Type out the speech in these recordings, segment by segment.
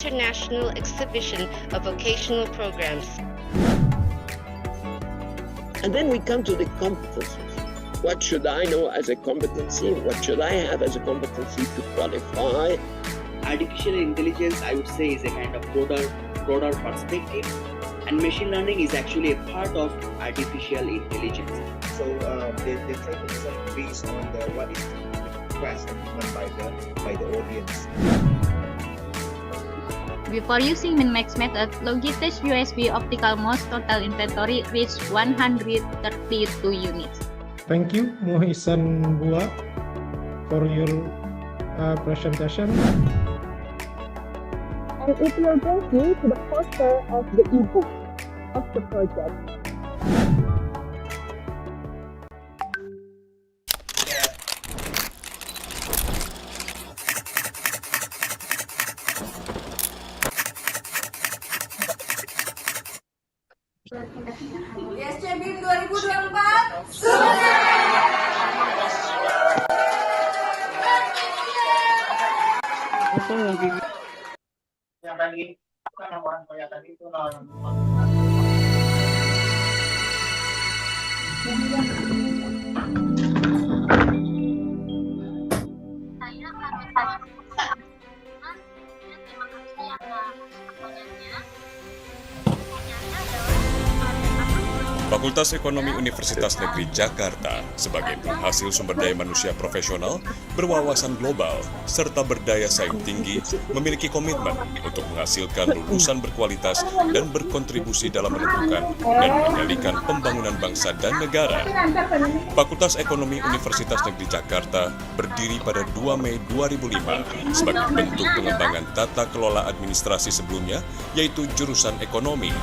international exhibition of vocational programs. And then we come to the competencies. What should I know as a competency? What should I have as a competency to qualify? Artificial intelligence, I would say, is a kind of broader perspective, and machine learning is actually a part of artificial intelligence. So they try to design based on what is the request by the audience. Before using min-max method, Logitech USB optical mouse total inventory reached 132 units. Thank you, Mohisan Bua, for your presentation. And it will bring you to the poster of the ebook of the project. ISCBEAM 2024 sukses! Yang tadi kan orang kelihatan itu Fakultas Ekonomi Universitas Negeri Jakarta sebagai penghasil sumber daya manusia profesional, berwawasan global, serta berdaya saing tinggi, memiliki komitmen untuk menghasilkan lulusan berkualitas dan berkontribusi dalam menentukan dan mengendalikan pembangunan bangsa dan negara. Fakultas Ekonomi Universitas Negeri Jakarta berdiri pada 2 Mei 2005 sebagai bentuk pengembangan tata kelola administrasi sebelumnya, yaitu jurusan ekonomi.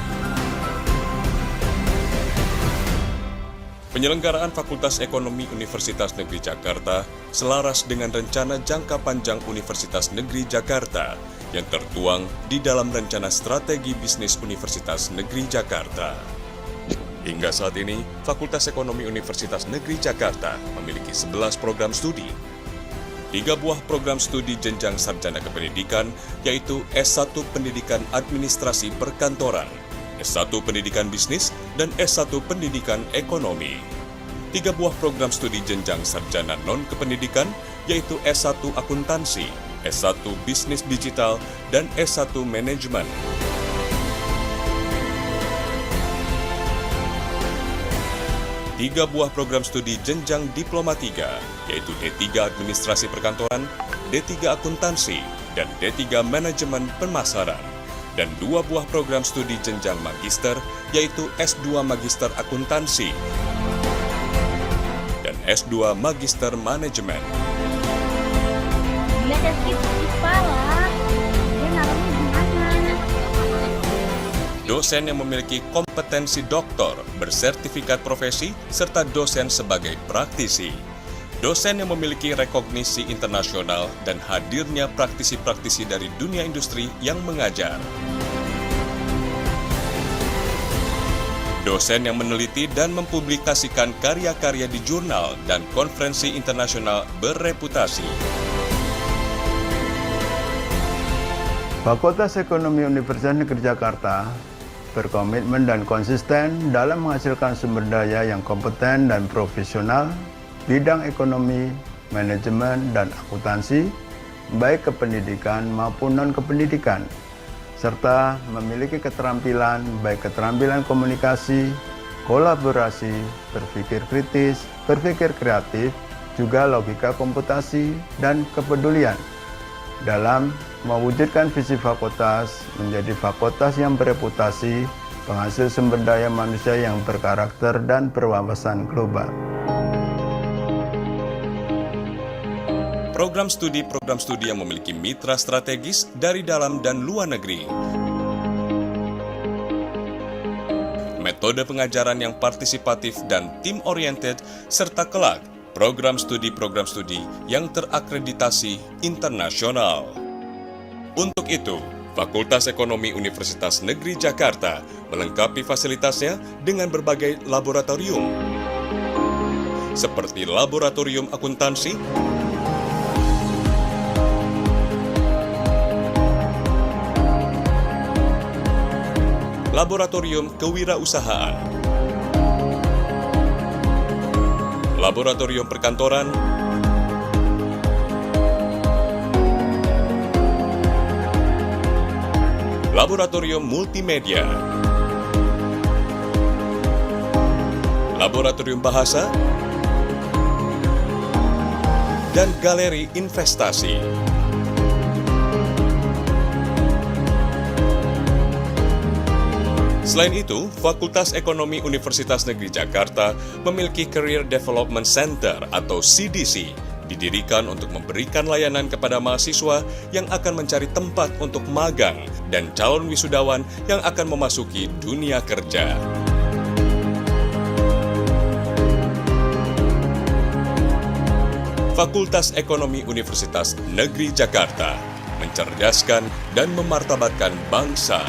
Penyelenggaraan Fakultas Ekonomi Universitas Negeri Jakarta selaras dengan rencana jangka panjang Universitas Negeri Jakarta yang tertuang di dalam rencana strategi bisnis Universitas Negeri Jakarta. Hingga saat ini, Fakultas Ekonomi Universitas Negeri Jakarta memiliki 11 program studi. 3 buah program studi jenjang sarjana kependidikan, yaitu S1 Pendidikan Administrasi Perkantoran, S1 Pendidikan Bisnis, dan S1 Pendidikan Ekonomi. 3 buah program studi jenjang sarjana non-kependidikan, yaitu S1 Akuntansi, S1 Bisnis Digital, dan S1 Manajemen. 3 buah program studi jenjang Diploma 3, yaitu D3 Administrasi Perkantoran, D3 Akuntansi, dan D3 Manajemen Pemasaran. Dan 2 buah program studi jenjang magister, yaitu S2 Magister Akuntansi dan S2 Magister Manajemen. Dosen yang memiliki kompetensi doktor, bersertifikat profesi, serta dosen sebagai praktisi. Dosen yang memiliki rekognisi internasional dan hadirnya praktisi-praktisi dari dunia industri yang mengajar. Dosen yang meneliti dan mempublikasikan karya-karya di jurnal dan konferensi internasional bereputasi. Fakultas Ekonomi Universitas Negeri Jakarta berkomitmen dan konsisten dalam menghasilkan sumber daya yang kompeten dan profesional bidang ekonomi, manajemen, dan akuntansi, baik kependidikan maupun non-kependidikan, serta memiliki keterampilan, baik keterampilan komunikasi, kolaborasi, berpikir kritis, berpikir kreatif, juga logika komputasi, dan kepedulian dalam mewujudkan visi fakultas menjadi fakultas yang bereputasi, penghasil sumber daya manusia yang berkarakter dan berwawasan global. Program studi yang memiliki mitra strategis dari dalam dan luar negeri. Metode pengajaran yang partisipatif dan team-oriented, serta kelak program studi yang terakreditasi internasional. Untuk itu, Fakultas Ekonomi Universitas Negeri Jakarta melengkapi fasilitasnya dengan berbagai laboratorium, seperti Laboratorium Akuntansi, Laboratorium Kewirausahaan, Laboratorium Perkantoran, Laboratorium Multimedia, Laboratorium Bahasa, dan Galeri Investasi. Selain itu, Fakultas Ekonomi Universitas Negeri Jakarta memiliki Career Development Center atau CDC, didirikan untuk memberikan layanan kepada mahasiswa yang akan mencari tempat untuk magang dan calon wisudawan yang akan memasuki dunia kerja. Fakultas Ekonomi Universitas Negeri Jakarta mencerdaskan dan memartabatkan bangsa.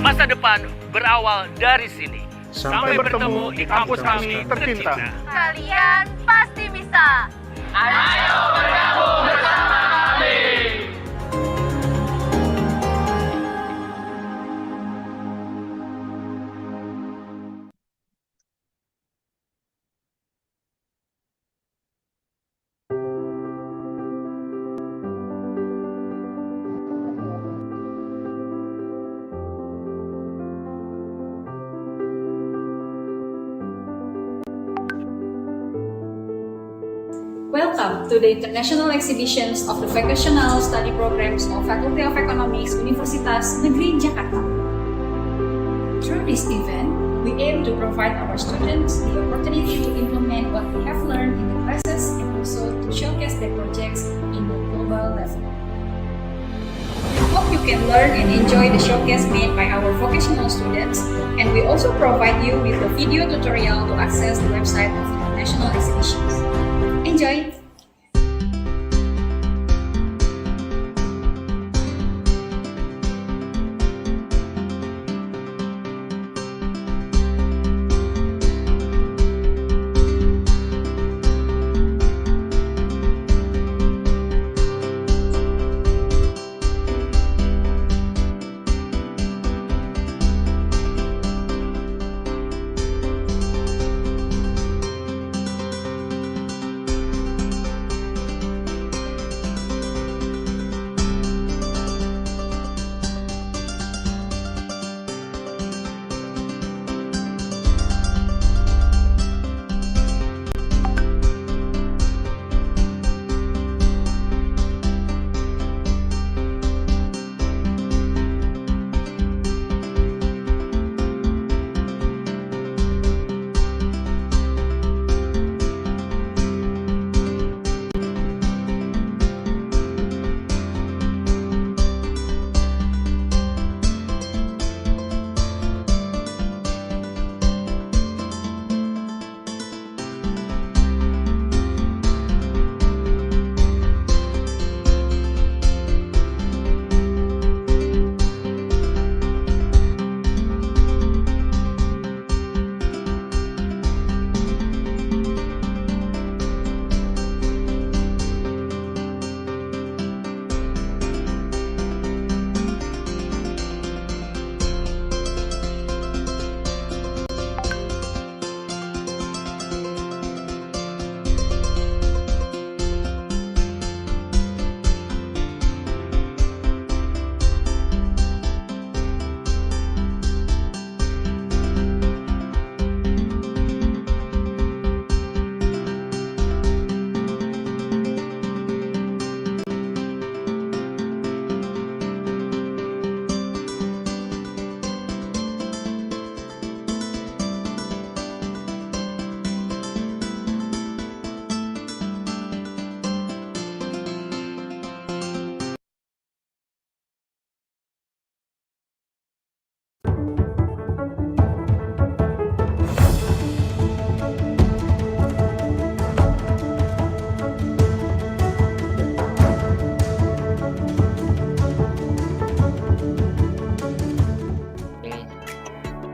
Masa depan berawal dari sini. Sampai bertemu di kampus kami tercinta. Kalian pasti bisa. Ayo bergabung bersama kami. Welcome to the International Exhibitions of the Vocational Study Programs of Faculty of Economics, Universitas Negeri Jakarta. Through this event, we aim to provide our students the opportunity to implement what they have learned in the classes and also to showcase their projects in the global level. We hope you can learn and enjoy the showcase made by our vocational students, and we also provide you with a video tutorial to access the website of International Exhibitions. Enjoy!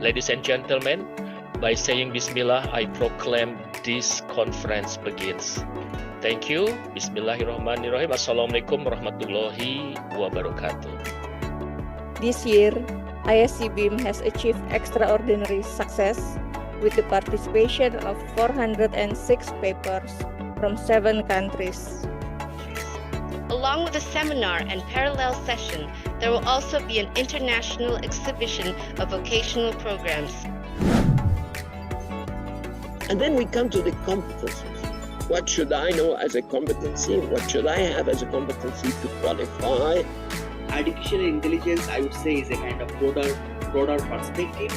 Ladies and gentlemen, by saying Bismillah, I proclaim this conference begins. Thank you. Bismillahirrahmanirrahim. Assalamualaikum warahmatullahi wabarakatuh. This year, ISCBEAM has achieved extraordinary success with the participation of 406 papers from 7 countries. Along with a seminar and parallel session, there will also be an international exhibition of vocational programs. And then we come to the competencies. What should I know as a competency? What should I have as a competency to qualify? Artificial intelligence, I would say, is a kind of broader perspective,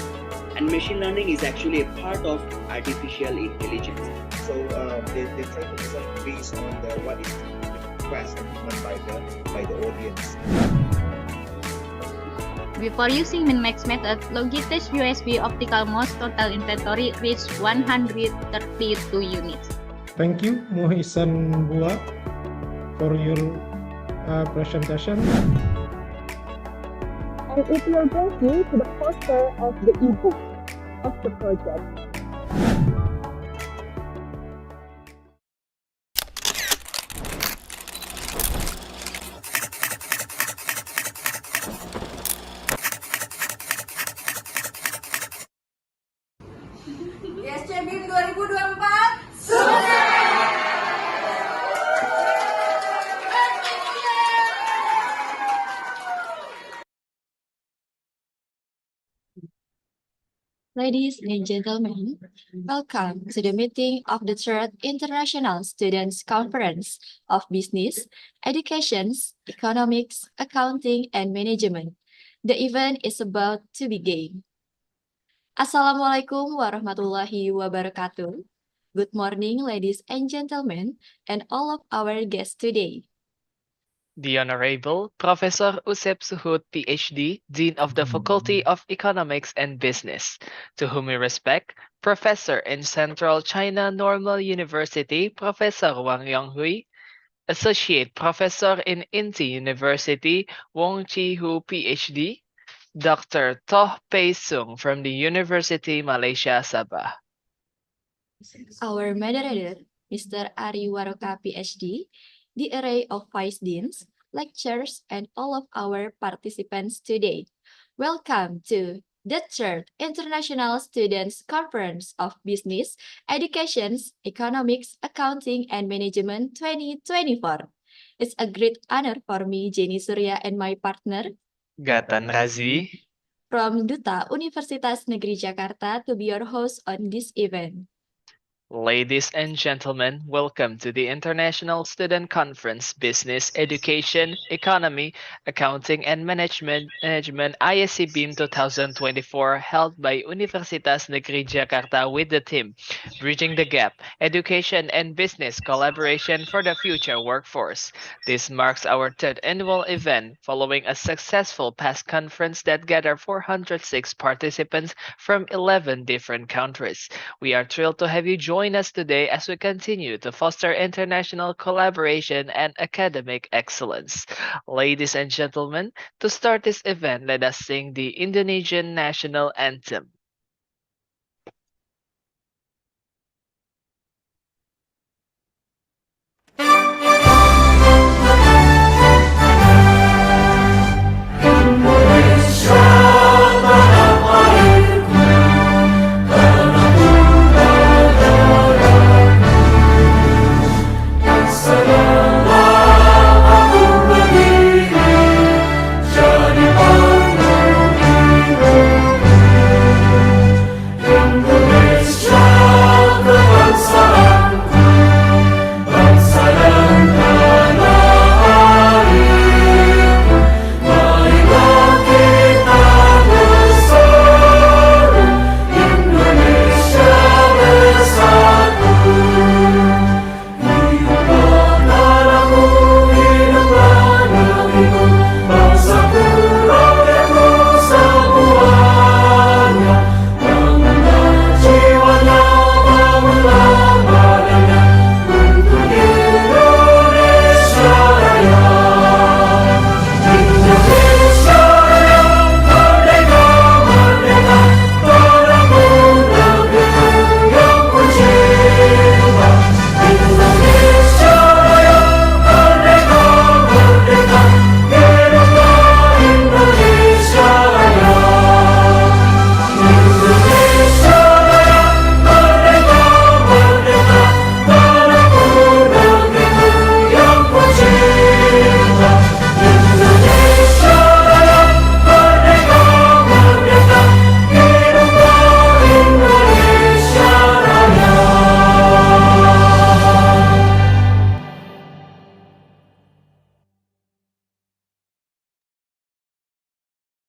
and machine learning is actually a part of artificial intelligence. So they try to design based on what is the request and demand by the audience. Before using min-max method, Logitech USB optical mouse total inventory reached 132 units. Thank you, Mohisan Bua, for your presentation. And it will bring you to the poster of the ebook of the project. ISCBEAM 2024 sukses! Ladies and gentlemen, welcome to the meeting of the Third International Students' Conference of Business, Education, Economics, Accounting, and Management. The event is about to begin. Assalamualaikum warahmatullahi wabarakatuh. Good morning, ladies and gentlemen, and all of our guests today. The Honorable Professor Usep Suhud, PhD, Dean of the Faculty of Economics and Business, to whom we respect, Professor in Central China Normal University, Professor Wang Yonghui, Associate Professor in INTI University, Wong Chi-hu, PhD, Dr. Toh Pei Sung from the University Malaysia Sabah. Our moderator, Mr. Ari Waroka, PhD, the array of vice deans, lecturers, and all of our participants today. Welcome to the Third International Students' Conference of Business, Education, Economics, Accounting, and Management 2024. It's a great honor for me, Jenny Surya, and my partner, Gatan Razvi, from Duta Universitas Negeri Jakarta, to be your host on this event. Ladies and gentlemen, welcome to the International Student Conference Business, Education, Economy, Accounting and Management ISCBEAM 2024 held by Universitas Negeri Jakarta with the theme Bridging the Gap, Education and Business Collaboration for the Future Workforce. This marks our third annual event following a successful past conference that gathered 406 participants from 11 different countries. We are thrilled to have you join us today as we continue to foster international collaboration and academic excellence. Ladies and gentlemen, to start this event, let us sing the Indonesian national anthem.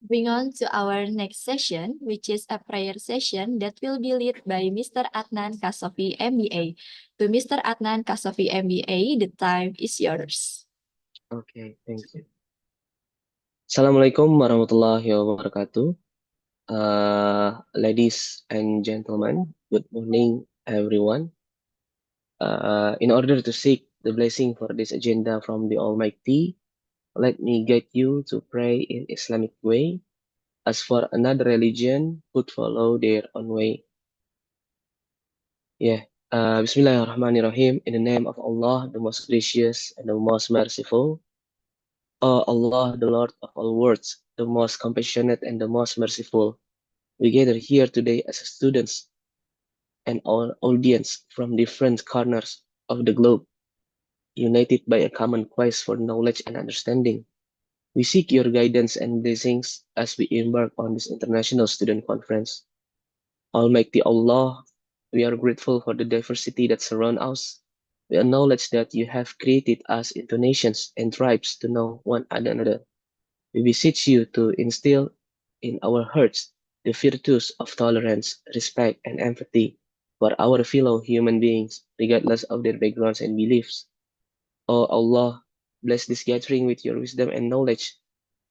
Moving on to our next session, which is a prayer session that will be led by Mr. Adnan Kasofi, MBA. To Mr. Adnan Kasofi, MBA, the time is yours. Okay, thank you. Assalamualaikum warahmatullahi wabarakatuh. Ladies and gentlemen, good morning, everyone. In order to seek the blessing for this agenda from the Almighty, let me guide you to pray in Islamic way. As for another religion, would follow their own way. Bismillahirrahmanirrahim. In the name of Allah, the most gracious and the most merciful. O Allah, the Lord of all worlds, the most compassionate and the most merciful. We gather here today as students and our audience from different corners of the globe, united by a common quest for knowledge and understanding. We seek your guidance and blessings as we embark on this international student conference. Almighty Allah, we are grateful for the diversity that surrounds us. We acknowledge that you have created us into nations and tribes to know one another. We beseech you to instill in our hearts the virtues of tolerance, respect, and empathy for our fellow human beings, regardless of their backgrounds and beliefs. O Allah, bless this gathering with your wisdom and knowledge.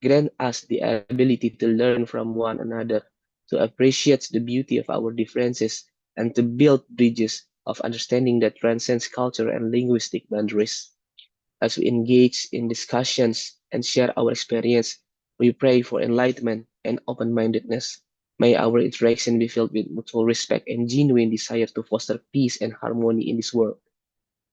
Grant us the ability to learn from one another, to appreciate the beauty of our differences, and to build bridges of understanding that transcends culture and linguistic boundaries. As we engage in discussions and share our experience, we pray for enlightenment and open-mindedness. May our interaction be filled with mutual respect and genuine desire to foster peace and harmony in this world.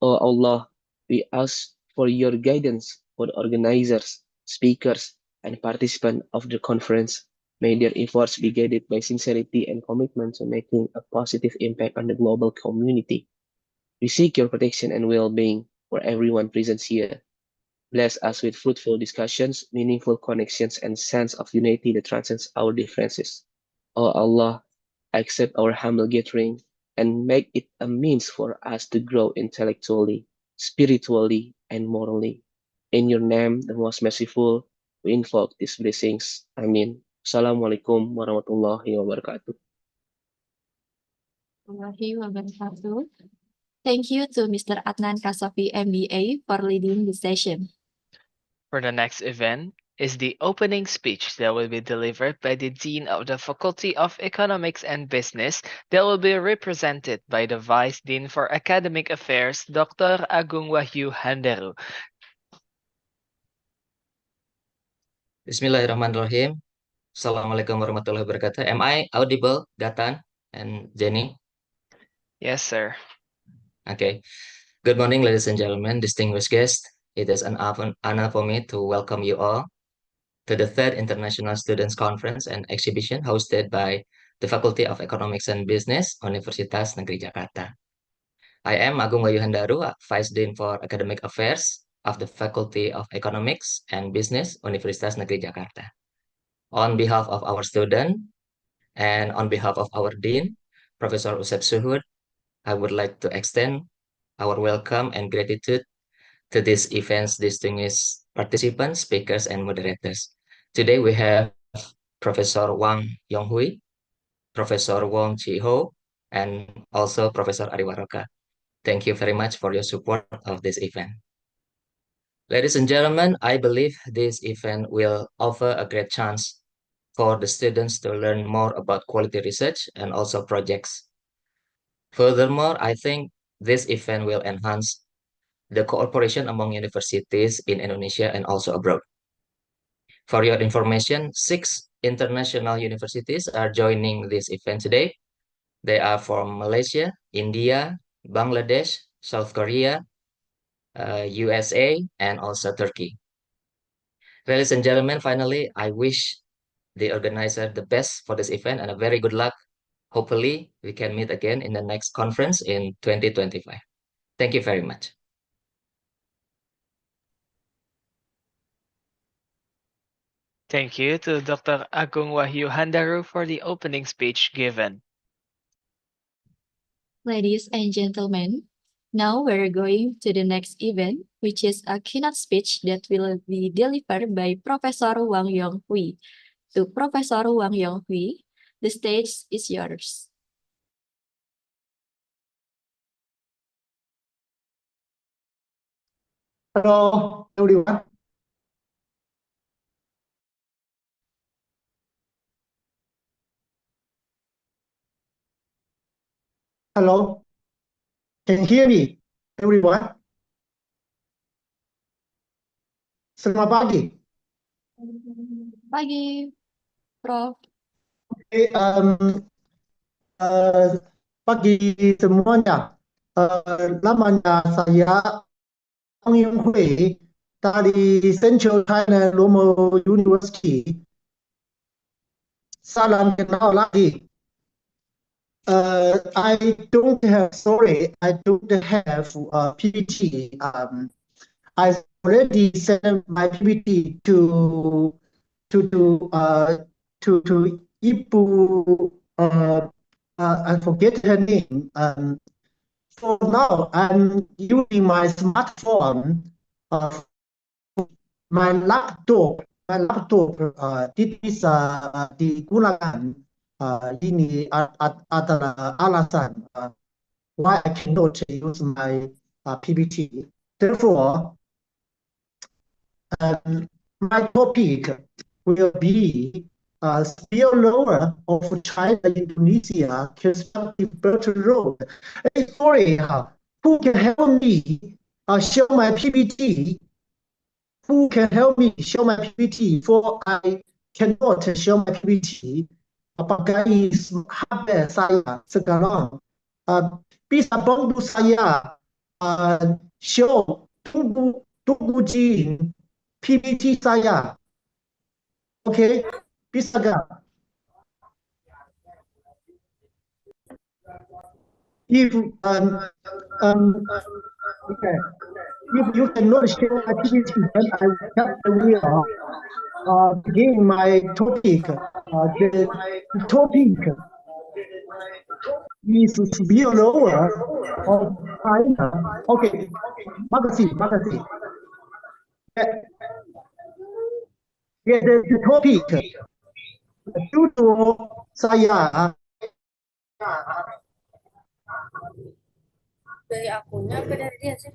O Allah, we ask for your guidance for the organizers, speakers, and participants of the conference. May their efforts be guided by sincerity and commitment to making a positive impact on the global community. We seek your protection and well-being for everyone present here. Bless us with fruitful discussions, meaningful connections, and sense of unity that transcends our differences. O Allah, accept our humble gathering and make it a means for us to grow intellectually, spiritually, and morally. In your name, the most merciful, we invoke these blessings. Amin. Assalamualaikum warahmatullahi wabarakatuh. Thank you to Mr. Adnan Kasofi, MBA, for leading the session. For the next event is the opening speech that will be delivered by the Dean of the Faculty of Economics and Business that will be represented by the Vice Dean for Academic Affairs, Dr. Agung Wahyu Handaru. Bismillahirrahmanirrahim. Assalamualaikum warahmatullahi wabarakatuh. Am I audible, Gatan and Jenny? Yes, sir. Okay. Good morning, ladies and gentlemen, distinguished guests. It is an honor for me to welcome you all to the third International Students Conference and Exhibition hosted by the Faculty of Economics and Business, Universitas Negeri Jakarta. I am Agung Wahyu Handaru, Vice Dean for Academic Affairs of the Faculty of Economics and Business, Universitas Negeri Jakarta. On behalf of our student and on behalf of our Dean, Professor Usep Suhud, I would like to extend our welcome and gratitude to this event's distinguished participants, speakers, and moderators. Today we have Professor Wang Yonghui, Professor Wong Chi Ho, and also Professor Ari Waroka. Thank you very much for your support of this event. Ladies and gentlemen, I believe this event will offer a great chance for the students to learn more about quality research and also projects. Furthermore, I think this event will enhance the cooperation among universities in Indonesia and also abroad. For your information, 6 international universities are joining this event today. They are from Malaysia, India, Bangladesh, South Korea, USA, and also Turkey. Ladies and gentlemen, finally, I wish the organizer the best for this event and a very good luck. Hopefully, we can meet again in the next conference in 2025. Thank you very much. Thank you to Dr. Agung Wahyu Handaru for the opening speech given. Ladies and gentlemen, now we're going to the next event, which is a keynote speech that will be delivered by Professor Wang Yonghui. to Professor Wang Yonghui. The stage is yours. Hello, everyone. Hello. Can you hear me, everyone? Selamat pagi. Pagi, Prof. Okay, pagi semuanya. Namanya saya Wang Yonghui dari Central China Normal University. Salam kenal lagi. I don't have PPT. I already sent my PPT to Ibu. I forget her name. For now, I'm using my smartphone. My laptop. This digunakan. Ini adalah alasan why I cannot use my PPT. Therefore, my topic will be spillover of China-Indonesia constructive Belt Road. Hey, sorry, who can help me show my PPT? Who can help me show my PPT? For I cannot show my PPT. Pakai HP saya sekarang. Bisa bantu saya show tunggu Jin PPT saya. Oke, bisa gak? If okay, if you cannot show my PPT, then I will begin my topic. The topic is spillover of China. Okay, makasih. Yeah, the topic. Judul saya Dari akunya apa dari dia sih?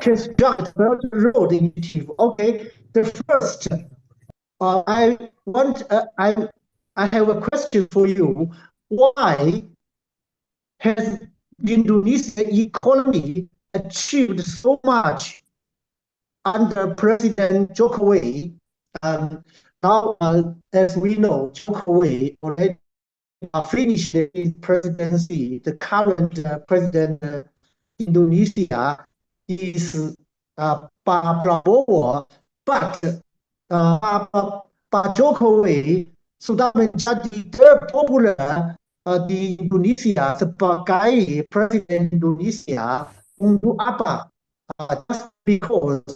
construct Belt Road Initiative. Okay, the first, I have a question for you. Why has the Indonesian economy achieved so much under President Jokowi? Now, as we know, Jokowi already finished his presidency. The current president of Indonesia is Pak Prabowo, but Pak Jokowi sudah menjadi terpopuler di Indonesia sebagai presiden Indonesia. Untuk apa? Just because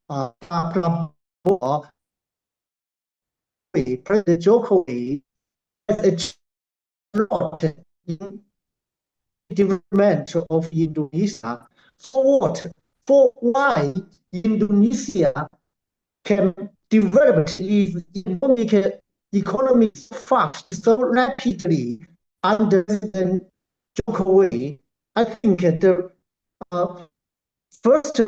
Pak Prabowo, President Jokowi, has achieved a lot in development of Indonesia. For what? For why Indonesia can develop its economy so fast, so rapidly under President Jokowi? I think the first,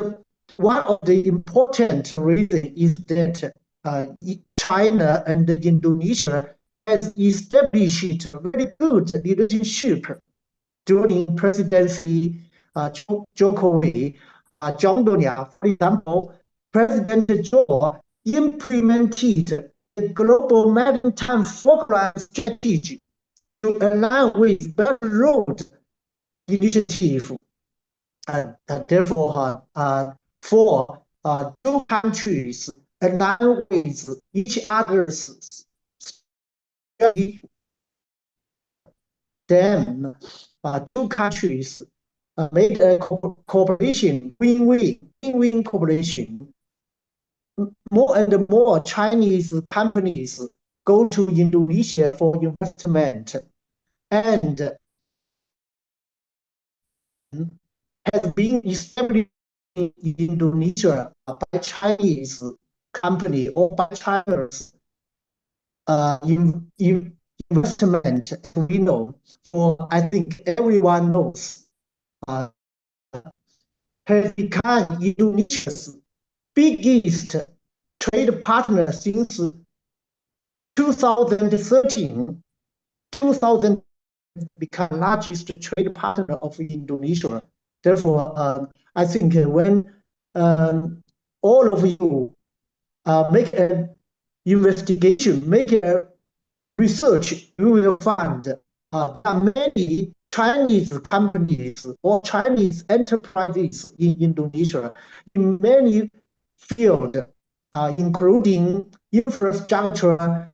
one of the important reasons is that China and Indonesia has established a very good relationship during presidency Jokowi. Contohnya, for example, President Joe implemented the global maritime focus strategy to align with Belt Road Initiative. Therefore, for two countries align with each other's then two countries made a cooperation, win-win cooperation. More and more Chinese companies go to Indonesia for investment, and has been established in Indonesia by Chinese company or by Chinese investment, we know, for I think everyone knows, has become Indonesia's biggest trade partner since 2013. 2000 become largest trade partner of Indonesia. Therefore, I think when all of you make an investigation, make a research, you will find there are many Chinese companies or Chinese enterprises in Indonesia in many fields, including infrastructure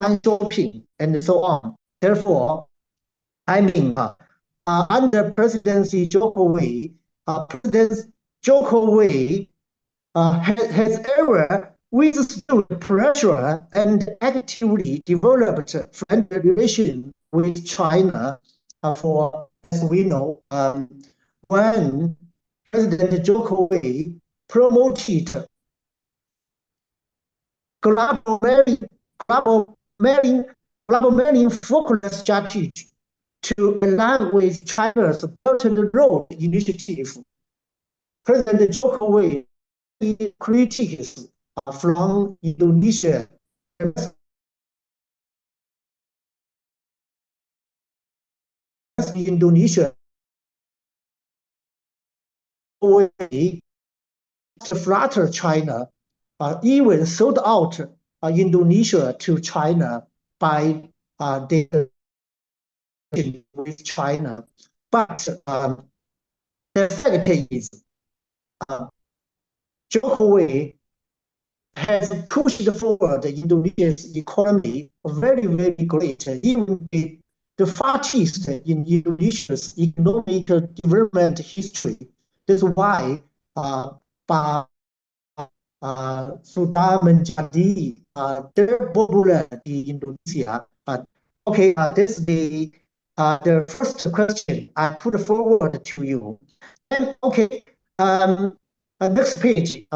and shopping and so on. Therefore, I mean, under presidency Jokowi, President Jokowi has ever withstood pressure and actively developed friendly relations with China. For as we know, when President Jokowi promoted global marine focus strategy to align with China's Belt and Road Initiative. President Jokowi critics from Indonesia Indonesia way flatter China, even sold out Indonesia to China by their with China. But the fact is, Jokowi has pushed forward Indonesia's economy very, very great. Even the fastest in Indonesia's economic development history. That's why sudah menjadi terpopuler di Indonesia. Okay, this is the first question I put forward to you. And okay, next page.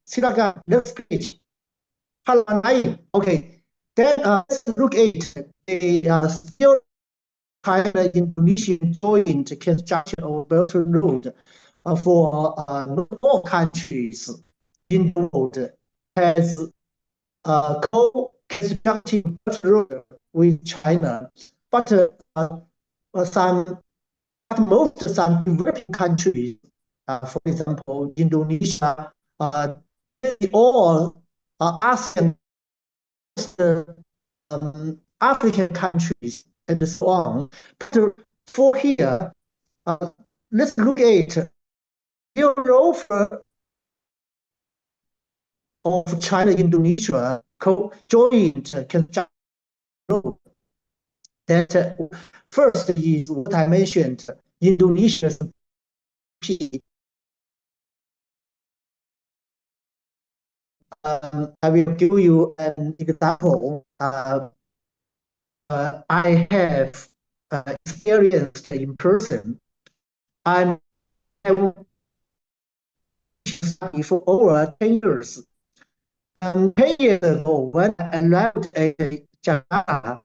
Silakan, next page. Halaman lain. Okay, then let's look at the still China Indonesian joint construction of Belt and Road for not all countries in the world has co-constructing Belt and Road with China, but some developing countries, for example, Indonesia, all ASEAN, African countries, and so on. But for here, let's look at Europe of China-Indonesia joint construction. That first is what I mentioned, Indonesia's GDP. I will give you an example. I have experienced in person. I studied for over 10 years. 10 years ago, when I arrived at Jakarta,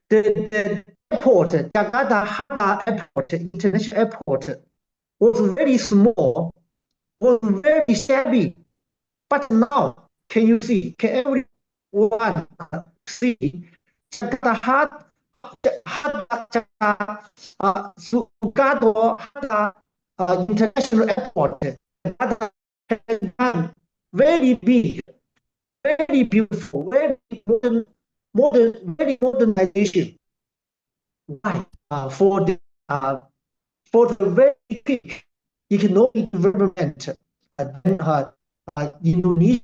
the airport, Jakarta Hatta Airport, International Airport, was very small, was very shabby. But now, can you see? Can everyone see? Jakarta Hatta Soekarno Hatta International Airport has done very big, very beautiful, very very modernization. Why? For the very quick economic development, Indonesia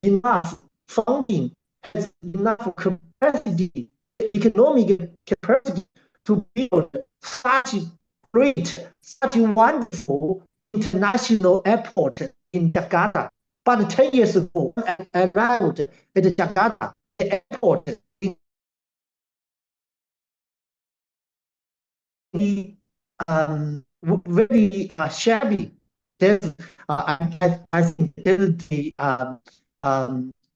enough funding, has enough capacity, economic capacity to build such great, such wonderful international airport in Jakarta. But 10 years ago, I arrived at Jakarta, the airport is very shabby. I think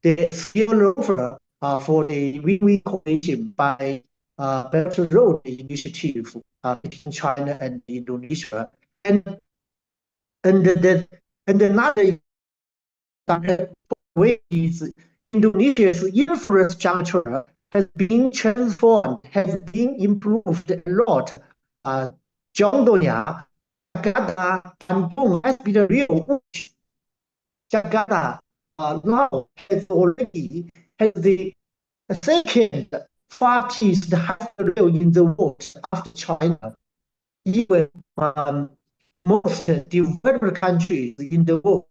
the spillover for the win-win coalition by Belt and Road Initiative between China and Indonesia, and another way is Indonesia's infrastructure has been transformed, has been improved a lot. Contohnya, Jakarta, Bandung has been a real push. Jakarta now has the second fastest highway rail in the world after China. Even most developed countries in the world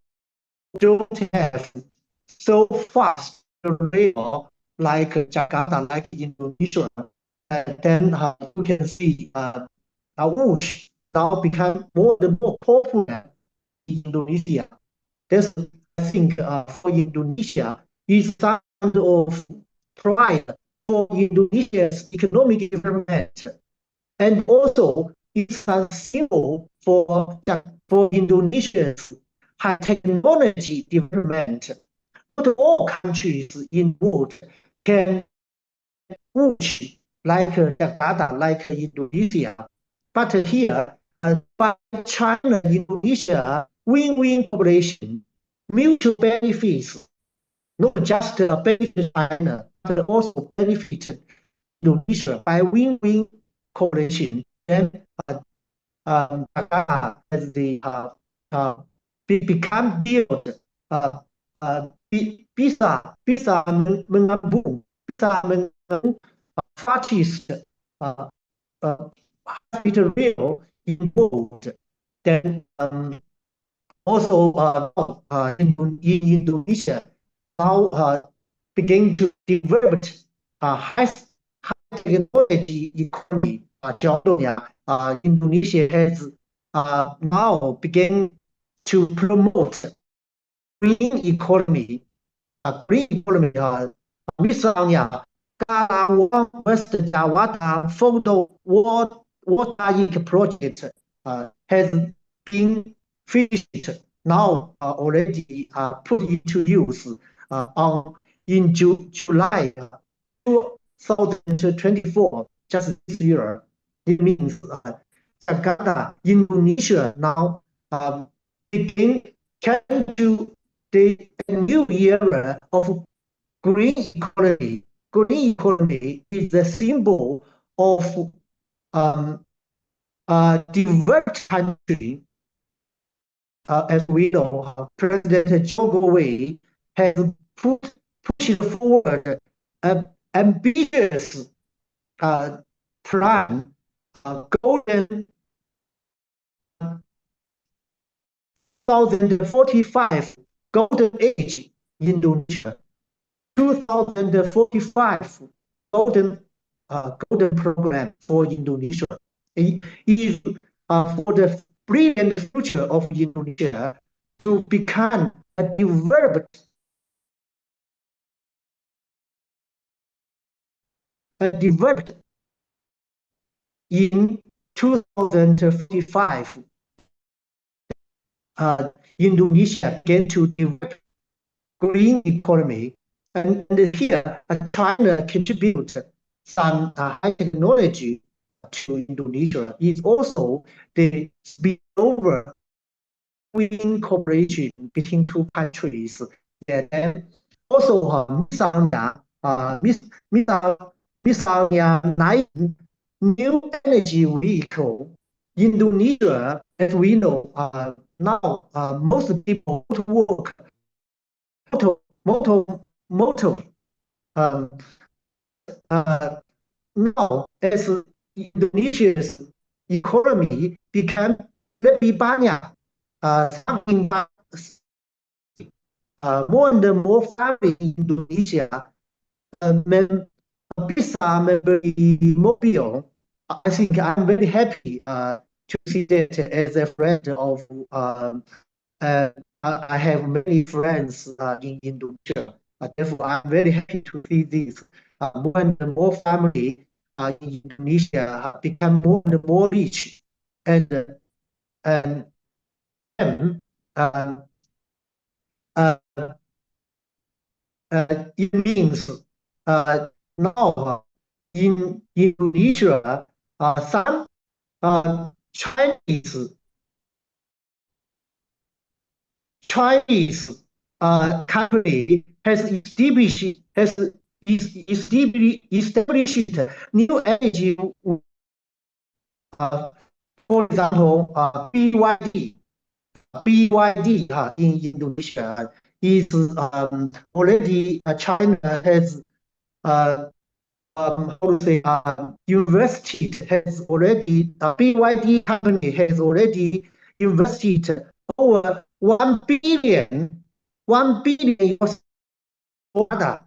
don't have so fast rail like Jakarta, like Indonesia. And then you can see Wush now become more and more popular in Indonesia. That's, I think, for Indonesia is kind of pride for Indonesia's economic development, and also it's a symbol for Indonesia's high technology development. Not all countries in the world can push like Jakarta, like Indonesia, but here, by China, Indonesia, win-win cooperation, mutual benefits, not just benefit China, but also benefit Indonesia by win-win cooperation. Then Jakarta has become built bisa mengambung, bisa fascist hospital rail involved. Then also in Indonesia now begin to develop high technology economy. Contohnya, Indonesia has now begun to promote green economy. Green economy, misalnya Karawang West Jawata photovoltaic project has been finished now, already put into use in July 2024, just this year. It means Jakarta, Indonesia now can do the new era of green economy. Green economy is the symbol of developed country. As we know, President Joko Wei has pushed forward an ambitious plan, golden 2045 golden age Indonesia, 2045 golden program for Indonesia. It is for the brilliant future of Indonesia to become a developed in 2055. Indonesia began to develop green economy, and here China contributes some high technology to Indonesia. Is also the spillover win cooperation between two countries. And also misalnya naik new energy vehicle. Indonesia, as we know, now most people work motor now as Indonesia's economy become lebih banyak something more and more family in Indonesia bisa membeli mobil. I think I'm very happy to see that as a friend of I have many friends in Indonesia. Therefore, I'm very happy to see this. More and more family in Indonesia have become more and more rich, and it means now in Indonesia, some Chinese company has established new energy. For example, BYD in Indonesia is already China has how to say university has already BYD company has already invested over 1 billion US dollar.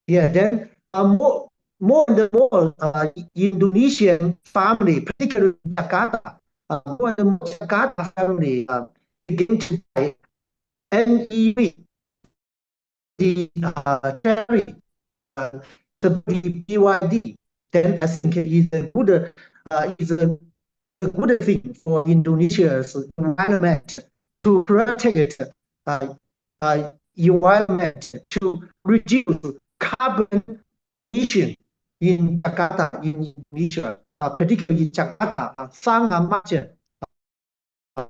Yeah, then more and more Indonesian family, particularly Jakarta, more and more Jakarta family begin to buy NEV, the carry the BYD. Then I think is a good thing for Indonesia's environment to protect environment to reduce carbon emission in Jakarta, in Indonesia, particularly in Jakarta, sangat macet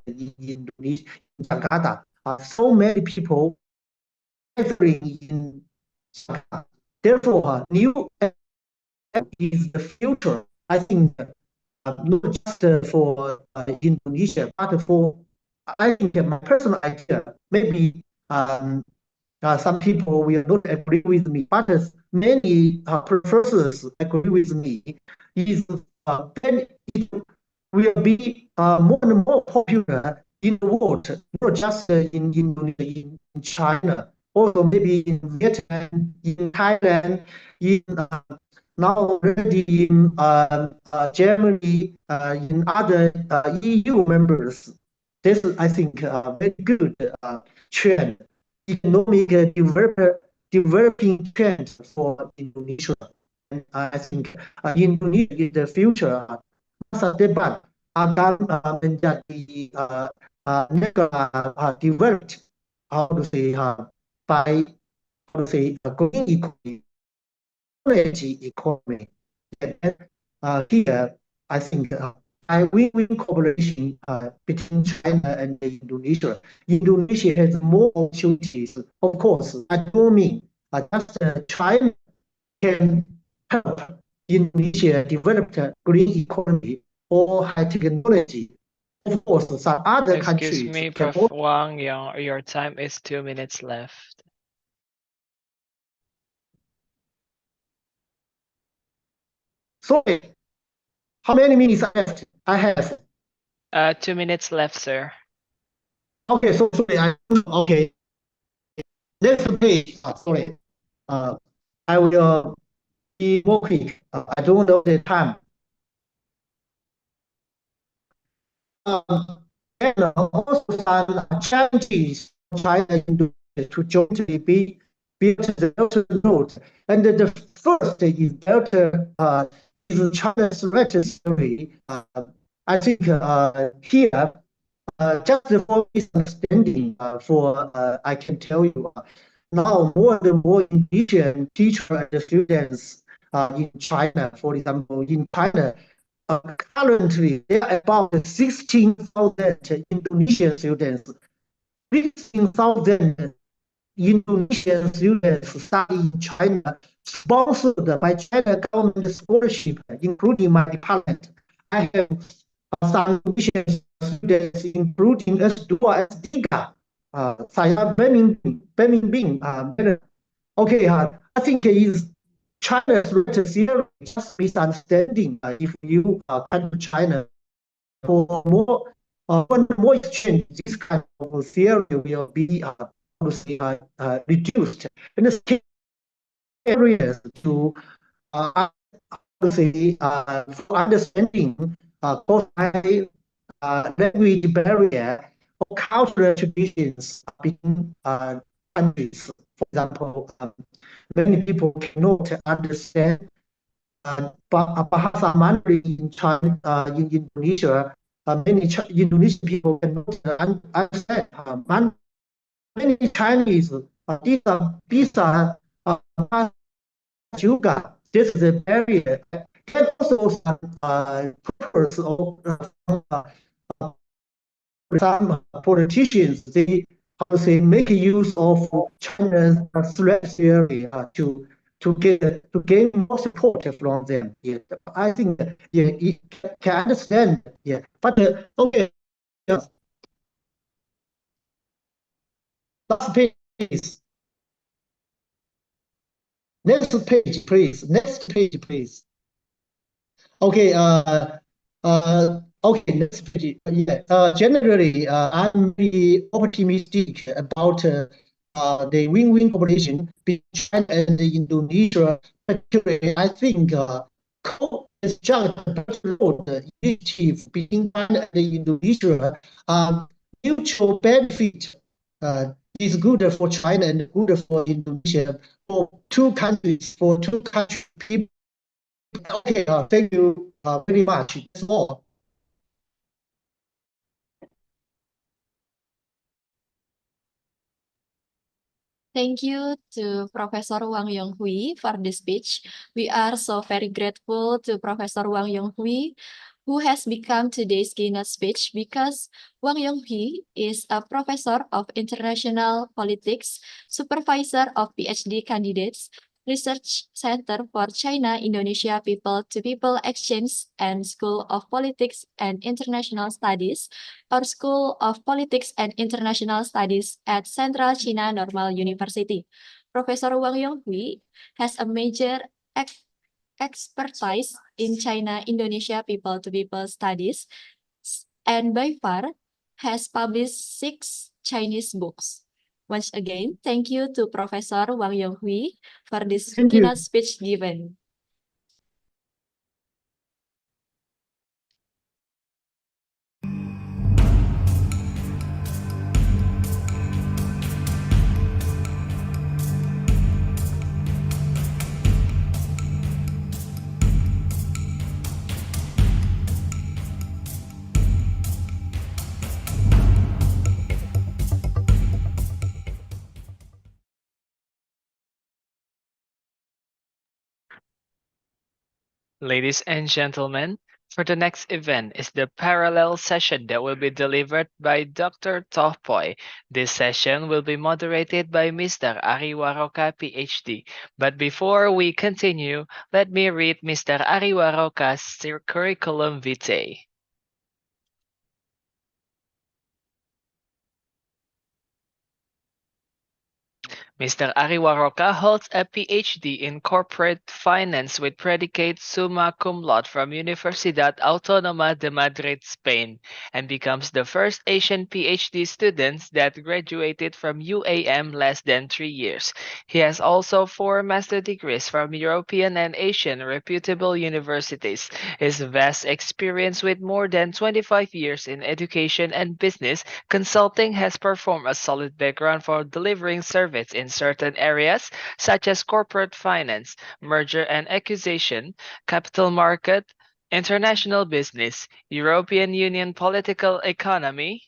in Indonesia, in Jakarta. So many people gathering in Jakarta. Therefore, new is the future. I think not just for Indonesia, but for I think my personal idea. Maybe some people will not agree with me, but many professors agree with me. Is then it will be more and more popular in the world, not just in Indonesia, in China, also maybe in Vietnam, in Thailand, in now already in Germany, in other EU members. This is, I think, a very good trend, economic developing trend for Indonesia. And I think Indonesia in the future masa depan akan menjadi negara developed, how to say, by how to say, green economy, energy economy. And here, I think I win-win cooperation between China and Indonesia. Indonesia has more opportunities. Of course, I don't mean just China can help Indonesia develop a green economy or high technology. Of course, some other Excuse countries me, can Prof. also. Wang, your time is 2 minutes left. Sorry, how many minutes left? I have. 2 minutes left, sir. Okay, so sorry. Okay. Next page. Sorry. I will be more quick. I don't know the time. And also some challenges China and Indonesia to jointly build the Belt and Road. And the first is Delta is China's latest theory. I think here just for misunderstanding, I can tell you now more and more Indonesian teachers and students in China, for example, in China, currently there are about 16,000 Indonesian students. 16,000 Indonesian students study in China, sponsored by China government scholarship, including my department. I have some Indonesian students, including S2, S3. Saya pembimbing. Okay, I think is China's latest theory just misunderstanding. If you come to China for more exchange, this kind of theory will be reduced. And the areas to for understanding both language barrier or cultural traditions between countries. For example, many people cannot understand bahasa Mandarin in China, in Indonesia, many Indonesian people cannot understand. Many Chinese, these are juga. This is a barrier. And also some purpose of some politicians, they how to say make use of China's threat theory to gain more support from them. Yeah, I think yeah, you can understand. Yeah, but okay. Last page, please. Next page, please. Next page, please. Okay. Okay. Next page. Yeah. Generally, I'm really optimistic about the win-win cooperation between China and Indonesia. Particularly, I think co-construct road initiative between China and Indonesia mutual benefit. Is good for China and good for Indonesia, for two countries, people. Okay, thank you very much. That's all. Thank you to Professor Wang Yonghui for this speech. We are so very grateful to Professor Wang Yonghui, who has become today's keynote speech because Wang Yonghui is a professor of international politics, supervisor of PhD candidates, Research Center for China-Indonesia People-to-People Exchange and School of Politics and International Studies, or School of Politics and International Studies at Central China Normal University. Professor Wang Yonghui has a major expertise in China-Indonesia People-to-People Studies and by far has published 6 Chinese books. Once again, thank you to Professor Wang Yonghui for this keynote speech given. Ladies and gentlemen, for the next event is the parallel session that will be delivered by Dr. Tohpoy. This session will be moderated by Mr. Ari Waroka, PhD. But before we continue, let me read Mr. Ari Waroka's curriculum vitae. Mr. Ari Waroka holds a PhD in Corporate Finance with predicate summa cum laude from Universidad Autónoma de Madrid, Spain, and becomes the first Asian PhD student that graduated from UAM less than 3 years. He has also 4 master degrees from European and Asian reputable universities. His vast experience with more than 25 years in education and business consulting has performed a solid background for delivering service in certain areas such as corporate finance, merger and acquisition, capital market, international business, European Union political economy,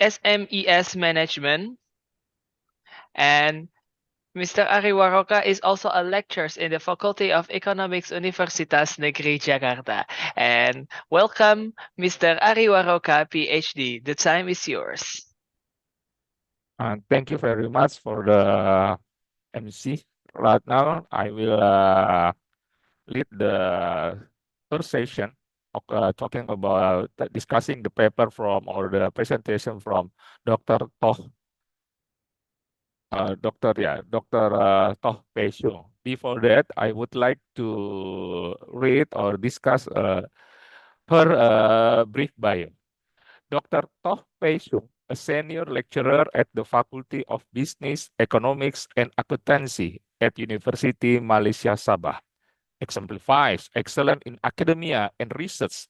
SMES management, and Mr. Ari Waroka is also a lecturer in the Faculty of Economics Universitas Negeri Jakarta. And welcome, Mr. Ari Waroka, PhD. The time is yours. Thank you very much for the MC. Right now, I will lead the first session of talking about discussing the paper from or the presentation from Dr. Toh. Dr. Toh Pesho. Before that, I would like to read or discuss her brief bio. Dr. Toh Pesho, a senior lecturer at the Faculty of Business, Economics, and Accountancy at University Malaysia Sabah, exemplifies excellence in academia and research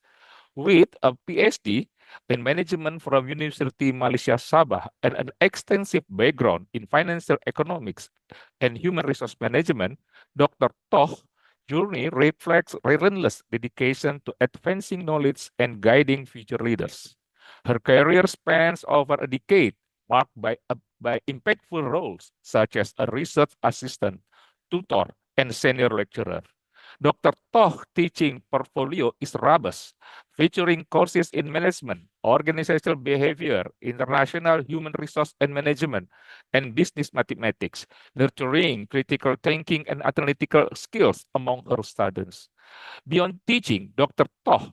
with a PhD in management from University Malaysia Sabah and an extensive background in financial economics and human resource management. Dr. Toh journey reflects relentless dedication to advancing knowledge and guiding future leaders. Her career spans over a decade, marked by impactful roles such as a research assistant, tutor, and senior lecturer. Dr. Toh's teaching portfolio is robust, featuring courses in management, organizational behavior, international human resource and management, and business mathematics, nurturing critical thinking and analytical skills among her students. Beyond teaching, Dr. Toh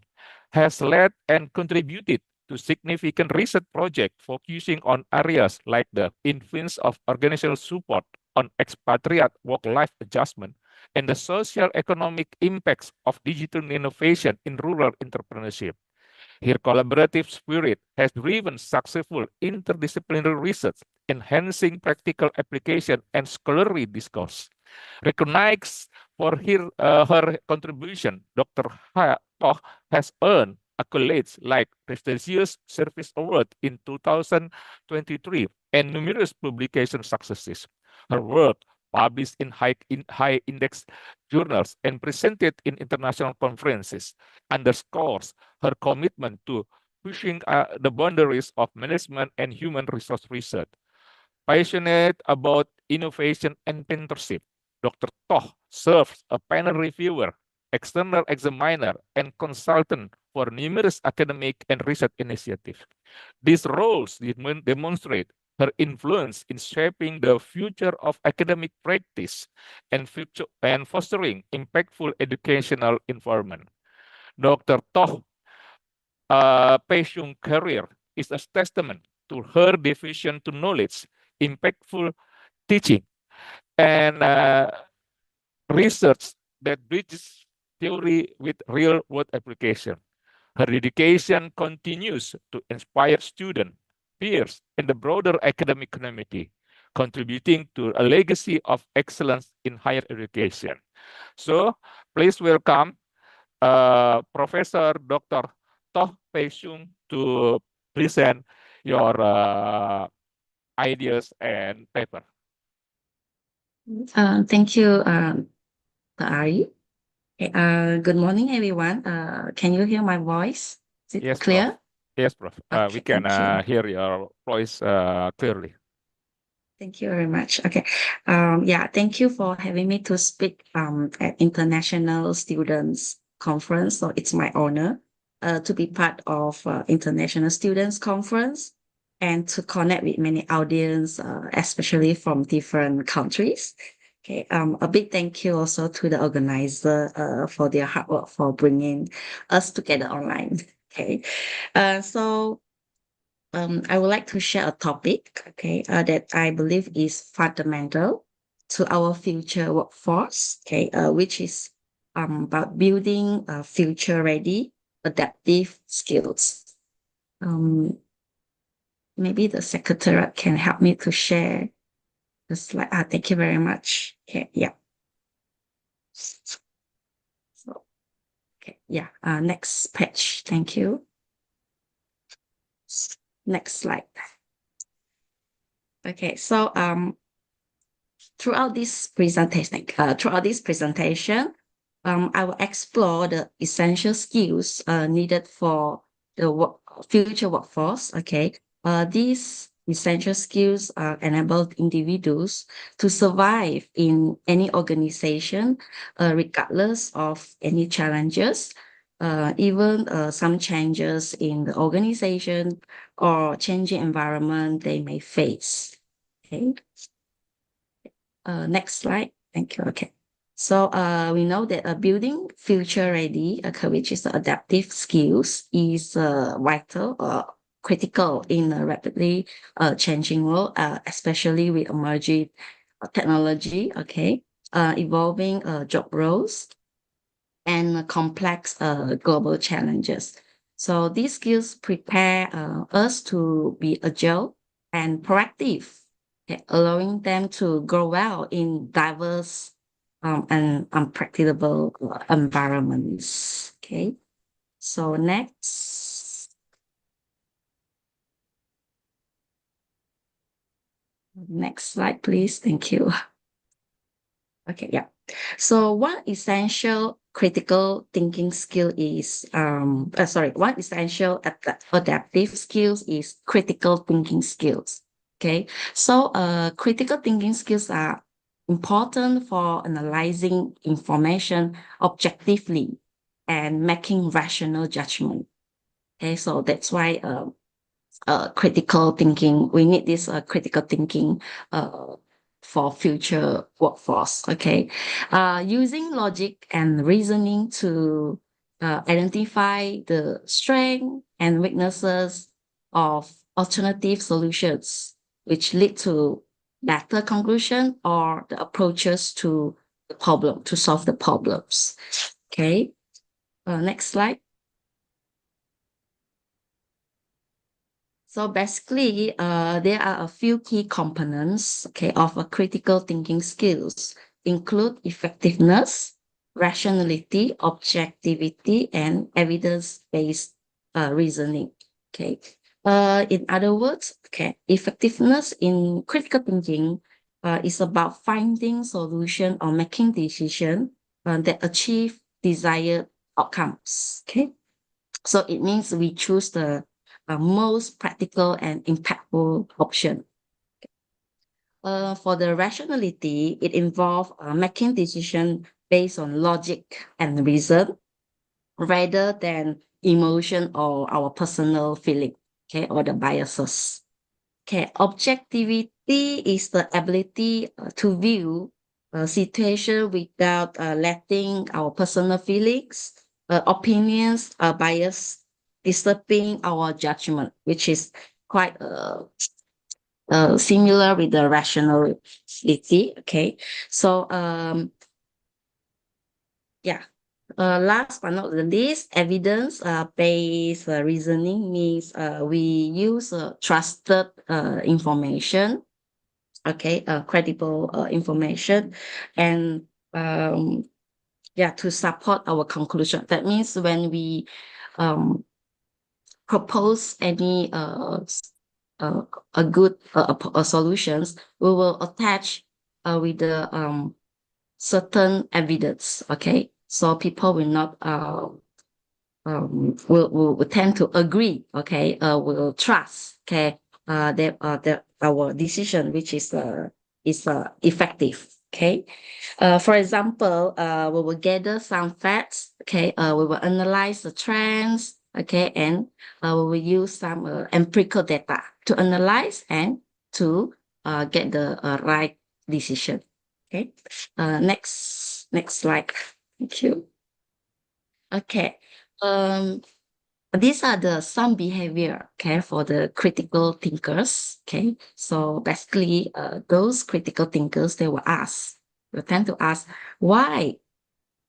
has led and contributed to significant research projects focusing on areas like the influence of organizational support on expatriate work-life adjustment and the social economic impacts of digital innovation in rural entrepreneurship. Her collaborative spirit has driven successful interdisciplinary research, enhancing practical application and scholarly discourse. Recognized for her contribution, Dr. Toh has earned accolades like prestigious Service Award in 2023 and numerous publication successes. Her work, published in high index journals and presented in international conferences, underscores her commitment to pushing the boundaries of management and human resource research. Passionate about innovation and mentorship, Dr. Toh serves a panel reviewer, external examiner, and consultant for numerous academic and research initiatives. These roles demonstrate her influence in shaping the future of academic practice and fostering impactful educational environment. Dr. Toh Pei-Shung career is a testament to her devotion to knowledge, impactful teaching, and research that bridges theory with real-world application. Her dedication continues to inspire students, peers, and the broader academic community, contributing to a legacy of excellence in higher education. So, please welcome Professor Dr. Toh Pei-Shung to present your ideas and paper. Thank you, Ari. Good morning, everyone. Can you hear my voice? Is it Yes, clear? Prof. Yes, Prof. We can hear your voice clearly. Thank you very much. Okay. Yeah, thank you for having me to speak at International Students Conference. So it's my honor to be part of International Students Conference and to connect with many audience, especially from different countries. Okay. A big thank you also to the organizer for their hard work for bringing us together online. Okay. I would like to share a topic, okay, that I believe is fundamental to our future workforce, okay, which is about building future-ready, adaptive skills. Maybe the secretariat can help me to share the slide. Thank you very much. Okay, yeah. So, okay, yeah. Next page. Thank you. Next slide. Okay, so throughout this presentation, I will explore the essential skills needed for the future workforce. Okay, these essential skills enable individuals to survive in any organization, regardless of any challenges, even some changes in the organization or changing environment they may face. Okay. Next slide. Thank you. Okay. So we know that building future ready, which is adaptive skills, is vital or critical in a rapidly changing world, especially with emerging technology, okay, evolving job roles, and complex global challenges. So these skills prepare us to be agile and proactive, okay, allowing them to grow well in diverse and unpredictable environments. Okay, so next. Next slide, please. Thank you. Okay, yeah. So one essential critical thinking skill is one essential adaptive skills is critical thinking skills. Okay, so critical thinking skills are important for analyzing information objectively and making rational judgment. Okay, so that's why critical thinking, we need this critical thinking for future workforce. Okay, using logic and reasoning to identify the strength and weaknesses of alternative solutions, which lead to better conclusion or the approaches to the problem, to solve the problems. Okay, next slide. So basically, there are a few key components, okay, of a critical thinking skills, include effectiveness, rationality, objectivity, and evidence-based reasoning. Okay. In other words, okay, effectiveness in critical thinking is about finding solution or making decision that achieve desired outcomes. Okay. So it means we choose the most practical and impactful option. For the rationality, it involves making decision based on logic and reason rather than emotion or our personal feeling, okay, or the biases. Okay, objectivity is the ability to view a situation without letting our personal feelings, opinions, bias disturbing our judgment, which is quite similar with the rationality. Okay, so yeah. Last but not the least, evidence-based reasoning means we use trusted information, okay, credible information, and to support our conclusion. That means when we propose any a good solutions, we will attach with the certain evidence. Okay, so people will not will tend to agree. Okay, will trust. Okay, that our decision, which is effective. Okay, for example, we will gather some facts. Okay, we will analyze the trends. Okay, and we will use some empirical data to analyze and to get the right decision. Okay, next slide. Thank you. Okay, these are the some behavior, okay, for the critical thinkers. Okay, so basically, those critical thinkers, they will tend to ask why,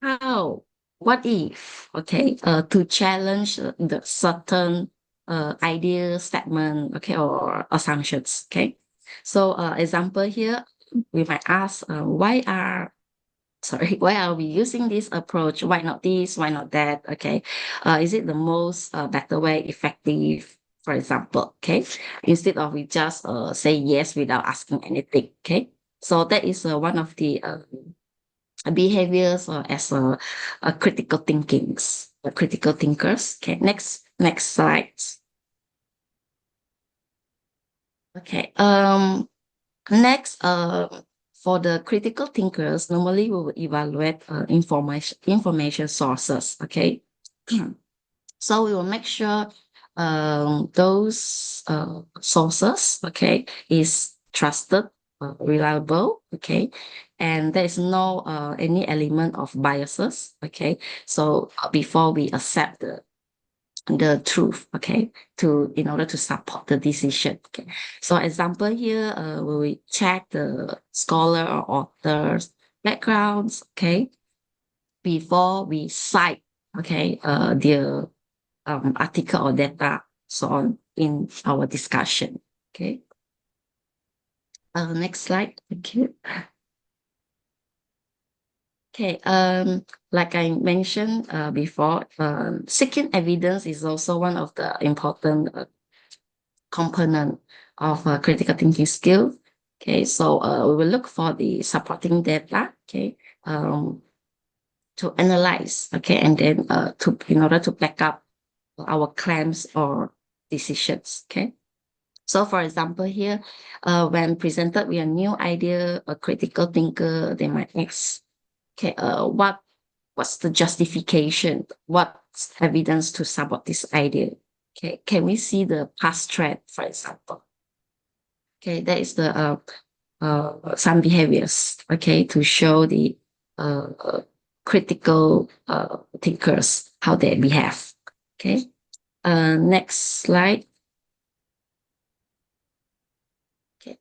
how, what if, okay, to challenge the certain idea, statement, okay, or assumptions. Okay, so example here, we might ask, why are we using this approach? Why not this? Why not that? Okay. Is it the most better way, effective, for example? Okay. Instead of we just say yes without asking anything. Okay. So that is one of the behaviors as a critical critical thinkers. Okay. Next slide. Okay. Next, for the critical thinkers, normally we will evaluate information sources. Okay, so we will make sure those sources, okay, is trusted, reliable. Okay, and there is no any element of biases. Okay, so before we accept the truth, okay, in order to support the decision. Okay, so example here, we will check the scholar or author's backgrounds, okay, before we cite, okay, their article or data, so on, in our discussion. Okay, next slide. Thank you. Okay, like I mentioned before, seeking evidence is also one of the important component of critical thinking skill. Okay, so we will look for the supporting data. Okay, to analyze, okay, and then in order to back up our claims or decisions, okay. So for example here, when presented with a new idea, a critical thinker, they might ask, okay, what's the justification? What's evidence to support this idea? Okay, can we see the past trend, for example? Okay, that is the some behaviors, okay, to show the critical thinkers, how they behave. Okay, next slide. Okay,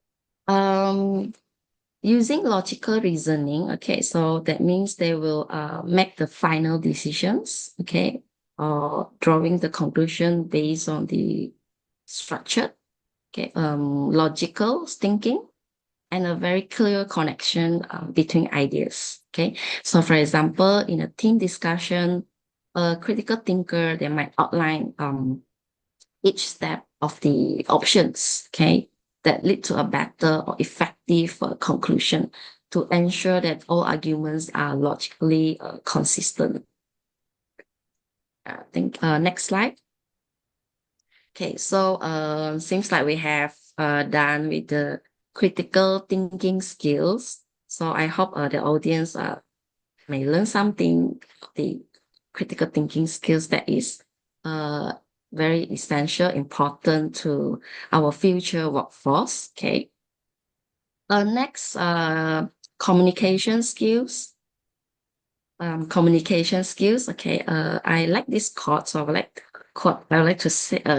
using logical reasoning, okay, so that means they will make the final decisions, okay, or drawing the conclusion based on the structure, okay, logical thinking, and a very clear connection between ideas. Okay, so for example, in a team discussion, a critical thinker, they might outline each step of the options, okay, that lead to a better or effective conclusion to ensure that all arguments are logically consistent. I think next slide. Okay, so seems like we have done with the critical thinking skills. So I hope the audience may learn something, the critical thinking skills that is very essential, important to our future workforce. Okay. Next, communication skills. Communication skills. Okay. I like this quote, so I would like to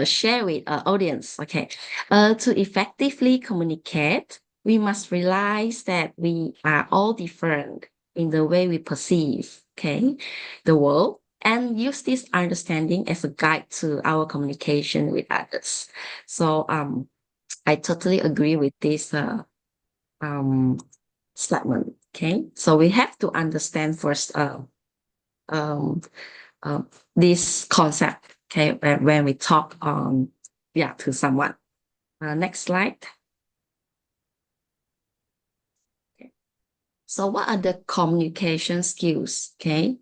share with our audience. Okay. To effectively communicate, we must realize that we are all different in the way we perceive, okay, the world, and use this understanding as a guide to our communication with others. So I totally agree with this statement. Okay, so we have to understand first this concept. Okay, when we talk to someone. Next slide. So what are the communication skills? Okay,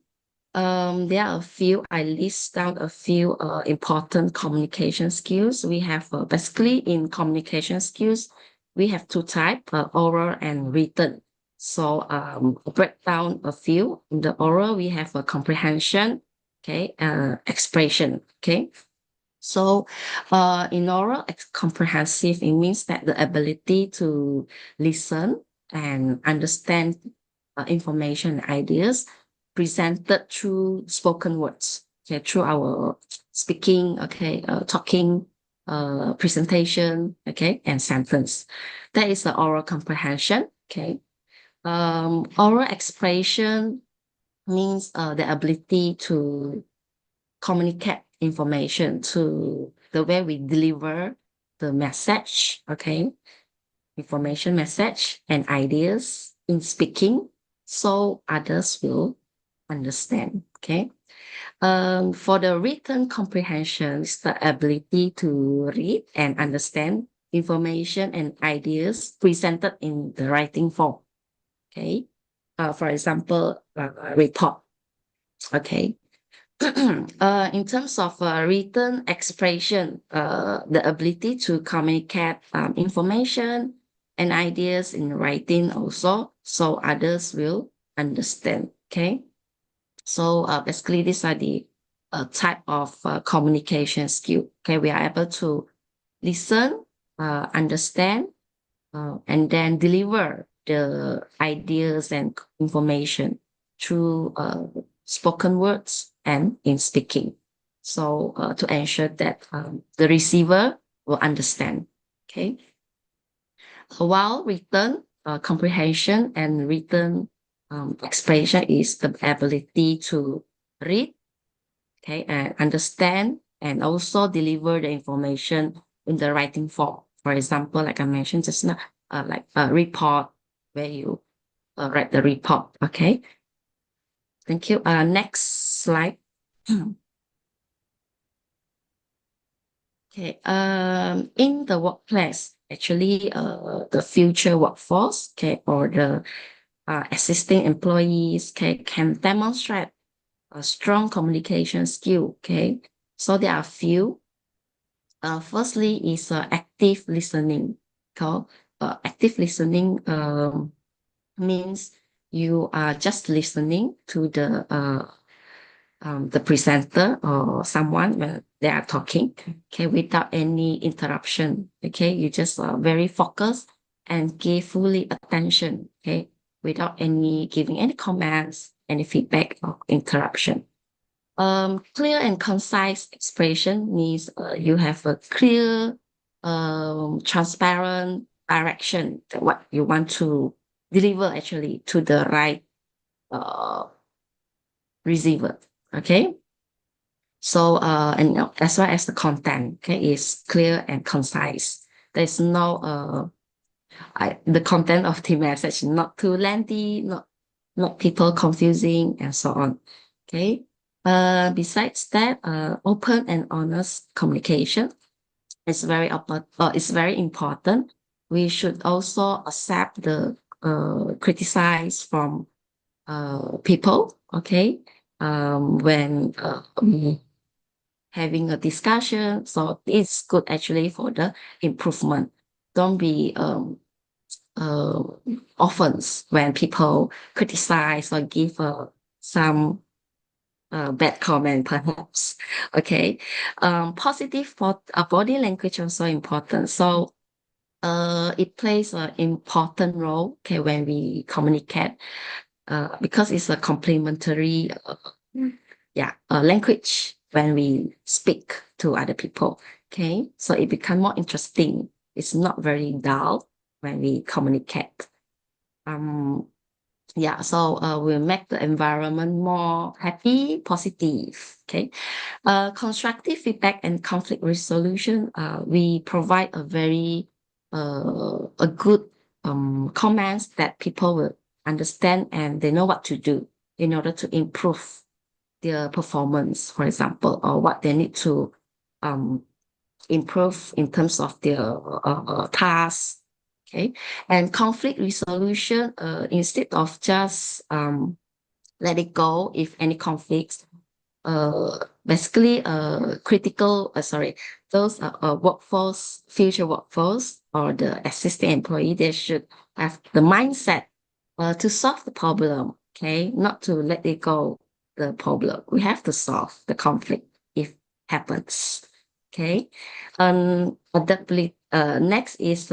there are a few. I list down a few important communication skills. We have basically in communication skills, we have two types, oral and written. So break down a few. In the oral, we have a comprehension, okay, expression, okay. So in oral comprehensive, it means that the ability to listen and understand information and ideas presented through spoken words, okay, through our speaking, okay, talking, presentation, okay, and sentence. That is the oral comprehension, okay. Oral expression means the ability to communicate information to the way we deliver the message, okay, information message and ideas in speaking so others will understand, okay. For the written comprehension, it's the ability to read and understand information and ideas presented in the writing form, okay. For example, report, okay. In terms of written expression, the ability to communicate information and ideas in writing also, so others will understand, okay. So basically, these are the type of communication skill. Okay, we are able to listen, understand, and then deliver the ideas and information through spoken words and in speaking. So to ensure that the receiver will understand. Okay. While written comprehension and written expression is the ability to read, okay, and understand, and also deliver the information in the writing form. For example, like I mentioned just now, like a report where you write the report. Okay. Thank you. Next slide. Okay. In the workplace, actually, the future workforce, okay, or the assisting employees, okay, can demonstrate a strong communication skill, okay. So there are a few. Firstly is active listening. Active listening means you are just listening to the presenter or someone when they are talking, okay, without any interruption. Okay, you just very focused and give fully attention, okay, without any giving any comments, any feedback or interruption. Clear and concise expression means you have a clear, transparent direction that what you want to deliver actually to the right receiver. Okay. So and as well as the content, okay, is clear and concise. There's no the content of the message not too lengthy, not people confusing and so on. Okay. Besides that, open and honest communication is it's very important. We should also accept the criticize from people. Okay. When having a discussion, so it's good actually for the improvement. Don't be offense when people criticize or give some bad comment perhaps. Okay. Positive body language also important. So it plays an important role, okay, when we communicate, because it's a complementary language when we speak to other people. Okay, so it becomes more interesting. It's not very dull when we communicate. So we'll make the environment more happy, positive. Okay, constructive feedback and conflict resolution. We provide a very a good comments that people will understand and they know what to do in order to improve their performance, for example, or what they need to improve in terms of their tasks. Okay, and conflict resolution, instead of just let it go if any conflicts, basically those future workforce or the existing employee, they should have the mindset to solve the problem, okay, not to let it go the problem. We have to solve the conflict if happens. Okay. Adaptability. Next is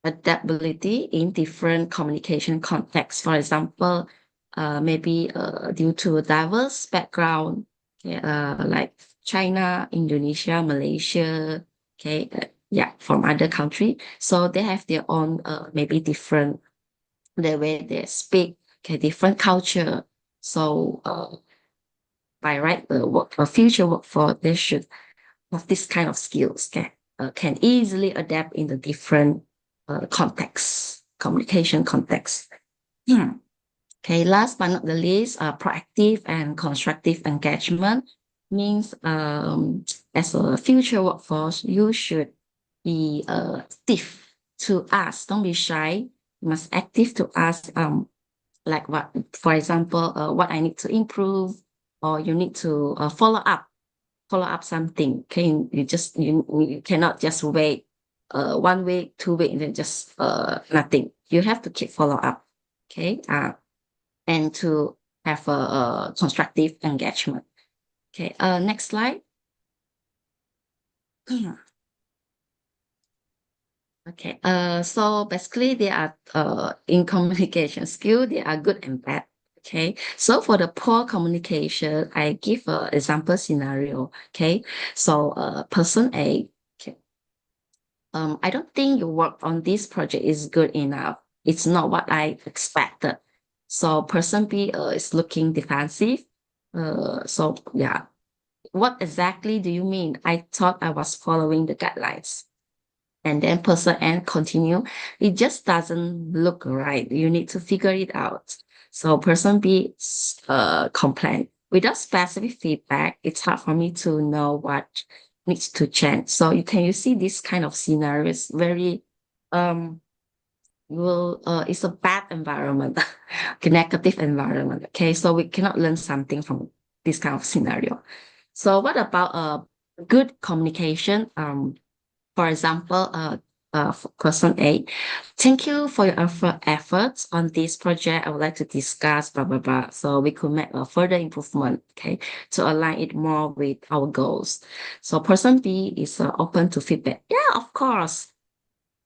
adaptability in different communication contexts. For example, maybe due to a diverse background, okay, like China, Indonesia, Malaysia, okay, from other country. So they have their own maybe different the way they speak, okay, different culture. So by right, the future workforce, they should have this kind of skills, okay, can easily adapt in the different contexts, communication contexts. Okay, last but not the least, proactive and constructive engagement means as a future workforce, you should be active to ask. Don't be shy. You must active to ask like what, for example, what I need to improve, or you need to follow up something. Okay, you cannot just wait 1 week, 2 weeks, and then just nothing. You have to keep follow up. Okay, and to have a constructive engagement. Okay, next slide. Okay, so basically they are in communication skill, they are good and bad. Okay, so for the poor communication, I give an example scenario. Okay, so person A, okay, I don't think your work on this project is good enough. It's not what I expected. So person B is looking defensive. So yeah, what exactly do you mean? I thought I was following the guidelines. And then person N continue, it just doesn't look right. You need to figure it out. So person B complain. Without specific feedback, it's hard for me to know what needs to change. So you see this kind of scenario is very it's a bad environment, a negative environment. Okay, so we cannot learn something from this kind of scenario. So what about good communication? For example, for person A, thank you for your efforts on this project. I would like to discuss blah blah blah. So we could make a further improvement, okay, to align it more with our goals. So person B is open to feedback. Yeah, of course.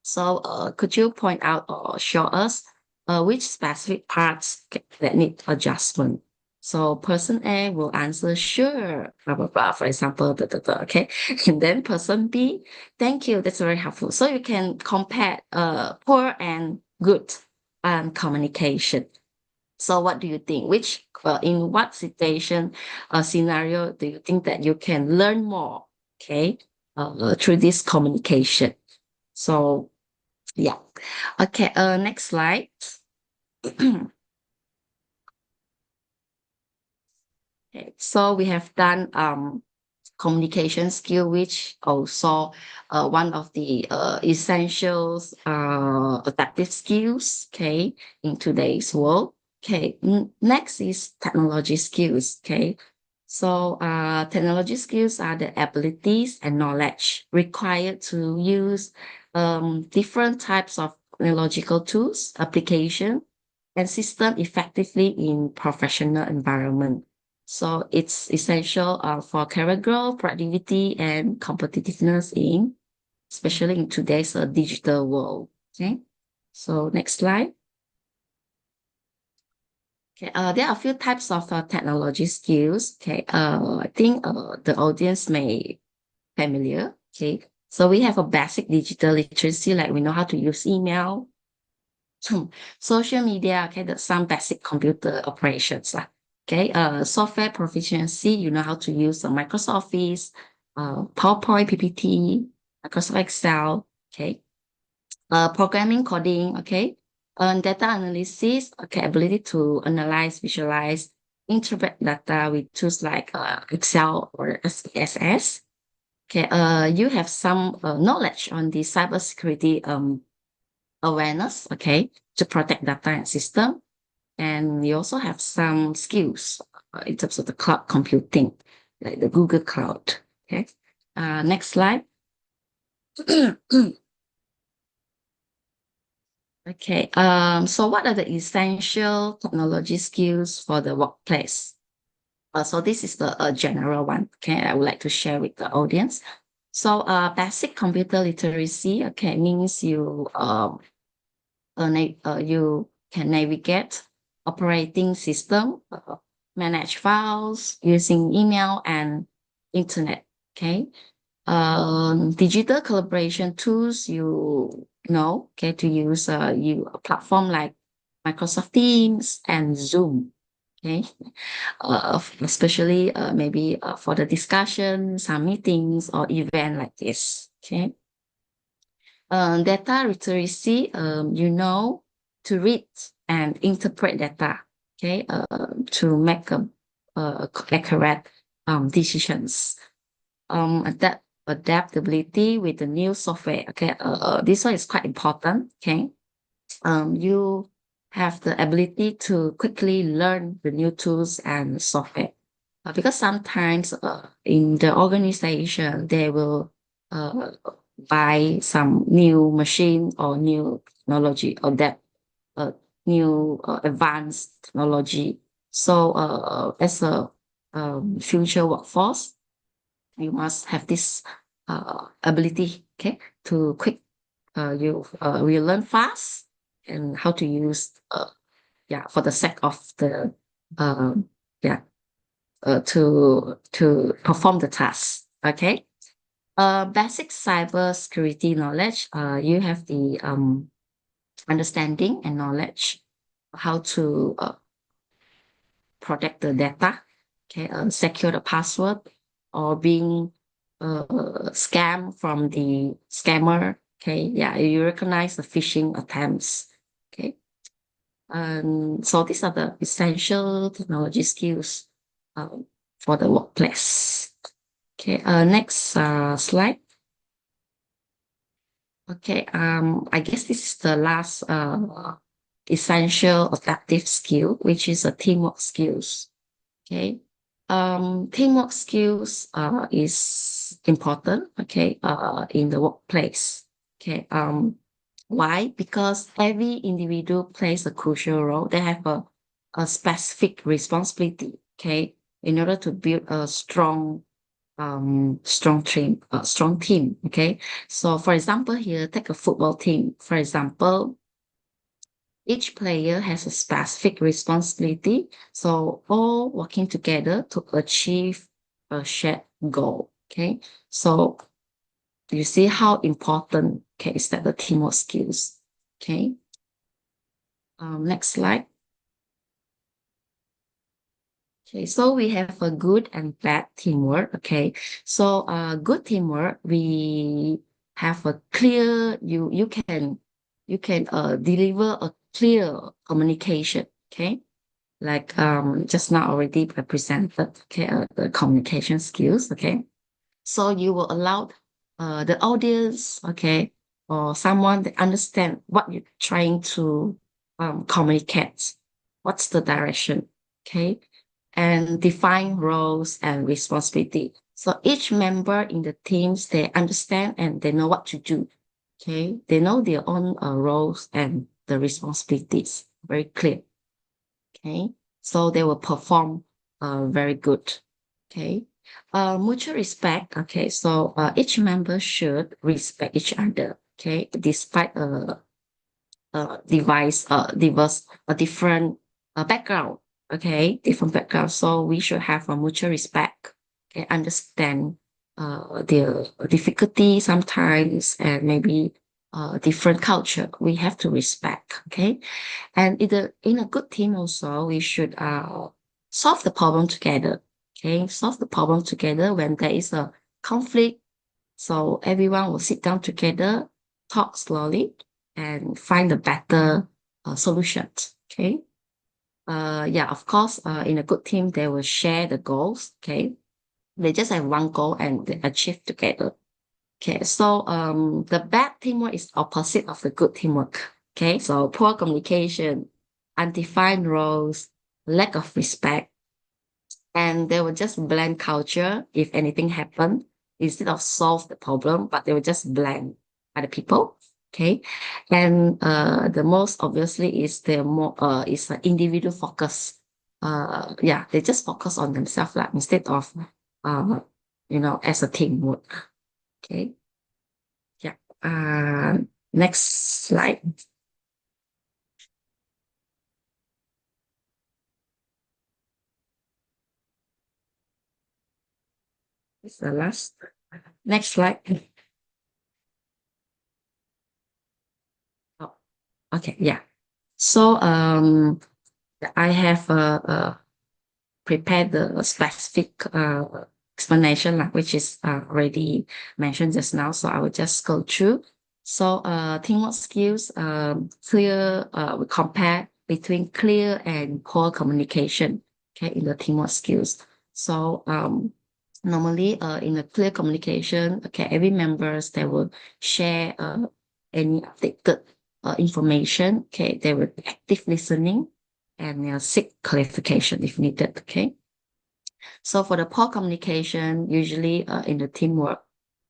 So could you point out or show us which specific parts that need adjustment? So person A will answer, sure, blah, blah, blah, for example, okay? And then person B, thank you, that's very helpful. So you can compare poor and good communication. So what do you think? Which, in what situation, scenario do you think that you can learn more, okay, through this communication? So yeah. Okay, next slide. Okay, so we have done communication skill, which also one of the essentials adaptive skills, okay, in today's world. Okay, next is technology skills, okay. So technology skills are the abilities and knowledge required to use different types of technological tools, application, and system effectively in professional environment. So it's essential for career growth, productivity, and competitiveness especially in today's digital world. Okay. So next slide. Okay. There are a few types of technology skills. Okay. I think the audience may familiar. Okay. So we have a basic digital literacy, like we know how to use email, social media. Okay. That's some basic computer operations. Okay, software proficiency, you know how to use Microsoft Office, PowerPoint, PPT, Microsoft Excel, okay. Programming, coding, okay. Data analysis, okay, ability to analyze, visualize, interpret data with tools like Excel or SPSS. Okay, you have some knowledge on the cybersecurity awareness, okay, to protect data and system. And you also have some skills in terms of the cloud computing, like the Google Cloud. Okay. Next slide. Okay. So what are the essential technology skills for the workplace? So this is the general one. Okay, I would like to share with the audience. So basic computer literacy. Okay, means you you can navigate operating system, manage files using email and internet. Okay. Digital collaboration tools, you know, okay, to use a platform like Microsoft Teams and Zoom. Okay. Especially maybe for the discussion, some meetings or event like this. Okay. Data literacy, you know, to read and interpret data, okay, to make accurate decisions. Adaptability with the new software, okay, this one is quite important, okay. You have the ability to quickly learn the new tools and software. Because sometimes in the organization, they will buy some new machine or new technology or that new advanced technology. So as a future workforce, you must have this ability, okay, to you learn fast and how to use yeah, for the sake of the yeah, to perform the task. Okay. Basic cyber security knowledge. You have the understanding and knowledge how to protect the data. Okay. Secure the password or being scammed from the scammer. Okay. Yeah. You recognize the phishing attempts. Okay. So these are the essential technology skills for the workplace. Okay, next slide. Okay, I guess this is the last essential adaptive skill, which is a teamwork skills. Okay, teamwork skills is important. Okay, in the workplace. Okay, why? Because every individual plays a crucial role. They have a specific responsibility. Okay, in order to build a strong strong team. Okay, so for example, here take a football team. For example, each player has a specific responsibility, so all working together to achieve a shared goal. Okay, so you see how important, okay, is that the teamwork skills. Okay, next slide. Okay, so we have a good and bad teamwork. Okay, so good teamwork, we have a clear, you can deliver a clear communication. Okay, like just now already presented. Okay, the communication skills. Okay, so you will allow the audience, okay, or someone that understand what you're trying to communicate. What's the direction? Okay, and define roles and responsibility. So each member in the teams, they understand and they know what to do. Okay, they know their own roles and the responsibilities. Very clear. Okay, so they will perform very good. Okay, mutual respect. Okay, so each member should respect each other. Okay, despite diverse, a different background. Okay, different background. So we should have a mutual respect. Okay, understand their difficulty sometimes, and maybe different culture. We have to respect. Okay, and in a good team also, we should solve the problem together. Okay, solve the problem together when there is a conflict. So everyone will sit down together, talk slowly, and find a better solutions. Okay. Yeah, of course, in a good team, they will share the goals. Okay. They just have one goal and they achieve together. Okay. So the bad teamwork is opposite of the good teamwork. Okay. So poor communication, undefined roles, lack of respect, and they will just blame culture if anything happened instead of solve the problem, but they will just blame other people. Okay, and the most obviously is the more is an individual focus. Yeah, they just focus on themselves like instead of as a teamwork. Okay, yeah. Next slide. It's the last. Next slide. Oh, okay, yeah. So I have prepared the specific explanation, which is already mentioned just now. So I will just go through. So teamwork skills, clear, we compare between clear and poor communication, okay, in the teamwork skills. So normally in a clear communication, okay, every members, they will share any updated information, okay, they will be active listening and seek clarification if needed, okay. So for the poor communication, usually in the teamwork,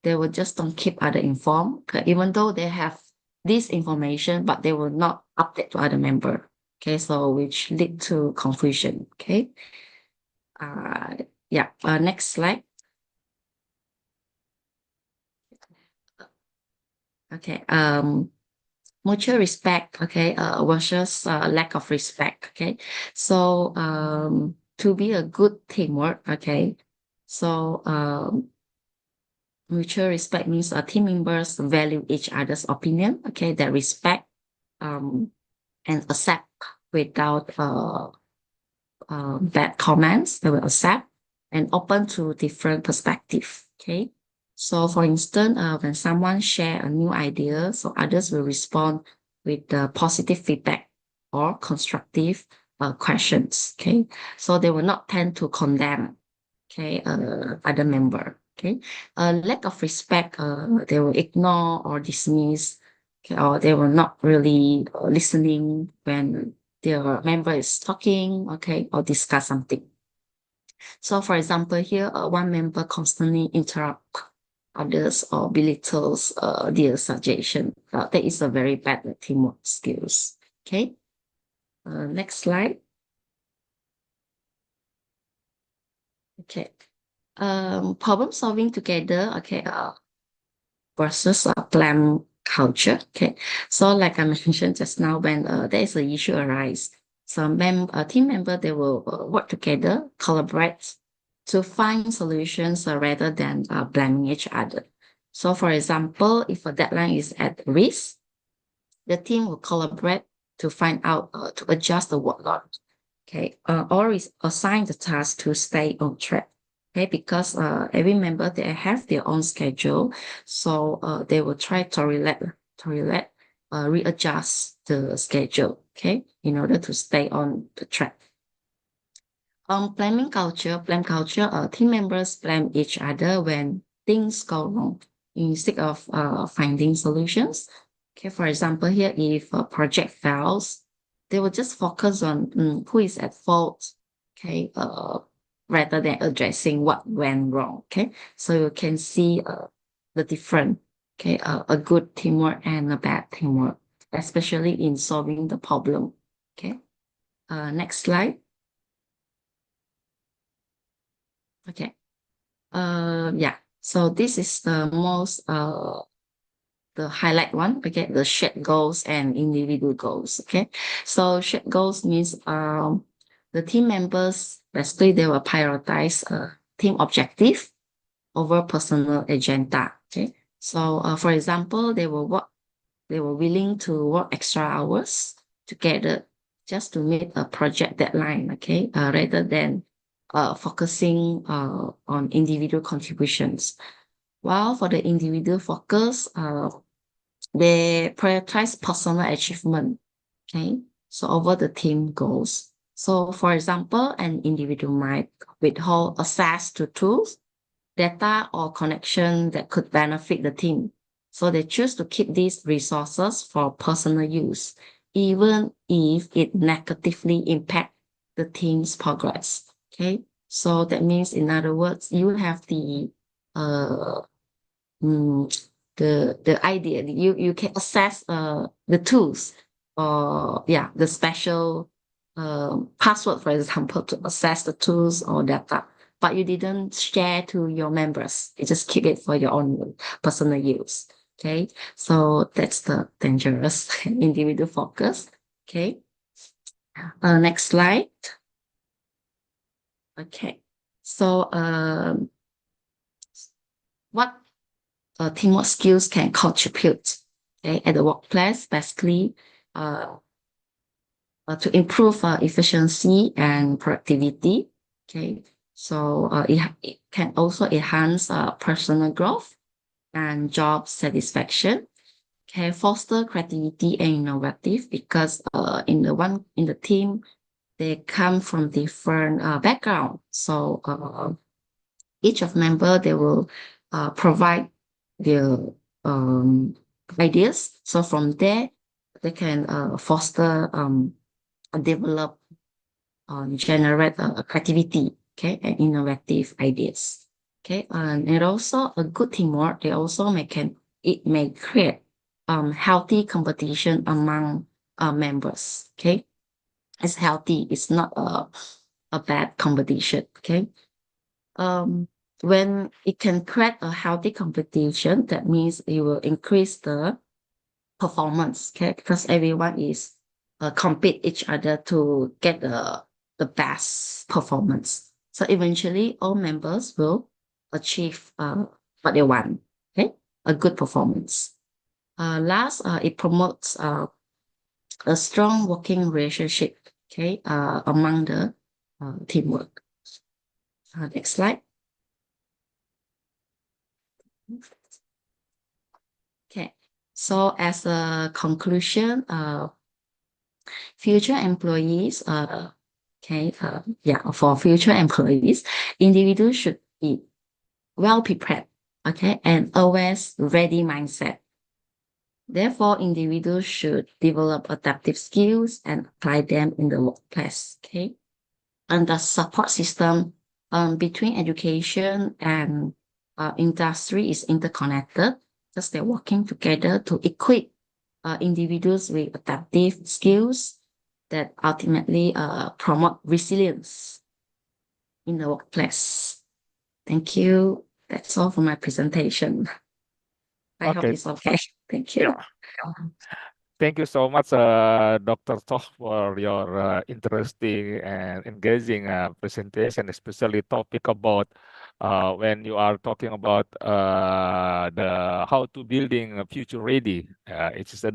they will just don't keep other informed, okay, even though they have this information, but they will not update to other member, okay, so which lead to confusion, okay. Yeah, next slide. Okay, mutual respect, okay, versus lack of respect, okay. So to be a good teamwork, okay, so mutual respect means team members value each other's opinion, okay, they respect and accept without bad comments, they will accept and open to different perspective, okay. So for instance, when someone share a new idea, so others will respond with positive feedback or constructive questions, okay. So they will not tend to condemn, okay, other member, Okay, lack of respect, they will ignore or dismiss, okay, or they will not really listening when their member is talking, okay, or discuss something. So for example, here, one member constantly interrupt others or belittles their suggestion. That is a very bad teamwork skills. Okay. Next slide. Okay. Problem solving together. Okay. Versus blame culture. Okay. So like I mentioned just now, when there is an issue arise, some team member they will work together, collaborate to find solutions rather than blaming each other. So for example, if a deadline is at risk, the team will collaborate to find out to adjust the workload, okay, or is assign the task to stay on track, okay, because every member they have their own schedule, so they will try to readjust the schedule, okay, in order to stay on the track. Blame culture, team members blame each other when things go wrong instead of finding solutions. Okay, for example, here, if a project fails, they will just focus on who is at fault, okay, rather than addressing what went wrong. Okay, so you can see the difference, okay, a good teamwork and a bad teamwork, especially in solving the problem. Okay, next slide. Okay. Yeah. So this is the most the highlight one. Okay, the shared goals and individual goals. Okay. So shared goals means the team members basically they will prioritize team objective over personal agenda. Okay. So for example, they were willing to work extra hours together just to meet a project deadline. Okay, rather than focusing on individual contributions. While for the individual focus, they prioritize personal achievement, okay, so over the team goals. So for example, an individual might withhold access to tools, data, or connection that could benefit the team. So they choose to keep these resources for personal use, even if it negatively impacts the team's progress. Okay, so that means, in other words, you have the the idea you can access the tools or the special password, for example, to access the tools or data, but you didn't share to your members. You just keep it for your own personal use. Okay, so that's the dangerous individual focus. Okay, next slide. Okay, so what teamwork skills can contribute, okay, at the workplace, basically to improve efficiency and productivity. Okay, so it can also enhance personal growth and job satisfaction. Okay, foster creativity and innovative, because in the team they come from different background. So each of member they will provide their ideas. So from there they can foster develop generate creativity, okay, and innovative ideas. Okay, and also a good teamwork. They also it may create healthy competition among members. Okay, it's healthy. It's not a bad competition. Okay, when it can create a healthy competition, that means it will increase the performance. Okay, because everyone is compete each other to get the best performance. So eventually, all members will achieve what they want. Okay, a good performance. Last, it promotes a strong working relationship. Okay, among the teamwork. Next slide. Okay, so as a conclusion, future employees, for future employees, individuals should be well prepared, okay, and always ready mindset. Therefore, individuals should develop adaptive skills and apply them in the workplace, okay? And the support system between education and industry is interconnected, because they're working together to equip individuals with adaptive skills that ultimately promote resilience in the workplace. Thank you. That's all for my presentation. I hope Okay. it's okay. Thank you. Yeah. Thank you so much, Dr. Toh, for your interesting and engaging presentation, especially topic about when you are talking about the how to building a future ready. It's the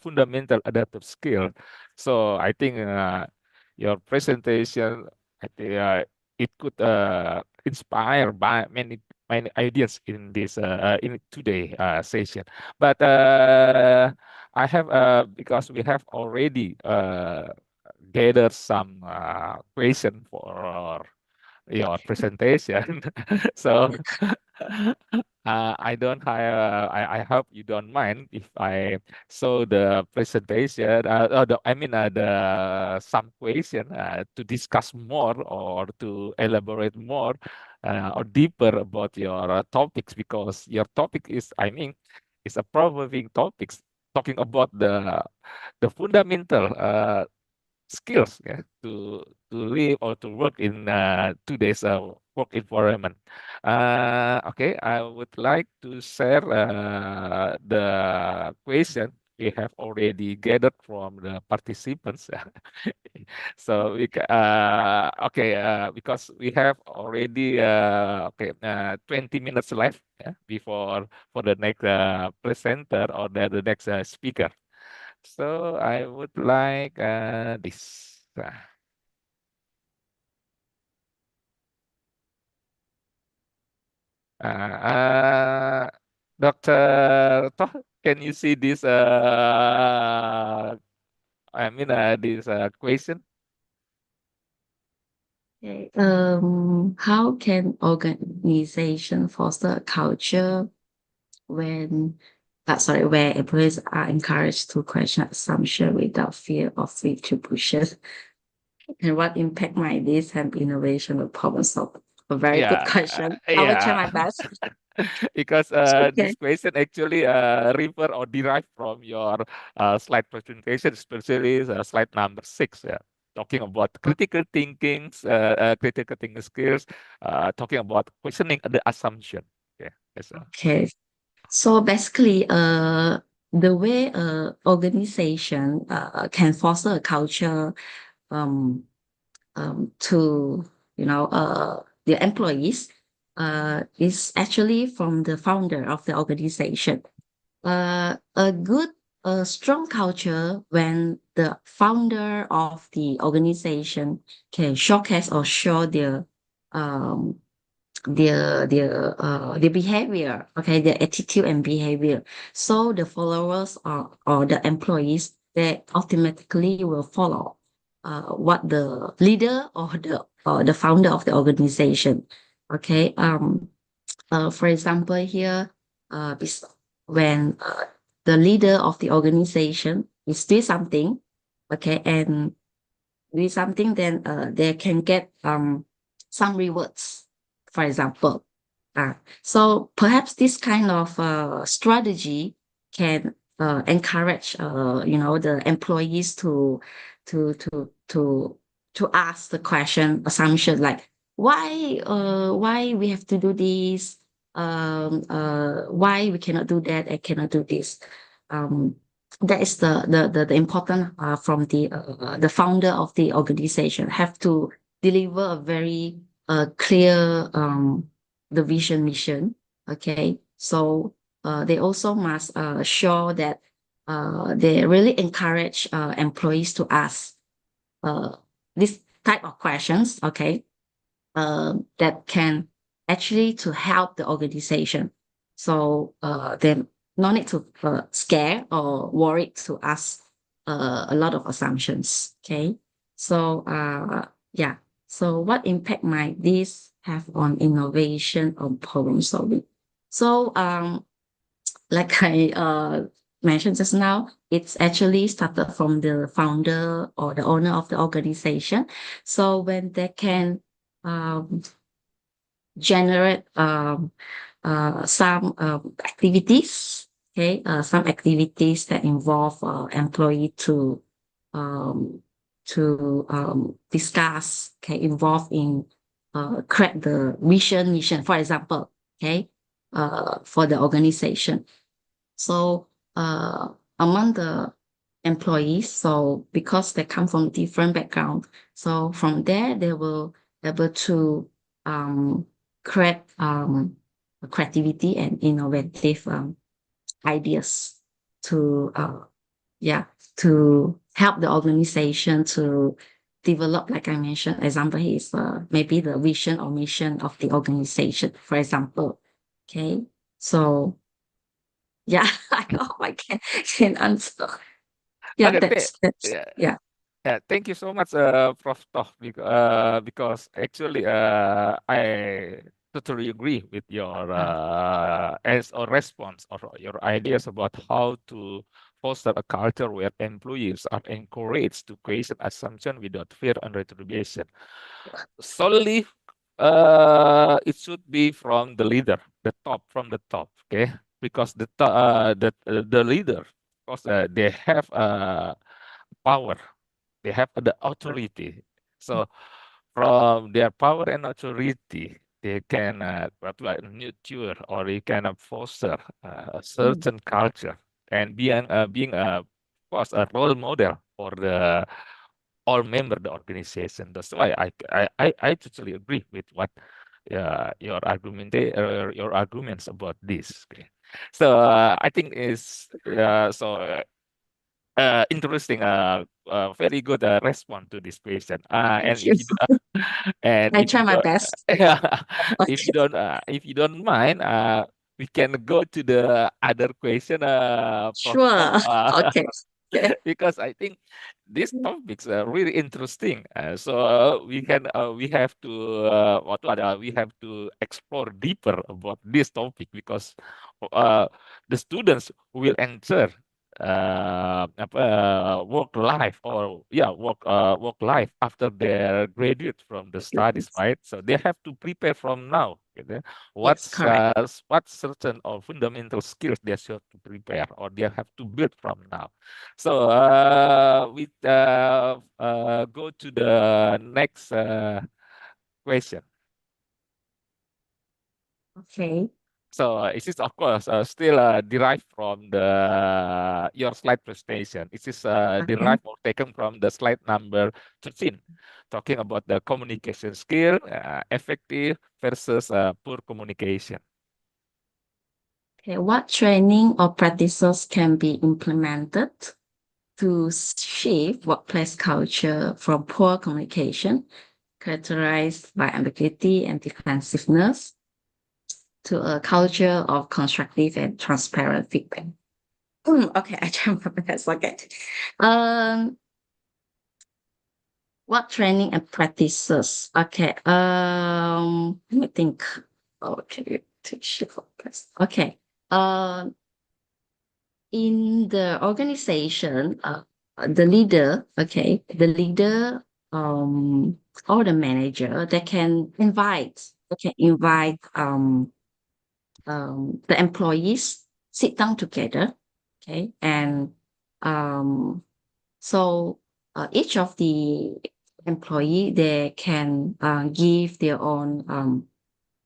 fundamental adaptive skill. So I think your presentation, I think it could inspire by many ideas in this in today session. But I have because we have already gathered some question for your presentation. So I don't have. I hope you don't mind if I show the presentation. I mean the some question to discuss more or to elaborate more or deeper about your topics, because your topic is, I mean, is a provoking topics talking about the fundamental skills, yeah, to live or to work in today's work environment. Okay, I would like to share the question we have already gathered from the participants. So okay, because we have already 20 minutes left, yeah, before for the next presenter or the next speaker. So I would like this. Dr. Toh, can you see this? I mean, this question. Okay. How can organization foster a culture when, where employees are encouraged to question assumption without fear of retribution? And what impact might this have innovation or problem solving? A very good question. I will try my best. Because Okay. this question actually refer or derive from your slide presentation, especially slide number 6. Yeah, talking about critical thinking, critical thinking skills, talking about questioning the assumption. Yeah. Yes, Okay. So basically, the way organization can foster a culture to, the employees is actually from the founder of the organization. A good, strong culture when the founder of the organization can showcase or show um, their behavior, okay, their attitude and behavior. So the followers or the employees, they automatically will follow what the leader or the founder of the organization. Okay. For example, here, when the leader of the organization is doing something, okay, and do something, then they can get some rewards, for example. So perhaps this kind of strategy can encourage, the employees to to to to ask the question assumption like why we have to do this, why we cannot do that, I cannot do this. That is the important from the founder of the organization have to deliver a very clear the vision mission. Okay, so they also must show that they really encourage employees to ask this type of questions. Okay, that can actually to help the organization. So they no need to scare or worried to ask a lot of assumptions. Okay, so yeah. So what impact might this have on innovation or problem solving. So like I mentioned just now, it's actually started from the founder or the owner of the organization. So when they can generate some activities, okay, some activities that involve employee to discuss, okay, involve in create the mission, for example, okay, for the organization. So among the employees, so because they come from different background, so from there they will able to create creativity and innovative ideas to to help the organization to develop, like I mentioned, example is maybe the vision or mission of the organization, for example. Okay, so yeah, I hope I can answer. Yeah, Okay, that's yeah. Yeah, thank you so much, Prof. Toh, because actually I totally agree with your as a response or your ideas about how to foster a culture where employees are encouraged to question assumption without fear and retribution. Solely, it should be from the leader, from the top, okay? Because the leader, because they have power, they have the authority. So from their power and authority, they can nurture or they can foster a certain culture and being of course a role model for the all member of the organization. That's why I totally agree with what your your arguments about this. Okay. So I think is interesting, very good response to this question. And Thank you. if you and I if try you my don't, best. if you don't mind, we can go to the other question, Prof. Sure. Okay. Because I think these topics are really interesting. So we have to we have to explore deeper about this topic because the students will enter work life or work life after they graduate from the studies, right? So they have to prepare from now. Okay? Yes, correct. What certain or fundamental skills they should to prepare or they have to build from now. So we go to the next question. Okay. So it is of course still derived from the your slide presentation. It is derived or taken from the slide number 13, talking about the communication skill, effective versus poor communication. Okay, what training or practices can be implemented to shift workplace culture from poor communication, characterized by ambiguity and defensiveness, to a culture of constructive and transparent feedback? Okay, I try my best. Okay. What training and practices? Okay. Let me think. Okay, to shift focus. Okay. In the organization, the leader, or the manager, they can invite the employees sit down together, okay, and so each of the employee they can give their own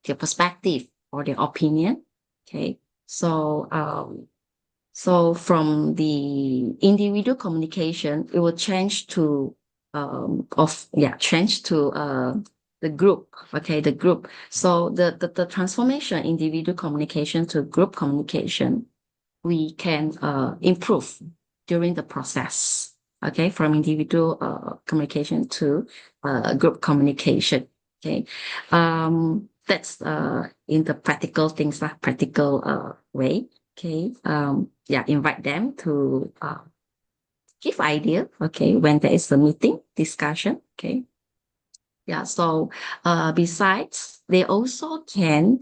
their perspective or their opinion, okay. So from the individual communication, it will change to the group. Okay, the group. So the transformation individual communication to group communication, we can improve during the process. Okay, from individual communication to group communication. Okay, that's in the practical things, practical way. Okay, invite them to give idea. Okay, when there is a meeting discussion. Okay, Yeah, so besides, they also can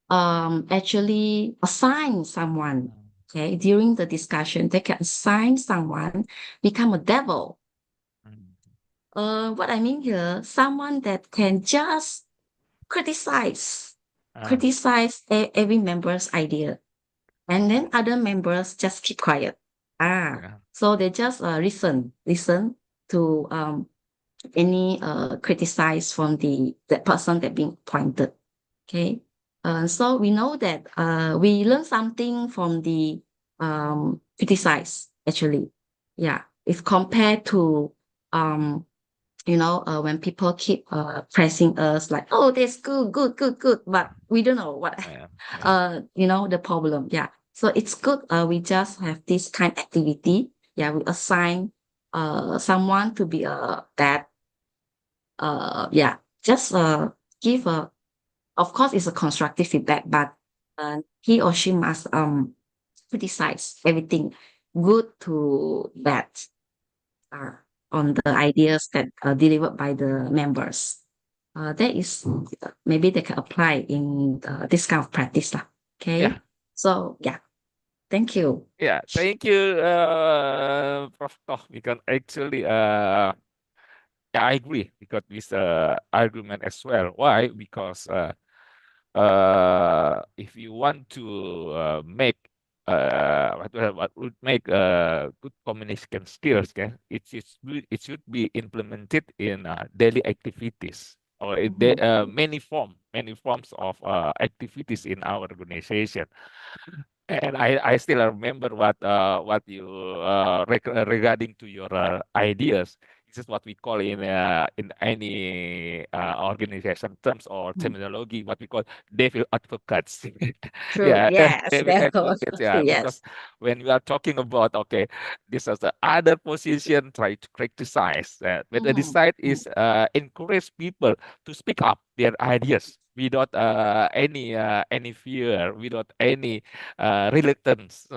actually assign someone. Okay, during the discussion, they can assign someone, become a devil. What I mean here, someone that can just criticize, every member's idea, and then other members just keep quiet. So they just listen to any criticize from that person that being pointed. Okay. So we know that we learn something from the criticize actually. Yeah. If compared to when people keep pressing us like, oh, that's good, good, good, good, but we don't know what the problem. Yeah. So it's good. We just have this kind of activity. Yeah, we assign someone to be that just give a, of course it's a constructive feedback, but he or she must criticize everything good to bad uh, on the ideas that are delivered by the members. That is maybe they can apply in this kind of practice lah. Okay. Yeah. So yeah, thank you. Yeah, thank you, Prof. Toh, because actually, yeah, I agree because this argument as well. Why? Because if you want to make what would make good communication skills, okay, it should be implemented in daily activities or in many forms of activities in our organization. And I still remember what you regarding to your ideas. This is what we call in any organization terms or terminology, what we call devil advocates. True. Yeah, Yes, devil that advocates. Yeah, because yes. when we are talking about okay, this is the other position try to criticize. But the side is encourage people to speak up their ideas without any fear, without any reluctance,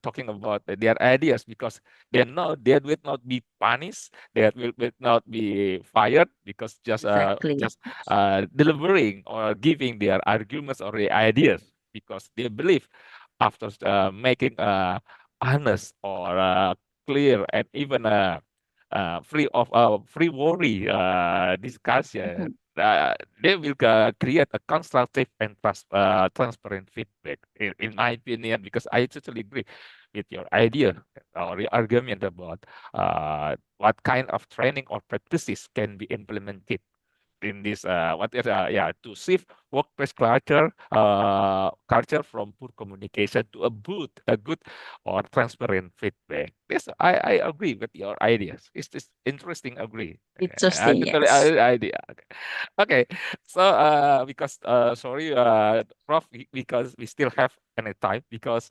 talking about their ideas because they know they will not be punished, they will not be fired because just Exactly. delivering or giving their arguments or the ideas because they believe after making honest or clear and even free of free worry discussion. They will create a constructive and transparent feedback, in my opinion, because I totally agree with your idea or your argument about what kind of training or practices can be implemented in this to shift workplace culture from poor communication to a good or transparent feedback. Yes, I agree with your ideas. It's just interesting. Agree. I Interesting. totally Yes. idea. Okay, so because sorry, Prof, because we still have any time because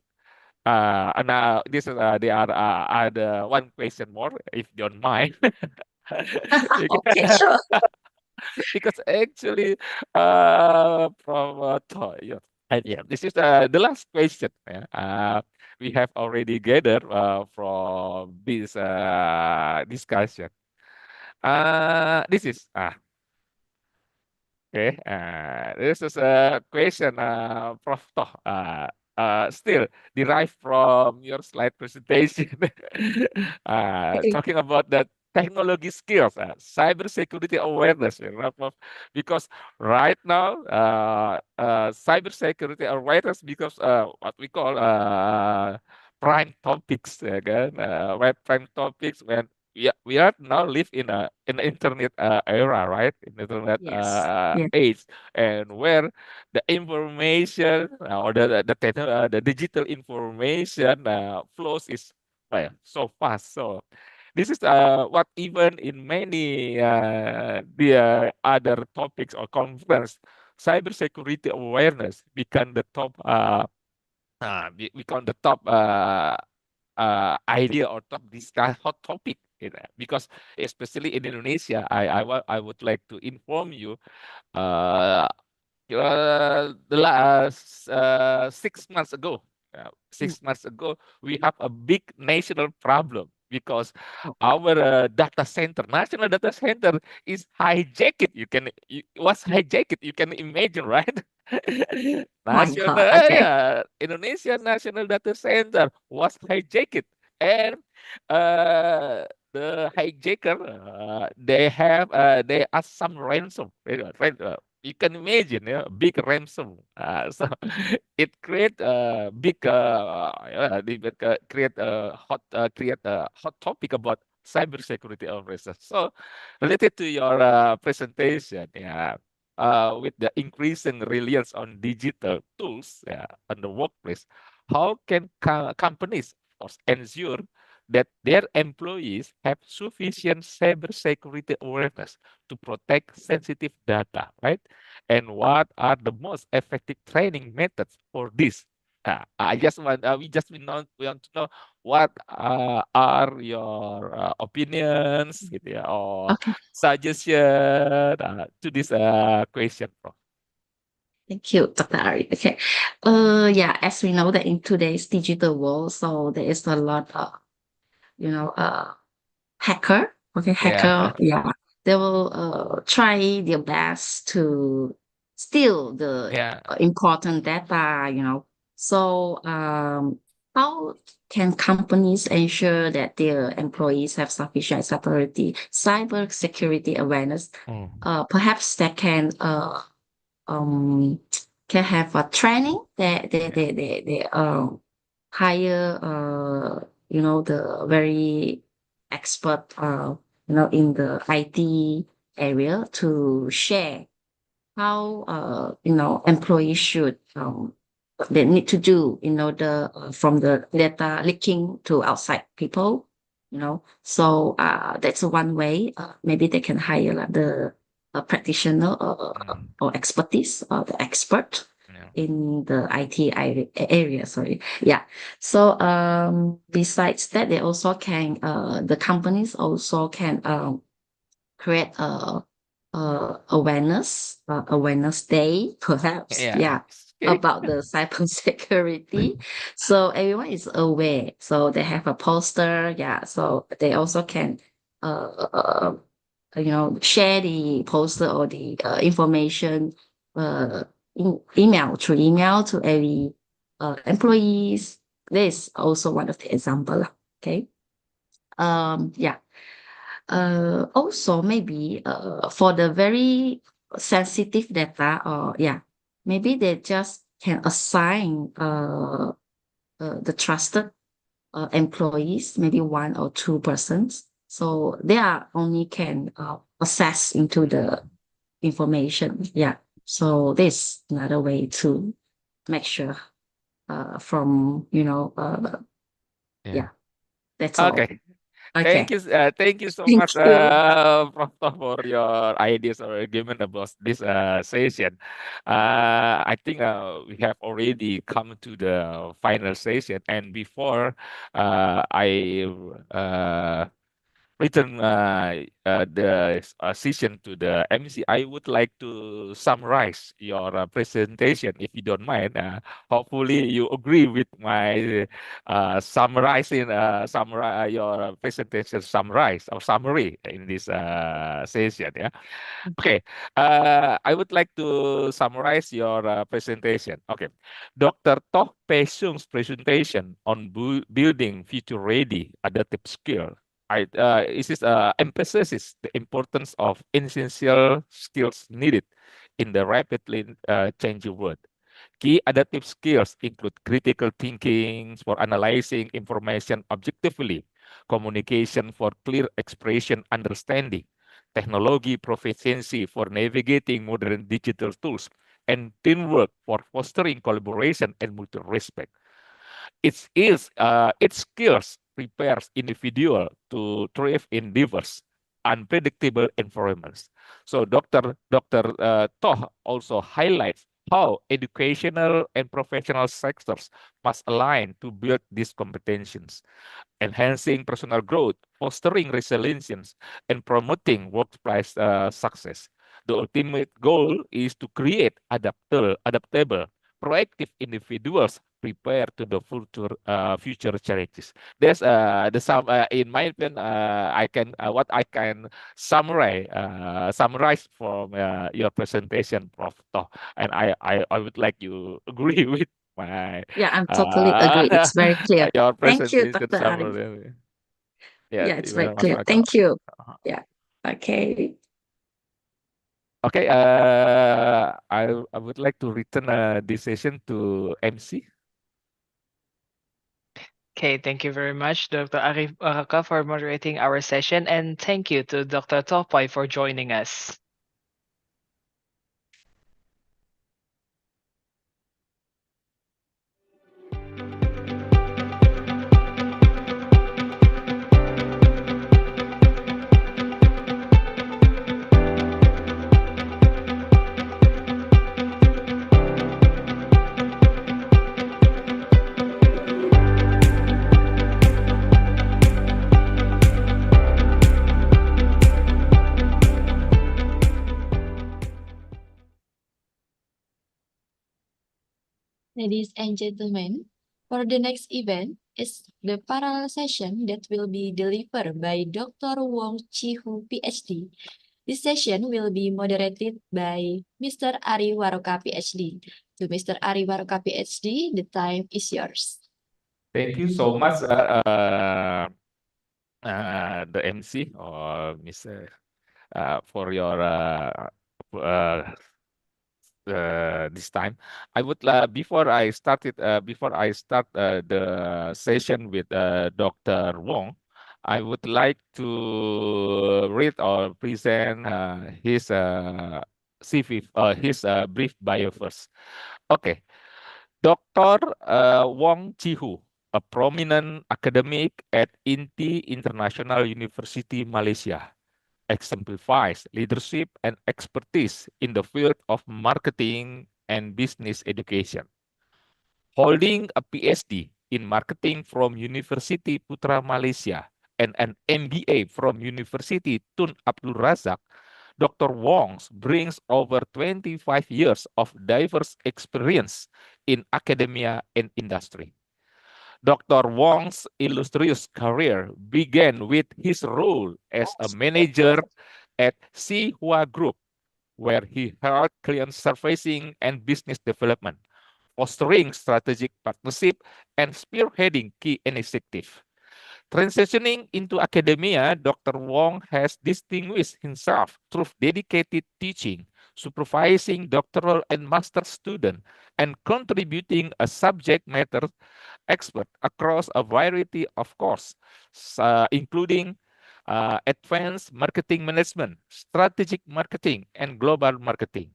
and this is there are one question more if you don't mind. Okay, sure. Because actually, from yeah, and yeah, this is the last question. Yeah. We have already gathered from this discussion. This is okay. This is a question, Prof. Toh, still derived from your slide presentation. Talking about the technology skills, cyber security awareness, you know, Prof. Because right now, cyber security awareness because what we call prime topics, again, web prime topics when we are now live in an internet era, right? In internet Yes. Yeah. age, and where the information or the digital information flows is so fast. So this is what even in many the other topics or conference, cybersecurity awareness become the top become the top idea or top discuss hot topic, you know, because especially in Indonesia, I would like to inform you, the last 6 months ago, 6 months ago, we have a big national problem because our data center, national data center, is hijacked. Was hijacked. You can imagine, right? My National, God. Okay. yeah, Indonesia National Data Center was hijacked, and uh, the hijacker they ask some ransom. Right? You can imagine, yeah, big ransom. So it create a big create a hot topic about cybersecurity operations. So related to your presentation, yeah, with the increasing reliance on digital tools, yeah, on the workplace, how can companies ensure that their employees have sufficient cybersecurity awareness to protect sensitive data, right? And what are the most effective training methods for this? We want to know what are your opinions, gitu ya, or Okay. suggestion to this question, Prof. Thank you, Dr. Ari. Okay. Yeah, as we know that in today's digital world, so there is a lot of, you know, hacker. Okay, Yeah. hacker. Yeah, they will try their best to steal the Yeah. important data. So how can companies ensure that their employees have sufficient cyber security awareness? Perhaps they um can have a training that they hire the very expert in the IT area to share how employees should they need to do in order from the data leaking to outside people. So that's one way. Maybe they can hire like the practitioner or expertise or the expert in the IT area. Sorry, yeah. So besides that, they also can the companies also can create awareness day, perhaps, Yeah. yeah, about the cybersecurity. So everyone is aware. So they have a poster, yeah. So they also can share the poster or the information through email to every employees. This also one of the example. Okay. Yeah. Also maybe for the very sensitive data, or yeah, maybe they just can assign the trusted employees, maybe one or two persons, so they are only can access into the information. Yeah, so this another way to make sure from yeah, that's all. Okay. Okay. Thank you so Thank much, you. Prof. Toh, for your ideas or argument about this session. I think we have already come to the final session, and before I return the session to the MC, I would like to summarize your presentation, if you don't mind. Hopefully, you agree with my summarize your presentation summary in this session. Yeah. Okay. I would like to summarize your presentation. Okay. Dr. Toh Pesung's presentation on building future-ready adaptive skill emphasizes the importance of essential skills needed in the rapidly changing world. Key adaptive skills include critical thinking for analyzing information objectively, communication for clear expression understanding, technology proficiency for navigating modern digital tools, and teamwork for fostering collaboration and mutual respect. Its skills prepares individual to thrive in diverse, unpredictable environments. So Dr. Toh also highlights how educational and professional sectors must align to build these competencies, enhancing personal growth, fostering resilience, and promoting workplace success. The ultimate goal is to create adaptable, proactive individuals prepare to the future challenges. That's the sum. In my opinion, I can what I can summarize from your presentation, Prof. Toh, and I would like you agree with my Yeah, I'm totally agree. It's very clear. your Thank you, presentation Dr. Arif. summary. Yeah, Yeah, it's you're very most clear. welcome. Thank you. Yeah. Okay. Okay, I would like to return this session to MC. Okay, thank you very much, Dr. Arif Baraka, for moderating our session, and thank you to Dr. Topai for joining us. Ladies and gentlemen, for the next event is the parallel session that will be delivered by Dr. Wong Chi-hu, PhD. This session will be moderated by Mr. Ari Waroka, PhD. To Mr. Ari Waroka, PhD, the time is yours. Thank you so much, the MC or Mr. For your this time. I would before I start the session with Dr. Wong, I would like to read or present his CV, his brief bio first. Okay, Dr. Wong Chi-hu, a prominent academic at INTI International University, Malaysia, exemplifies leadership and expertise in the field of marketing and business education. Holding a PhD in marketing from University Putra Malaysia and an MBA from University Tun Abdul Razak, Dr. Wong brings over 25 years of diverse experience in academia and industry. Dr. Wong's illustrious career began with his role as a manager at Xihua Group, where he held client servicing and business development, fostering strategic partnership and spearheading key initiatives. Transitioning into academia, Dr. Wong has distinguished himself through dedicated teaching, supervising doctoral and master students, and contributing a subject matter expert across a variety of courses, including advanced marketing management, strategic marketing, and global marketing.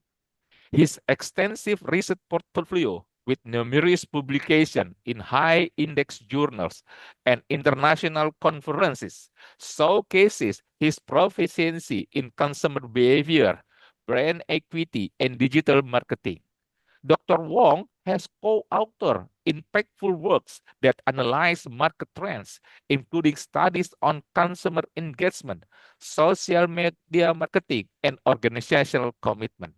His extensive research portfolio with numerous publications in high-index journals and international conferences showcases his proficiency in consumer behavior, brand equity, and digital marketing. Dr. Wong has co-authored impactful works that analyze market trends, including studies on consumer engagement, social media marketing, and organizational commitment.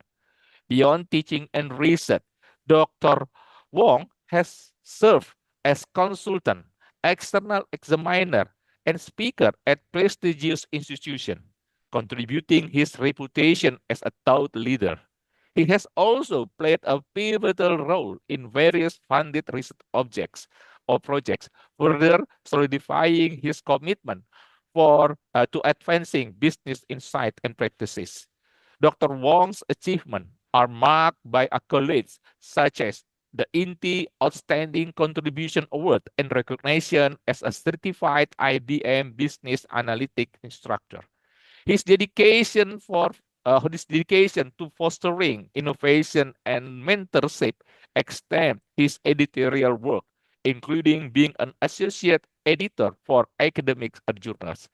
Beyond teaching and research, Dr. Wong has served as consultant, external examiner, and speaker at prestigious institutions, contributing his reputation as a thought leader. He has also played a pivotal role in various funded research objects or projects, further solidifying his commitment to advancing business insight and practices. Dr. Wong's achievements are marked by accolades such as the INTI Outstanding Contribution Award and recognition as a certified IBM Business Analytic Instructor. His dedication to fostering innovation and mentorship extend his editorial work, including being an associate editor for academic journals.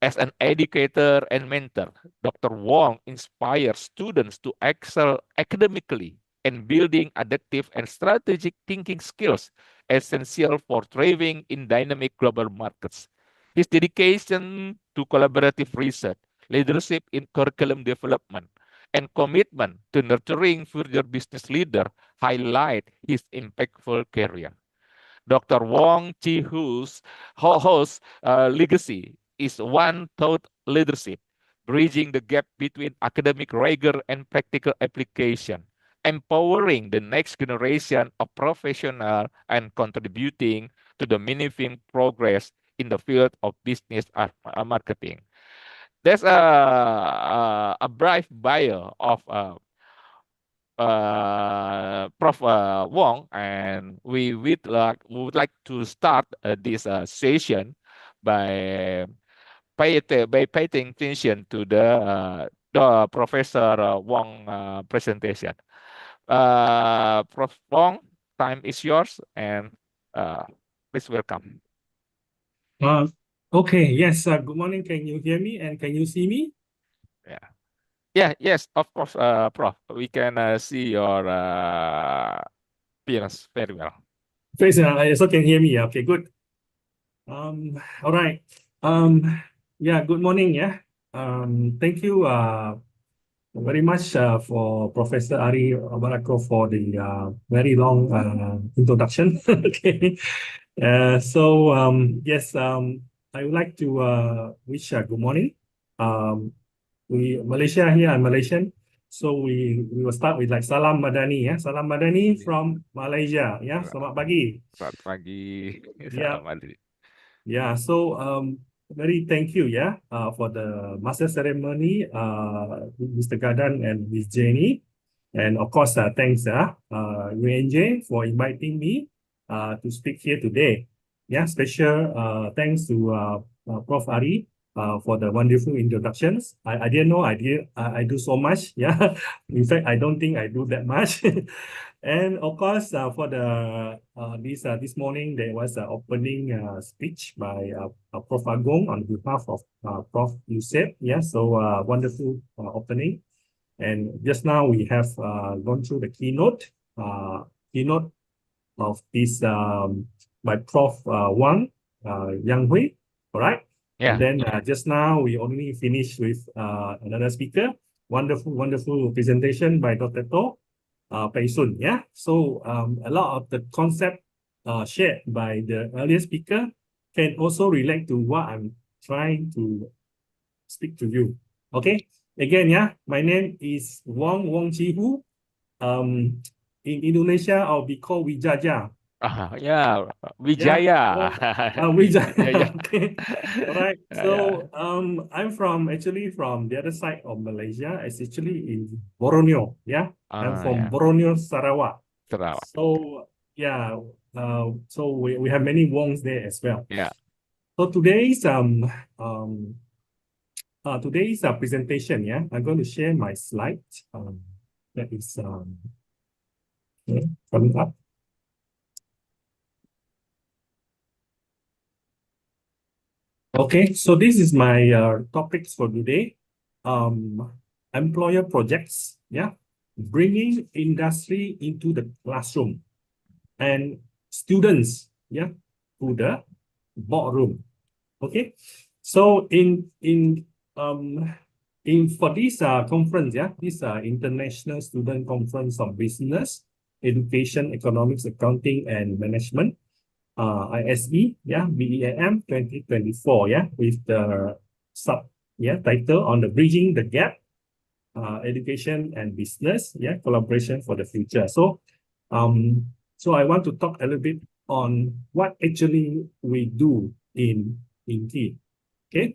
As an educator and mentor, Dr. Wong inspires students to excel academically and building adaptive and strategic thinking skills essential for thriving in dynamic global markets. His dedication to collaborative research, leadership in curriculum development, and commitment to nurturing future business leader highlight his impactful career. Dr. Wong Chi-Hu's legacy is one thought leadership, bridging the gap between academic rigor and practical application, empowering the next generation of professionals and contributing to the meaningful progress in the field of business marketing. There's a brief bio of Prof. Wong, and we would like to start this session by paying attention to the Professor Wong presentation. Prof. Wong, time is yours, and please welcome. Okay, yes, good morning. Can you hear me and can you see me? Yeah. Yeah, yes, of course, Prof. We can see your appearance very well. Face, also can hear me. Yeah, okay, good. All right. Yeah, good morning. Yeah. Thank you very much for Professor Ari Barako for the very long introduction. Okay. Yes, I would like to wish good morning. Malaysia here, I'm Malaysian. So we will start with like Salam Madani, yeah. Salam Madani from Malaysia, yeah. Selamat pagi. Selamat pagi. Yeah. Salam Madani. Yeah. So very thank you, yeah, for the master ceremony, Mr. Gadan and Ms. Jenny, and of course, thanks, UNJ for inviting me to speak here today. Yeah. Special thanks to Prof. Ari. For the wonderful introductions. I didn't know I do so much. Yeah, in fact, I don't think I do that much. And of course, for the this morning there was an opening speech by Prof. Agong on behalf of Prof. Yusef. Yeah, so wonderful opening. And just now we have gone through the keynote of this by Prof. Wang Yang Hui. All right. Yeah. And then just now we only finished with another speaker. Wonderful presentation by Dr. To Pei Sun. Yeah. So a lot of the concept shared by the earlier speaker can also relate to what I'm trying to speak to you. Okay. Again, yeah. My name is Wong Chi-Hu. In Indonesia, I'll be called Wijaja. Yeah, Wijaya. Yeah. Wijaya. Okay. All right. Yeah, So I'm actually from the other side of Malaysia. It's actually in Borneo. Yeah. I'm from Borneo, Sarawak. Sarawak. So yeah. So we have many Wongs there as well. Yeah. So today's presentation, yeah, I'm going to share my slide. That is coming up. Okay, so this is my topics for today. Employer projects, yeah, bringing industry into the classroom, and students, yeah, to the boardroom. Okay, so for this conference, yeah, this International Student Conference on Business, Education, Economics, Accounting, and Management. ISCBEAM 2024, yeah, with the title on the Bridging the Gap, Education and Business, yeah, Collaboration for the Future. So I want to talk a little bit on what actually we do in TEA. Okay.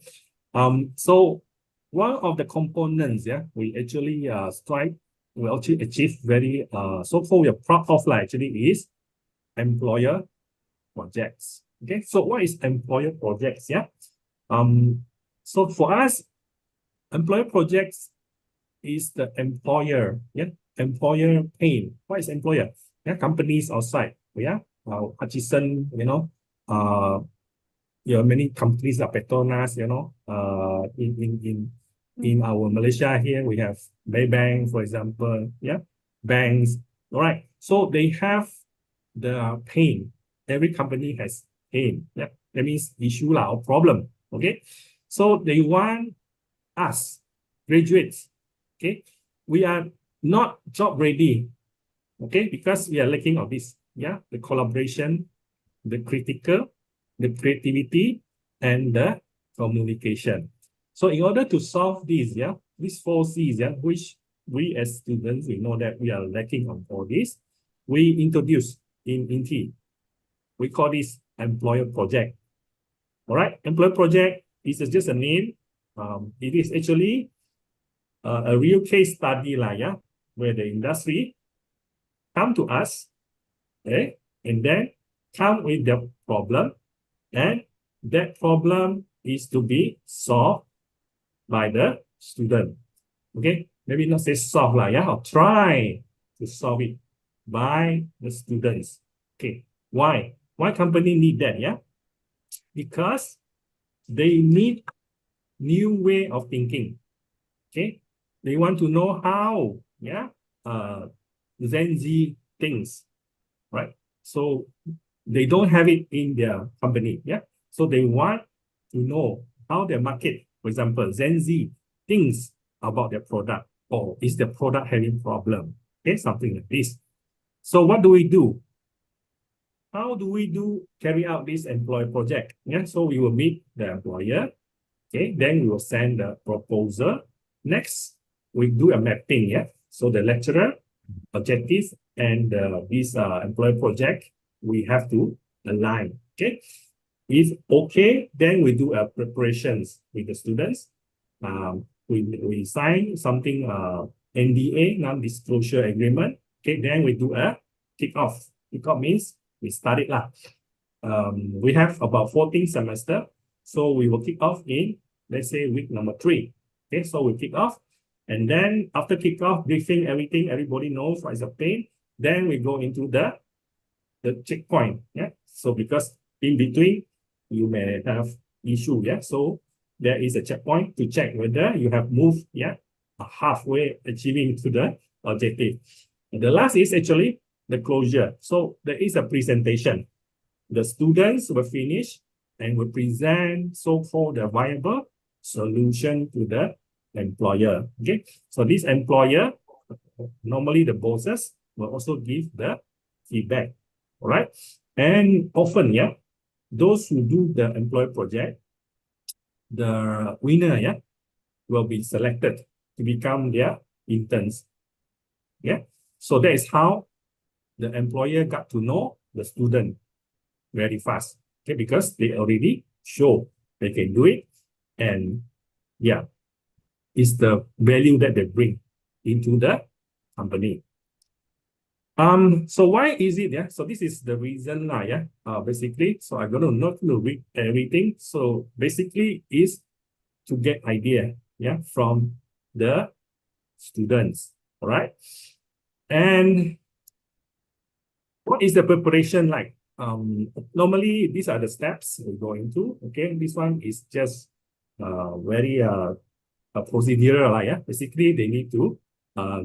So one of the components, yeah, we actually achieve very so far we are proud of actually is employer projects. Okay, so what is employer projects? Yeah. So for us, employer projects is the employer, yeah, employer paying. What is employer? Yeah, companies outside. Yeah, Hutchison, you know, many companies like Petronas, you know, in our Malaysia here we have Maybank, for example. Yeah, banks. All right. So they have the pain. Every company has pain. Yeah, that means issue or problem. Okay, so they want us graduates, okay, we are not job ready, okay, because we are lacking of this, yeah, the collaboration, the critical, the creativity, and the communication. So in order to solve these, yeah, these 4 C's, yeah, which we as students, we know that we are lacking on all this, we introduce in INTI. We call this employer project. All right, employer project is just a name. It is actually a real case study, yeah, where the industry come to us, okay, and then come with the problem, and that problem is to be solved by the student. Okay, maybe not say solve, yeah, or try to solve it by the students. Okay, why? Why company need that? Yeah, because they need new way of thinking. Okay, they want to know how, yeah, Gen Z thinks, right? So they don't have it in their company, yeah. So they want to know how their market, for example, Gen Z thinks about their product, or is the product having problem? Okay, something like this. So what do we do? How do we carry out this employer project? Yeah, so we will meet the employer. Okay, then we will send the proposal. Next, we do a mapping. Yeah, so the lecturer, objectives, and this employer project, we have to align. Okay, if okay, then we do preparations with the students. We sign something NDA, non-disclosure agreement. Okay, then we do a kickoff. Kickoff means we start it lah. We have about 14 semester, so we will kick off in, let's say, week number 3. Okay, so we kick off, and then after kickoff, briefing, everything, everybody knows what is the pain. Then we go into the checkpoint. Yeah, so because in between you may have issue. Yeah, so there is a checkpoint to check whether you have moved, yeah, halfway achieving to the objective. And the last is actually the closure. So there is a presentation. The students will finish and will present so-called the viable solution to the employer. Okay, so this employer, normally the bosses, will also give the feedback. All right, and often, yeah, those who do the employer project, the winner, yeah, will be selected to become their interns. Yeah, so that is how the employer got to know the student very fast. Okay, because they already show they can do it, and yeah, it's the value that they bring into the company. So why is it? Yeah, so this is the reason, yeah. Basically, so I'm gonna not to read everything. So basically, is to get idea, yeah, from the students. All right, and what is the preparation like? Normally these are the steps we're going to. Okay, this one is just very a procedural, yeah. Basically, they need to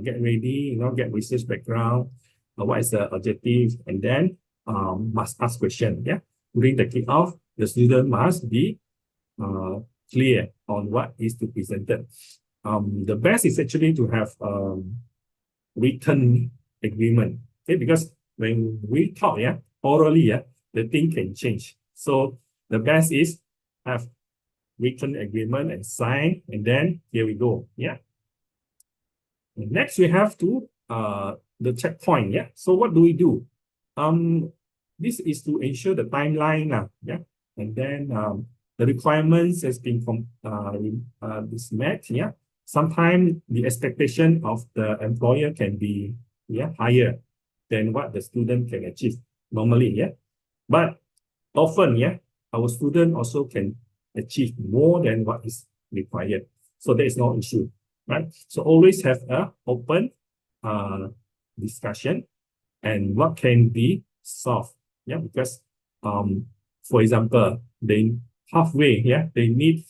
get ready, get research background, what is the objective, and then must ask question. Yeah, during the kickoff, the student must be clear on what is to be presented. The best is actually to have written agreement. Okay, because when we talk, yeah, orally, yeah, the thing can change. So the best is have written agreement and sign, and then here we go. Yeah. And next we have to the checkpoint. Yeah. So what do we do? This is to ensure the timeline. Yeah. And then the requirements has been met. Yeah. Sometimes the expectation of the employer can be, yeah, higher than what the student can achieve normally. Yeah. But often, yeah, our student also can achieve more than what is required. So there is no issue, right? So always have a open discussion and what can be solved. Yeah, because for example, they halfway, yeah, they need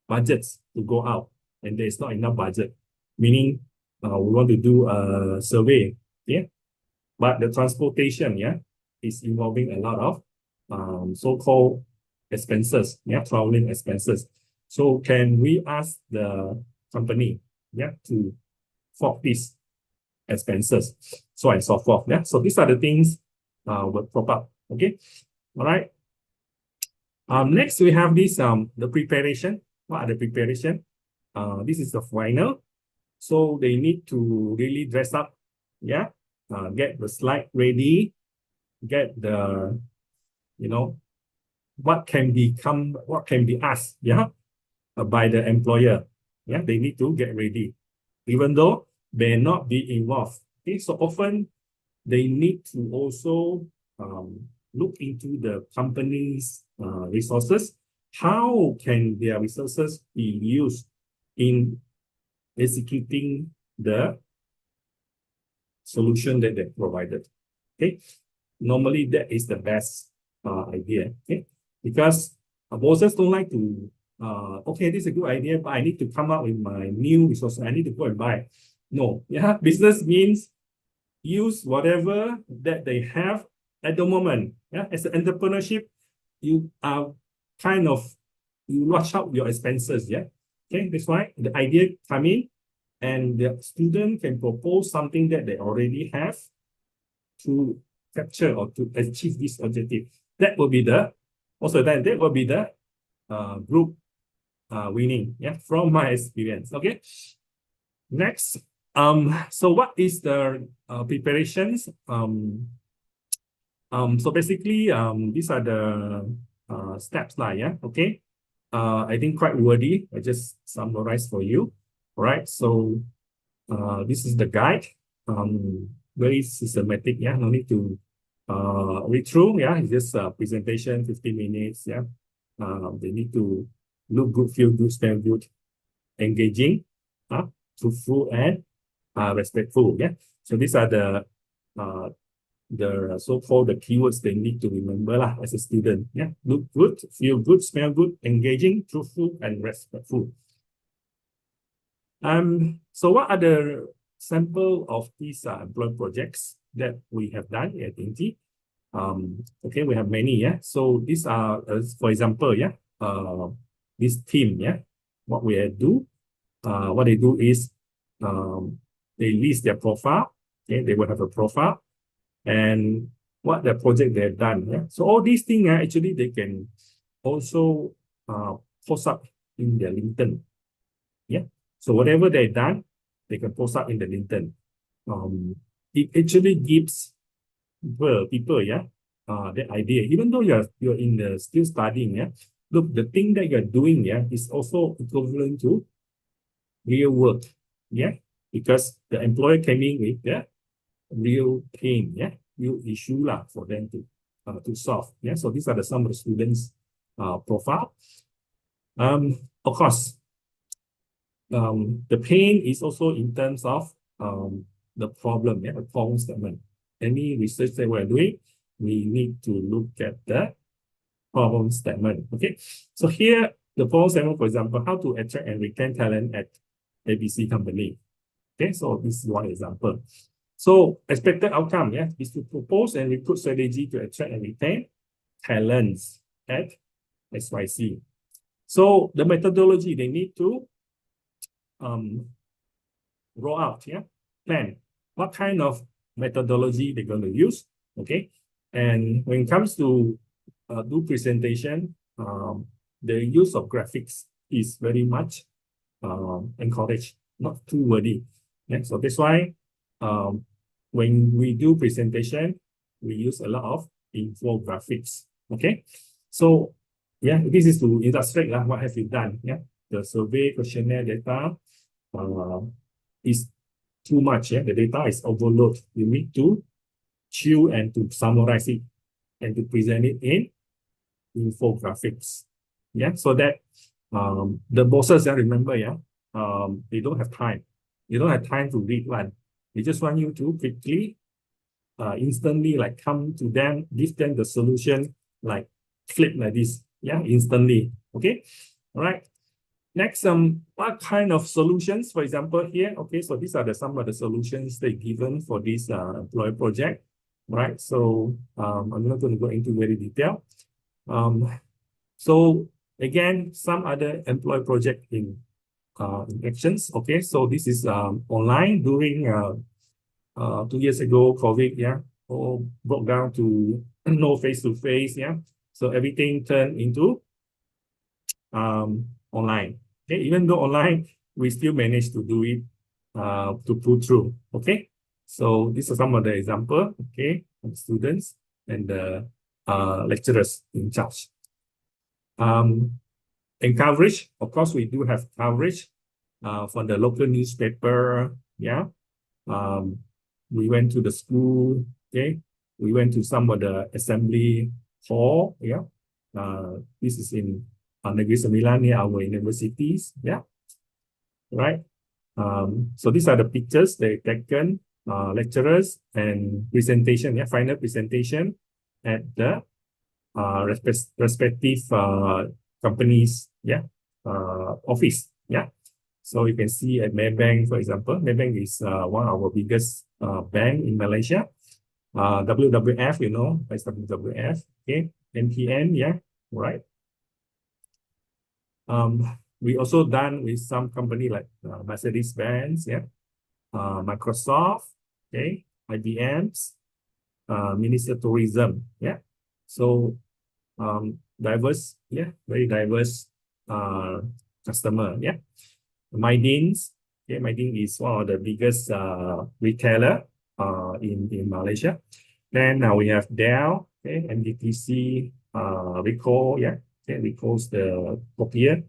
budgets to go out and there is not enough budget, meaning we want to do a survey, yeah, but the transportation, yeah, is involving a lot of so-called expenses, yeah, traveling expenses. So can we ask the company yeah, to fork these expenses, so and so forth. Yeah, so these are the things will pop up. Okay, all right. Next we have this the preparation. What are the preparation? This is the final. So they need to really dress up. Yeah, get the slide ready, get the, you know, what can be asked, yeah, by the employer. Yeah, they need to get ready, even though they not be involved. Okay, so often they need to also look into the company's resources. How can their resources be used in executing the solution that they provided? Okay, normally that is the best idea. Okay, because bosses don't like to okay, this is a good idea, but I need to come up with my new resources. I need to go and buy. No, yeah, business means use whatever that they have at the moment. Yeah, as an entrepreneurship, you are kind of, you watch out your expenses. Yeah, okay, that's why the idea come in, and the student can propose something that they already have to capture or to achieve this objective. That will be the, also that will be the group winning. Yeah, from my experience. Okay. Next, so what is the preparations? So basically, these are the steps lah, yeah, okay. I think quite wordy. I just summarize for you. All right, so this is the guide. Very systematic, yeah, no need to read through, yeah, it's just a presentation, 15 minutes, yeah. They need to look good, feel good, smell good, engaging, truthful, and respectful. Yeah. So these are the so-called the keywords they need to remember lah as a student. Yeah. Look good, feel good, smell good, engaging, truthful, and respectful. So what are the sample of these employee projects that we have done at INTI? Okay, we have many. Yeah. So these are, for example, yeah, this team. Yeah. What we do. What they do is they list their profile. Okay, they will have a profile and what the project they've done. Yeah? So all these things actually they can also post up in their LinkedIn. Yeah. So whatever they've done, they can post up in the LinkedIn. It actually gives people, yeah, the idea. Even though you're in the still studying, yeah. Look, the thing that you're doing, yeah, is also equivalent to real work, yeah, because the employer came in with the real pain, yeah, real issue lah for them to solve, yeah. So these are some of the students' profile. Of course, the pain is also in terms of the problem, yeah, the problem statement. Any research that we're doing, we need to look at the problem statement. Okay, so here the problem statement, for example, how to attract and retain talent at ABC company. Okay, so this is one example. So expected outcome, yeah, is to propose and recruit strategy to attract and retain talents at XYZ. So the methodology they need to roll out, yeah, plan what kind of methodology they're going to use. Okay, and when it comes to do presentation, the use of graphics is very much encouraged, not too wordy. Yeah? So that's why when we do presentation, we use a lot of infographics. Okay, so yeah, this is to illustrate what have you done. Yeah, the survey questionnaire data is too much. Yeah, the data is overload. You need to chew and to summarize it and to present it in infographics. Yeah, so that the bosses, remember, yeah, they don't have time. They don't have time to read one. They just want you to quickly, instantly, like come to them, give them the solution, like flip like this, yeah, instantly. Okay, all right. Next, what kind of solutions? For example, here, okay, so these are some of the solutions they given for this employee project, right? So I'm not going to go into very detail. So again, some other employee project in interactions. Okay, so this is online during 2 years ago, COVID, yeah, all broke down to no face-to-face, yeah. So everything turned into online. Okay, even though online, we still managed to do it to pull through. Okay, so these are some of the example. Okay, of students and the lecturers in charge. And coverage, of course, we do have coverage for the local newspaper. Yeah, we went to the school. Okay, we went to some of the assembly hall. Yeah, this is in Negeri Sembilan near our universities. Yeah, right. So these are the pictures they taken, lecturers and presentation. Yeah, final presentation at the respective companies. Yeah, office. Yeah. So you can see at Maybank, for example, Maybank is one of our biggest bank in Malaysia. WWF, you know, that's WWF. Okay, NPN, yeah, right. We also done with some company like Mercedes-Benz, yeah, Microsoft, okay, IBM's, Minister Tourism, yeah. So diverse, yeah, very diverse customer, yeah. Mydins, okay, Mydin is one of the biggest retailer in Malaysia. Then we have Dell, okay, MDTC, Ricoh, yeah, okay, Ricoh's the copier.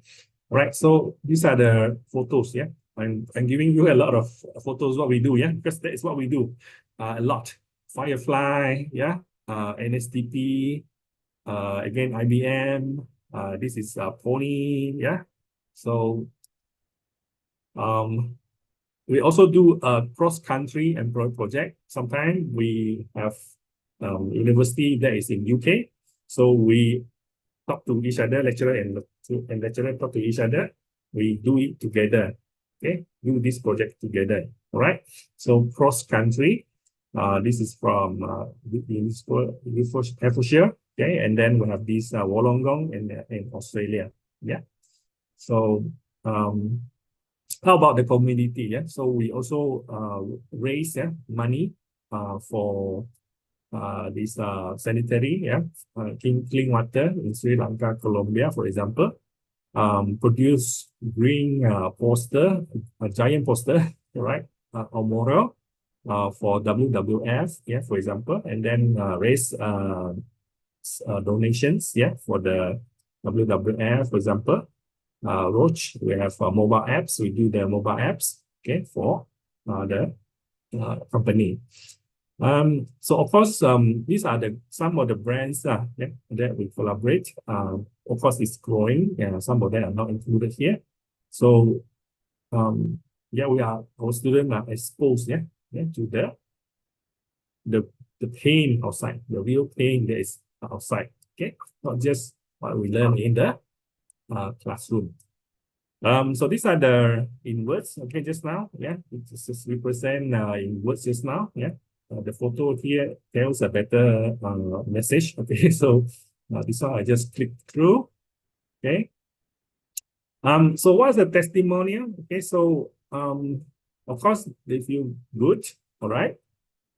Right, so these are the photos, yeah. I'm giving you a lot of photos what we do, yeah, because that is what we do a lot. Firefly, yeah, NSTP, again IBM, this is Pony, yeah. So we also do a cross-country employee project. Sometimes we have university that is in UK, so we talk to each other, lecturer and lecturer talk to each other. We do it together. Okay, do this project together. All right. So cross-country. This is from Hertfordshire. Okay, and then we have this Wollongong in Australia. Yeah. So how about the community? Yeah. So we also raise money for this sanitary, yeah, clean water in Sri Lanka, Colombia, for example. Produce green poster, a giant poster, right, or mural for WWF, yeah, for example, and then raise donations, yeah, for the WWF, for example. Roach, we have mobile apps. We do the mobile apps, okay, for the company. So of course, these are some of the brands yeah, that we collaborate. Of course, it's growing, and some of them are not included here. So yeah, our students are exposed, yeah, to the pain outside, the real pain that is outside. Okay, not just what we learn in the classroom. So these are the in words. Okay, just now, yeah, it just represent in words just now, yeah. The photo here tells a better message. Okay, so this one I just click through. Okay. So what's the testimonial? Okay, so of course they feel good. All right.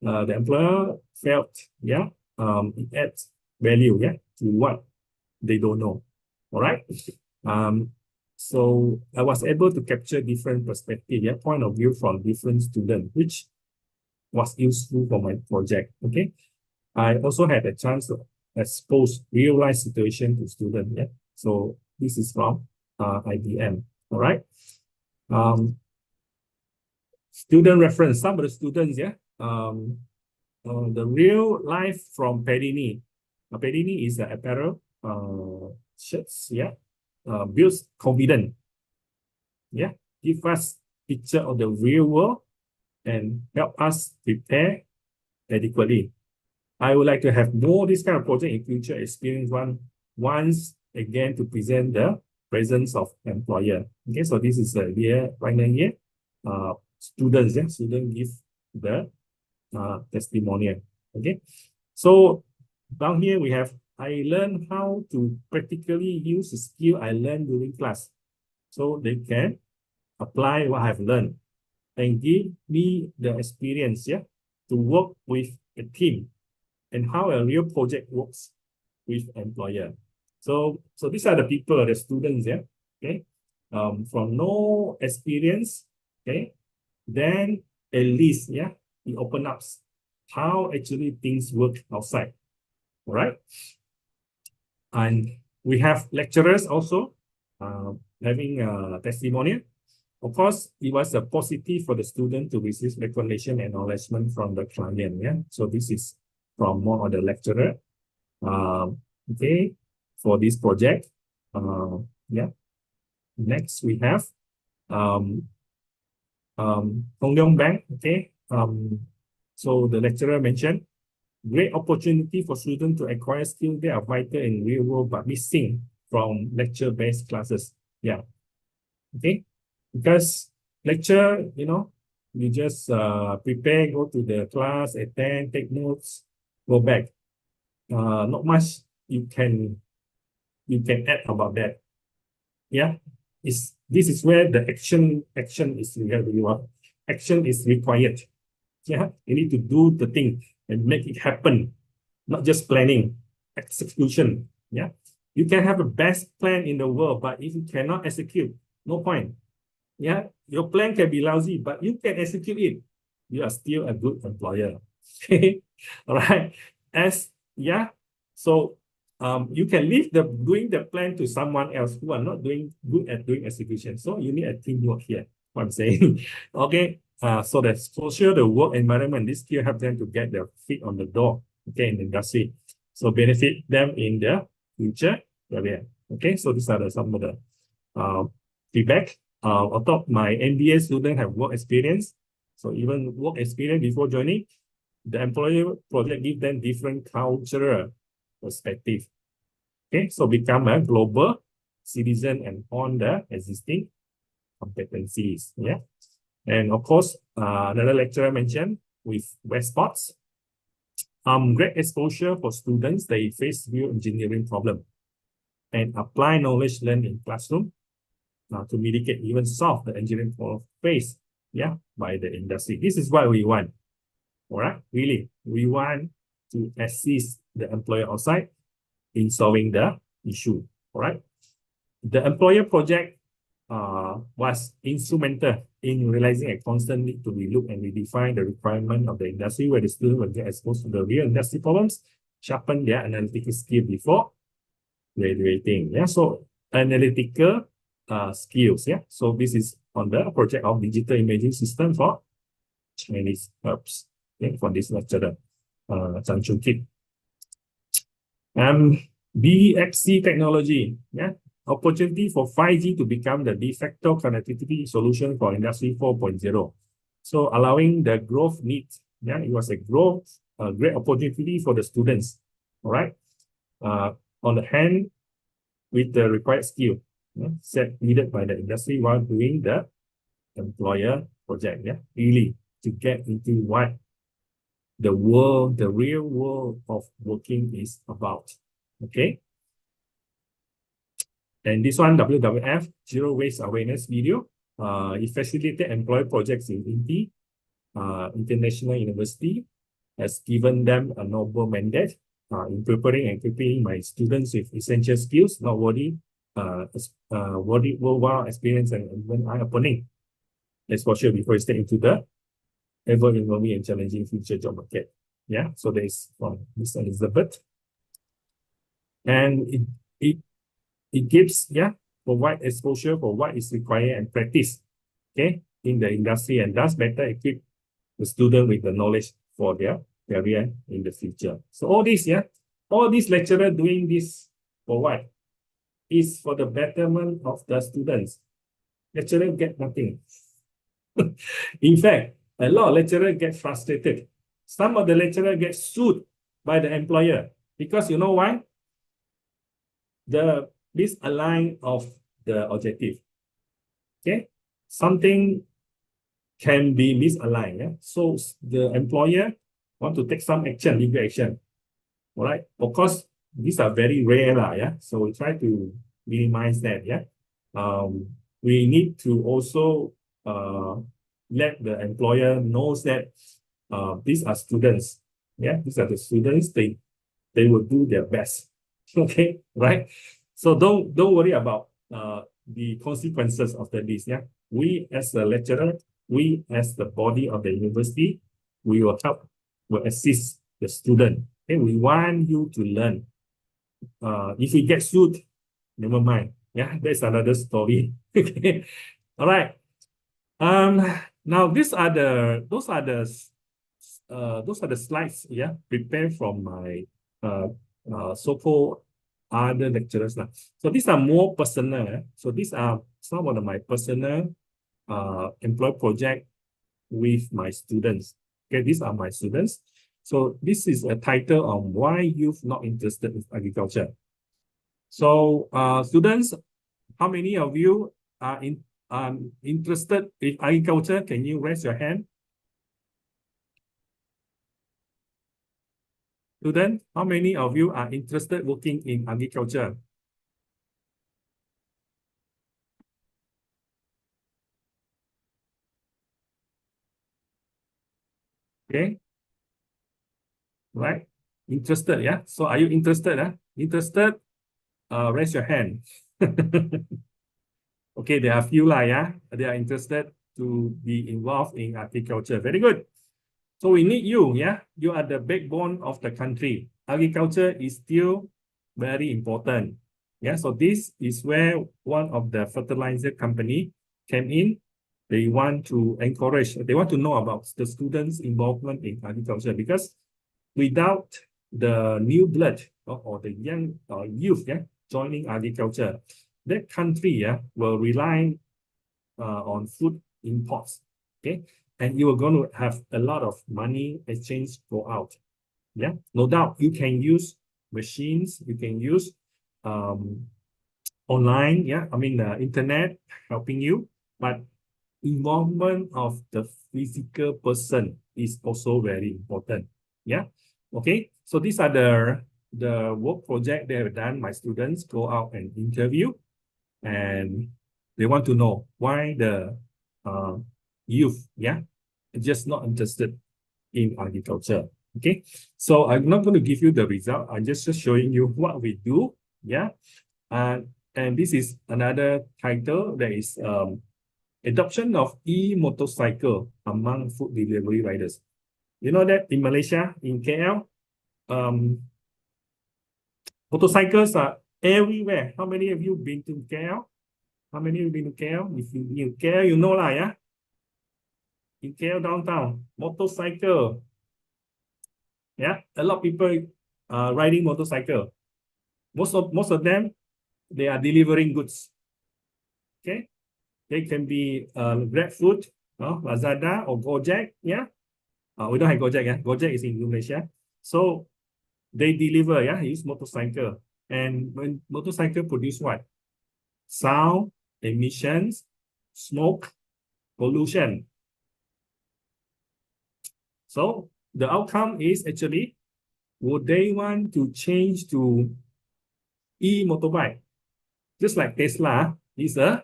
The employer felt, yeah, it adds value, yeah, to what they don't know. All right. So I was able to capture different perspective, yeah, point of view from different students, which was useful for my project. Okay, I also had a chance to expose real life situation to students. Yeah, so this is from IBM. All right. Student reference. Some of the students, yeah. The real life from Pedini. Pedini is the apparel shirts. Yeah. Builds confidence. Yeah. Give us picture of the real world and help us prepare adequately. I would like to have more this kind of project in future, experience once again to present the presence of employer. Okay, so this is the year right now here. Students, yeah, students give the testimonial. Okay, so down here we have I learned how to practically use the skill I learned during class, so they can apply what I've learned and give me the experience, yeah, to work with a team and how a real project works with employer. So these are the people, the students, yeah, okay, from no experience, okay, then at least, yeah, it opens up how actually things work outside, all right? And we have lecturers also having a testimonial. Of course, it was a positive for the student to receive recognition and acknowledgement from the client. Yeah, so this is from more of the lecturer. Okay, for this project. Yeah. Next we have Hong Leong Bank. Okay. So the lecturer mentioned great opportunity for students to acquire skills that are vital in real world but missing from lecture-based classes. Yeah. Okay. Because lecture, you know, you just prepare, go to the class, attend, take notes, go back. Not much you can add about that. Yeah, this is where the action is action is required. Yeah, you need to do the thing and make it happen, not just planning, execution. Yeah, you can have the best plan in the world, but if you cannot execute, no point. Yeah, your plan can be lousy, but you can execute it. You are still a good employer. Okay, all right. So you can leave doing the plan to someone else who are not doing good at doing execution. So you need a teamwork here. What I'm saying. Okay. So the social, the work environment, this skill help them to get their feet on the door. Okay, in the industry. So benefit them in the future career. Okay. So these are some of the feedback. On top, my MBA students have work experience. So even work experience before joining, the employer project give them different cultural perspective. Okay, so become a global citizen and on the existing competencies. Yeah, and of course, another lecturer mentioned with West Spots, great exposure for students. They face real engineering problem and apply knowledge learned in classroom to mitigate, even solve the engineering problem faced, yeah, by the industry. This is what we want. All right, really, we want to assist the employer outside in solving the issue. All right, the employer project was instrumental in realizing a constant need to relook and redefine the requirement of the industry, where the students will get exposed to the real industry problems, sharpen their analytical skill before graduating. Yeah, so analytical skills. Yeah, so this is on the project of digital imaging system for Chinese herbs. Okay, for this lecturer, Chan Chung Kit. BXC technology, yeah, opportunity for 5G to become the de facto connectivity solution for Industry 4.0. So allowing the growth needs, yeah, it was a great opportunity for the students, all right, on the hand with the required skill, yeah, set needed by the industry while doing the employer project, yeah, really to get into what the real world of working is about. Okay. And this one, WWF, Zero Waste Awareness video. It facilitated employee projects in INTI, International University, has given them a noble mandate in preparing and equipping my students with essential skills, not worthy worldwide experience and even eye-opening exposure before you step into the ever-evolving and challenging future job market. Yeah, so there is from Miss Elizabeth. And it gives, yeah, provide exposure for what is required and practice, okay, in the industry, and thus better equip the student with the knowledge for their career in the future. So all this, yeah, all these lecturer doing this for what? Is for the betterment of the students. Lecturer get nothing. In fact, a lot of lecturers get frustrated. Some of the lecturers get sued by the employer because you know why? The misalign of the objective. Okay, something can be misaligned. Yeah? So the employer want to take some action, legal action. All right. Of course, these are very rare, yeah. So we try to minimize that. Yeah. we need to also let the employer knows that these are students. Yeah, these are the students. They will do their best. Okay, right? So don't worry about the consequences of the list. Yeah, we as a lecturer, we as the body of the university, we will help, will assist the student. Okay, we want you to learn. If we get sued, never mind. Yeah, that's another story. Okay, all right. Now those are the slides. Yeah, prepared from my so-called other lecturers now. So these are more personal. So these are some of my personal employee project with my students. Okay, these are my students. So this is a title on why youth not interested in agriculture. So students, how many of you are interested in agriculture? Can you raise your hand? Student, how many of you are interested working in agriculture? Okay. Right. Interested, yeah? So are you interested? Interested? Raise your hand. Okay, there are a few yeah? They are interested to be involved in agriculture. Very good. So we need you, yeah? You are the backbone of the country. Agriculture is still very important. Yeah, so this is where one of the fertilizer company came in. They want to encourage, they want to know about the students' involvement in agriculture, because without the new blood or the young youth, yeah, joining agriculture, that country, yeah, will rely on food imports. Okay, and you are going to have a lot of money exchange go out. Yeah, no doubt you can use machines, you can use online, yeah, I mean internet helping you, but involvement of the physical person is also very important. Yeah, okay, so these are the work project they have done. My students go out and interview, and they want to know why the youth, yeah, just not interested in agriculture. Okay, so I'm not going to give you the result. I'm just showing you what we do. Yeah, and this is another title that is adoption of e-motorcycle among food delivery riders. You know that in Malaysia, in KL, motorcycles are everywhere. How many of you been to KL? How many of you been to KL? If you in KL, you know lah, yeah? In KL downtown, motorcycle. Yeah, a lot of people riding motorcycle. Most of them, they are delivering goods. Okay, they can be Grab food, Lazada or Gojek. Yeah, we don't have Gojek. Yeah, Gojek is in Indonesia. So they deliver. Yeah, use motorcycle. And when motorcycle produce what? Sound, emissions, smoke, pollution. So the outcome is actually, would they want to change to e-motorbike? Just like Tesla is a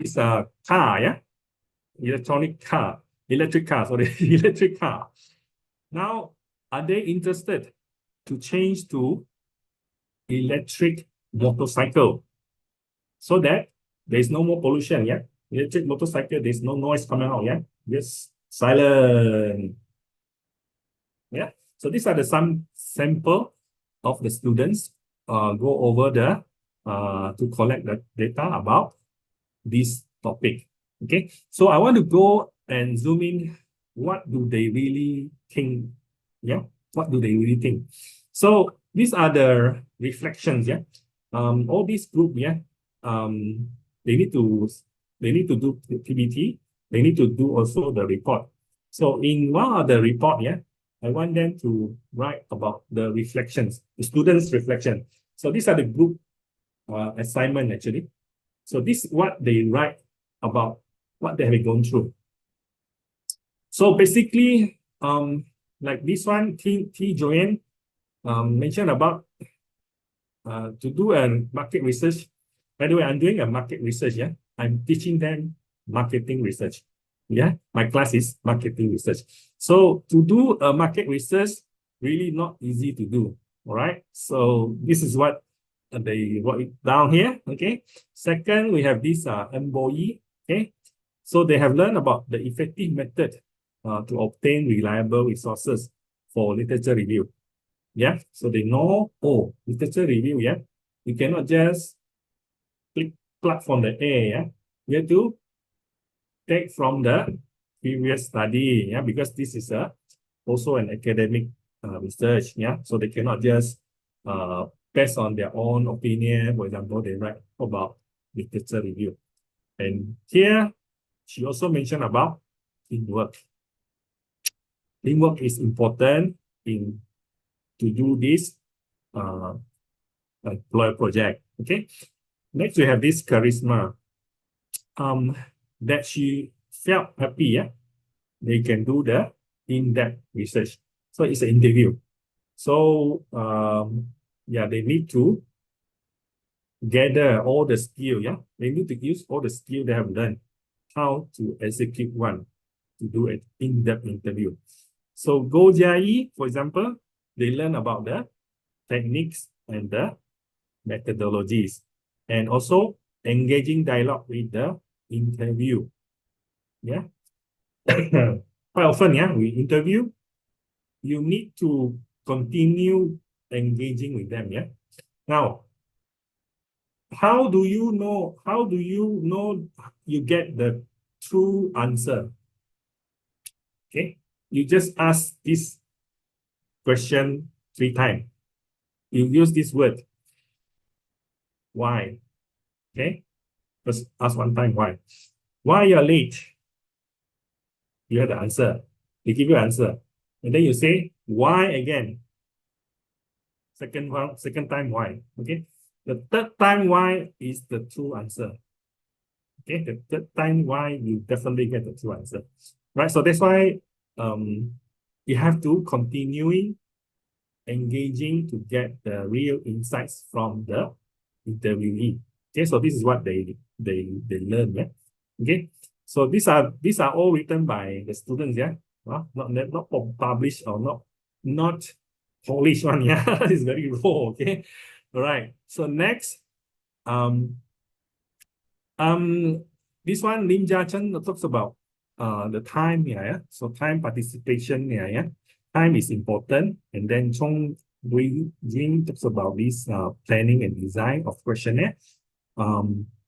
it's a car, yeah, electric car, sorry, electric car. Now, are they interested to change to electric motorcycle so that there's no more pollution? Yeah, electric motorcycle, there's no noise coming out. Yeah, just silent. Yeah, so these are the some sample of the students go over the to collect the data about this topic. Okay, so I want to go and zoom in. What do they really think? Yeah, what do they really think? So these are the reflections. Yeah, all these group. Yeah, they need to do PPT. They need to do also the report. So in one of the report, yeah, I want them to write about the reflections, the students' reflection. So these are the group assignment actually. So this is what they write about what they have gone through. So basically, like this one, T. Joanne mentioned about to do a market research. By the way, I'm doing a market research. Yeah, I'm teaching them marketing research. Yeah, my class is marketing research. So to do a market research, really not easy to do. All right. So this is what they wrote it down here. Okay. Second, we have this MBOE. Okay. So they have learned about the effective method to obtain reliable resources for literature review. Yeah. So they know, oh, literature review. Yeah. You cannot just plug from the air. Yeah. You have to take from the previous study. Yeah. Because this is also an academic research. Yeah. So they cannot just based on their own opinion. For example, they write about literature review. And here, she also mentioned about teamwork. Teamwork is important in to do this employer project. Okay. Next, we have this charisma. That she felt happy. Yeah, they can do the in-depth research. So it's an interview. So yeah, they need to gather all the skill. Yeah, they need to use all the skill they have learned, how to execute one, to do an in-depth interview. So GoJI, for example, they learn about the techniques and the methodologies, and also engaging dialogue with the interview. Yeah. Quite often, yeah, we interview, you need to continue engaging with them. Yeah. Now, how do you know you get the true answer? Okay. You just ask this question 3 times. You use this word. Why? Okay. Just ask 1 time why. Why you're late? You have the answer. They give you an answer. And then you say, why again? Second time why? Okay. The third time why is the true answer. Okay. The third time why you definitely get the true answer. Right. So that's why you have to continue engaging to get the real insights from the interviewee. Okay. So this is what they learn. Yeah. Okay. So these are all written by the students. Yeah. Not published or not polished one. Yeah. It's very raw. Okay. All right. So next, this one Lim Jia Chen talks about the time. Yeah. So time participation. Yeah. Time is important. And then Chong Wei Jing talks about this planning and design of questionnaire.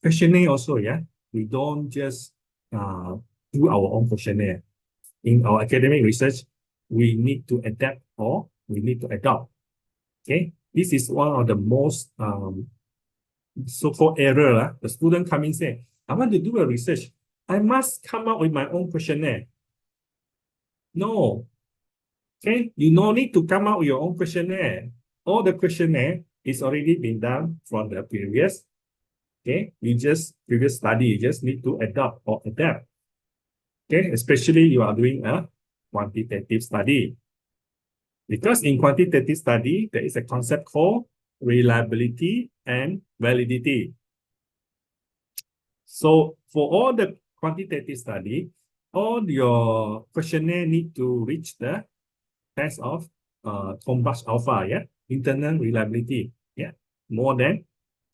Questionnaire also. Yeah. We don't just do our own questionnaire. In our academic research, we need to adapt or we need to adopt. Okay, this is one of the most so-called error. The student come in say, I want to do a research. I must come up with my own questionnaire. No. Okay, you no need to come up with your own questionnaire. All the questionnaire is already been done from the previous. Okay, previous study, you just need to adopt or adapt. Okay, especially you are doing a quantitative study. Because in quantitative study, there is a concept called reliability and validity. So for all the quantitative study, all your questionnaire need to reach the test of Tombach alpha, yeah, internal reliability, yeah, more than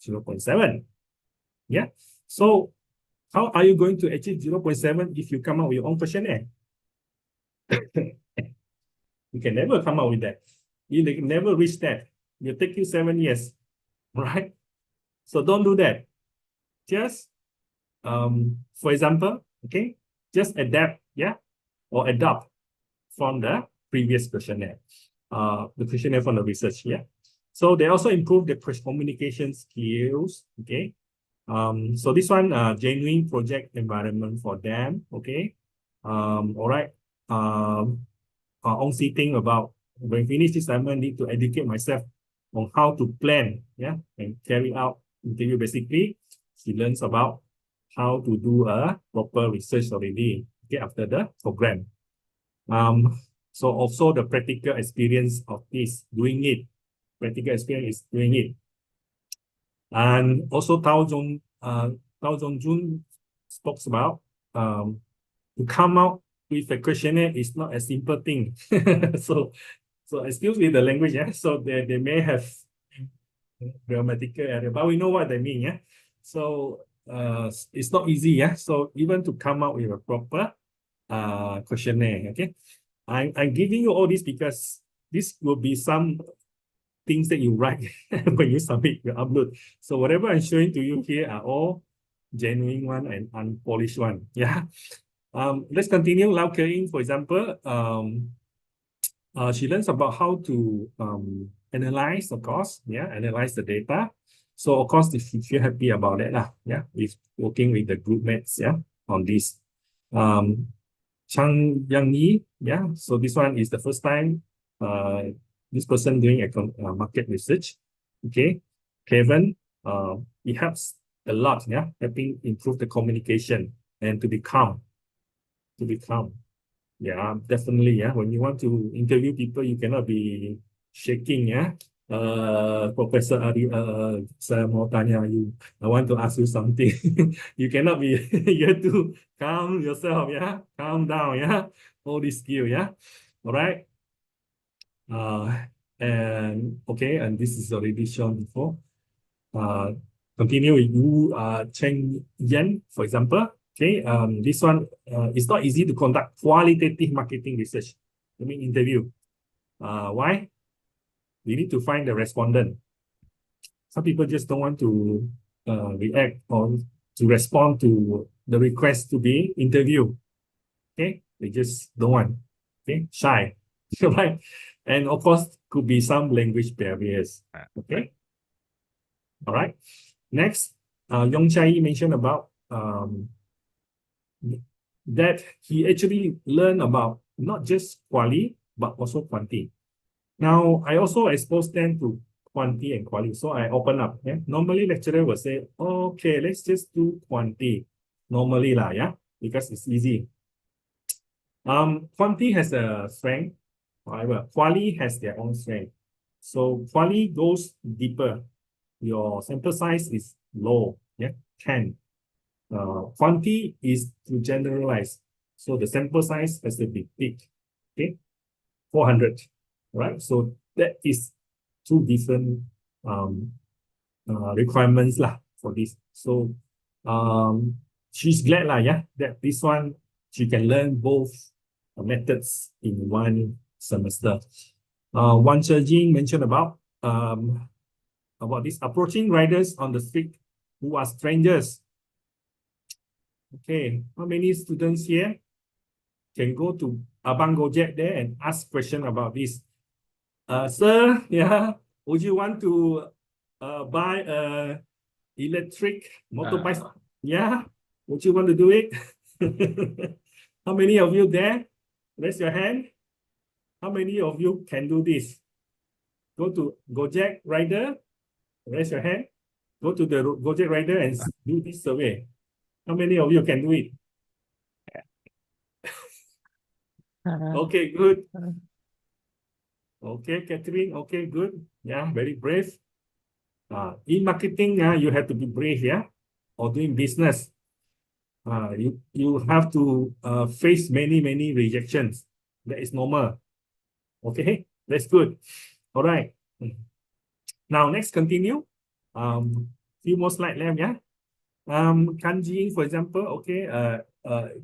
0.7. Yeah. So how are you going to achieve 0.7 if you come up with your own questionnaire? You can never come up with that. You can never reach that. It will take you 7 years, right? So don't do that. Just, for example, okay, just adapt, yeah, or adopt from the previous questionnaire, the questionnaire from the research, yeah. So they also improve the communication skills, okay. So this one, genuine project environment for them, okay. All right. On sitting about when finish this assignment, need to educate myself on how to plan, yeah, and carry out interview. Basically, she learns about how to do a proper research already, okay, after the program. So also the practical experience of this, doing it, practical experience is doing it. And also Tao Zhongjun talks about to come out with a questionnaire is not a simple thing. So excuse me the language, yeah. So they may have grammatical error, but we know what they mean, yeah. So it's not easy, yeah. So even to come out with a proper questionnaire, okay. I'm giving you all this because this will be some things that you write when you submit your upload. So whatever I'm showing to you here are all genuine one and unpolished one. Yeah. Let's continue. Lau Kering, for example, she learns about how to analyze, of course, analyze the data. So of course, if you feel happy about it, with working with the group mates, on this. Chang Yang Yi, so this one is the first time this person doing a market research. Okay, Kevin, it helps a lot, helping improve the communication and to be calm. Yeah, definitely. When you want to interview people, you cannot be shaking. Professor Ari, saya mau tanya you. I want to ask you something. You cannot be. You have to calm yourself. Calm down. All this skill. All right. And okay, and this is already shown before. Continue with Wu Cheng Yan, for example. Okay, this one it's not easy to conduct qualitative marketing research. I mean interview. Why? We need to find the respondent. Some people just don't want to react or to respond to the request to be interviewed. Okay, they just don't want. Okay, shy, right? And of course, could be some language barriers. Okay, all right. Next, Yong Chai mentioned about that he actually learned about not just quali, but also quanti. Now, I also expose them to quanti and quali. So I open up. Normally, lecturer will say, okay, let's just do quanti. Normally, because it's easy. Quanti has a strength. However, quali has their own strength. So quali goes deeper. Your sample size is low, 10. Quanti is to generalize. So the sample size has to be big, 400, right? So that is two different requirements for this. So she's glad that this one, she can learn both methods in one semester. Wan Chejing mentioned about this approaching riders on the street who are strangers. Okay, how many students here can go to Abang Gojek there and ask question about this? Sir, would you want to buy a electric motorbike? Would you want to do it? How many of you there? Raise your hand. How many of you can do this? Go to Gojek rider. Raise your hand. Go to the Gojek rider and do this survey. How many of you can do it? Okay, good. Okay, Catherine. Okay, good. Very brave. In marketing, you have to be brave, or doing business. You have to face many rejections. That is normal. Okay, that's good. All right. Now next, continue. Few more slides left, Kanji, for example, okay,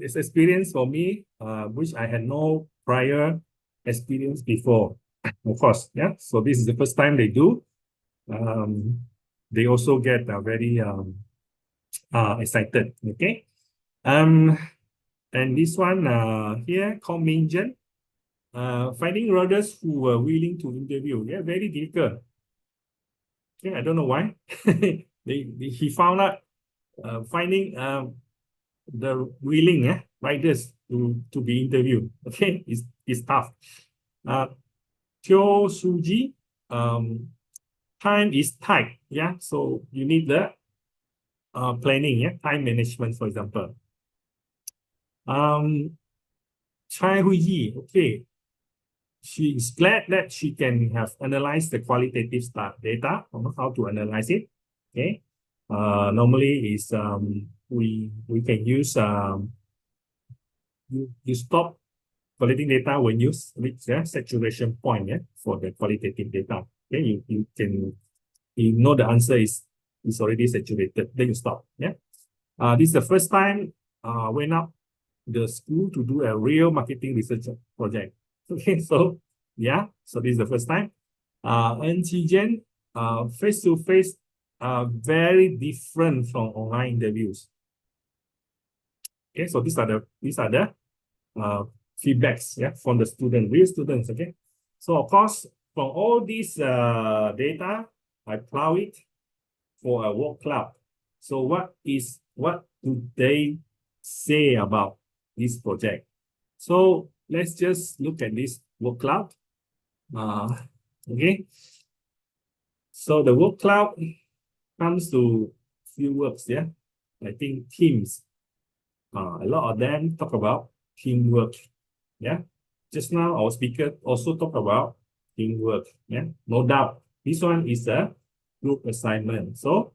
it's experience for me, which I had no prior experience before, of course, So this is the first time they do. They also get very excited, okay. And this one here, Kong Min Jen, finding riders who were willing to interview, very difficult. Okay, I don't know why. He found out finding the willing riders to be interviewed. Okay, is tough. Teo Suji, time is tight. So you need the planning. Time management, for example. Chai Hui Yi, okay. She is glad that she can have analyzed the qualitative data on how to analyze it. Okay. Normally is we can use you stop collecting data when you reach the saturation point, yeah, for the qualitative data. Okay, you know the answer is already saturated, then you stop. Yeah. This is the first time went up the school to do a real marketing research project. Okay, so yeah, so this is the first time. Antigen, face to face, very different from online interviews. Okay, so these are the feedbacks, yeah, from the real students. Okay, so of course from all these data, I plow it for a work club. So what do they say about this project? So let's just look at this work cloud. Okay. So the work cloud comes to few words, yeah. I think teams. A lot of them talk about teamwork. Yeah. Just now our speaker also talk about teamwork. Yeah. No doubt. This one is a group assignment. So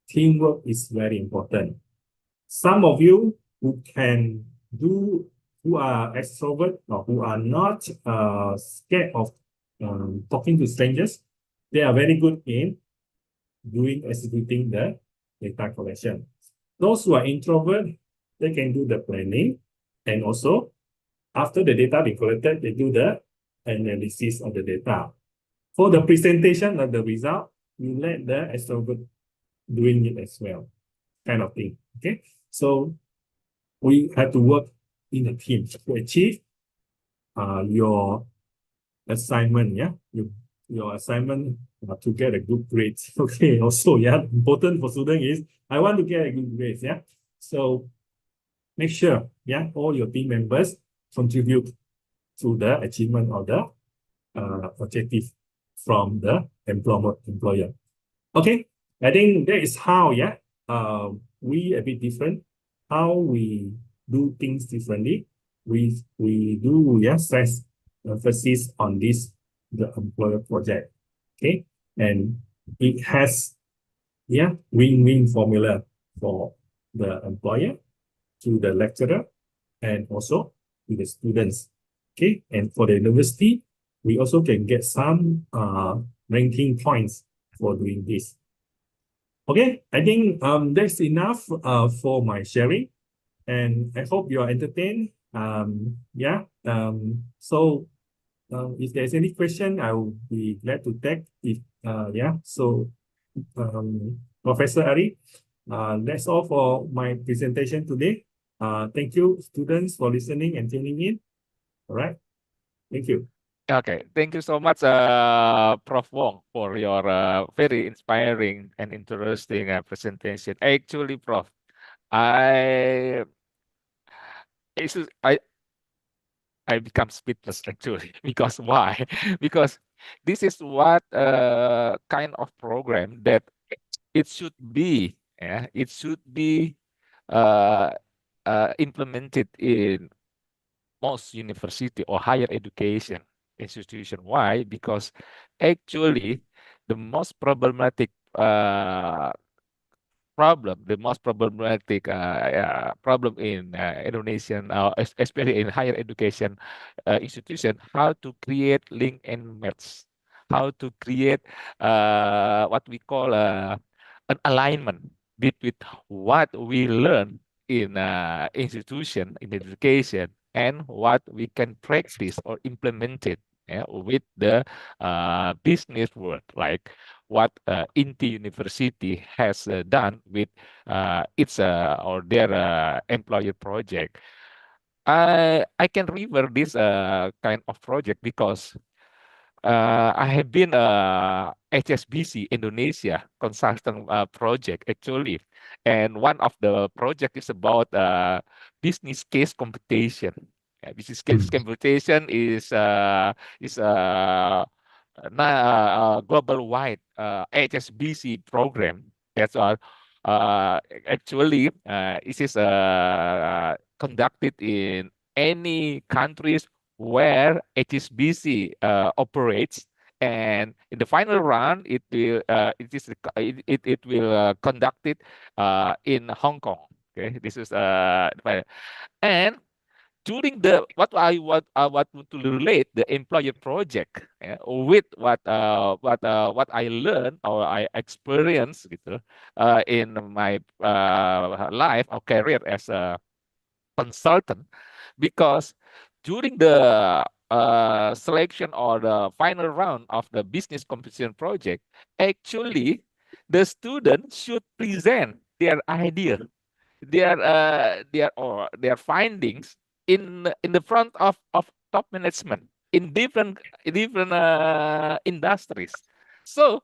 teamwork is very important. Some of you who are extrovert or who are not scared of talking to strangers, they are very good in executing the data collection. Those who are introvert, they can do the planning, and also after the data be collected, they do the analysis of the data. For the presentation of the result, you let the extrovert doing it as well, kind of thing. Okay, so we have to work in a team to achieve your assignment. Yeah, your assignment to get a good grade. Okay, also, yeah, important for student is I want to get a good grade. Yeah, so make sure, yeah, all your team members contribute to the achievement of the objective from the employer. Okay, I think that is how, yeah, we a bit different, how we do things differently. We do, yeah, stress emphasis on the employer project. Okay, and it has, yeah, win-win formula for the employer, to the lecturer, and also to the students. Okay, and for the university, we also can get some ranking points for doing this. Okay, I think that's enough for my sharing, and I hope you are entertained. Yeah. So if there's any question, I will be glad to take. If yeah. So Professor Ari, that's all for my presentation today. Thank you, students, for listening and tuning in. All right. Thank you. Okay, thank you so much, Prof. Wong, for your very inspiring and interesting presentation. Actually, Prof, I it's, I become speechless actually because why? Because this is what kind of program that it should be. Yeah, it should be uh, implemented in most university or higher education institution. Why? Because actually the most problematic the most problematic problem in Indonesian, especially in higher education institution, how to create link and match, how to create what we call an alignment between what we learn in institution in education and what we can practice or implement it, yeah, with the business world, like what Inti University has done with its or their employer project. I can remember this kind of project because I have been HSBC Indonesia consultant project actually, and one of the project is about business case competition. Business case competition is global wide HSBC program. That's all. Actually, it is conducted in any countries where HSBC operates, and in the final round, it will it will conduct it in Hong Kong. Okay, this is and during the what I want to relate the employer project with what I learned or I experienced gitu, in my life or career as a consultant, because during the selection or the final round of the business competition project, actually the student should present their idea, their findings in the front of top management in different industries. So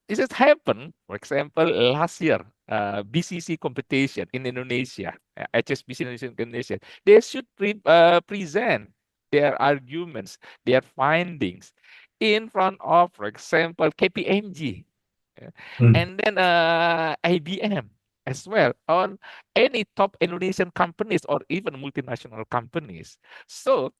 this has happened, for example, last year, BCC competition in Indonesia, HSBC in Indonesia. They should present their arguments, their findings in front of, for example, KPMG, and then IBM as well, on any top Indonesian companies or even multinational companies. So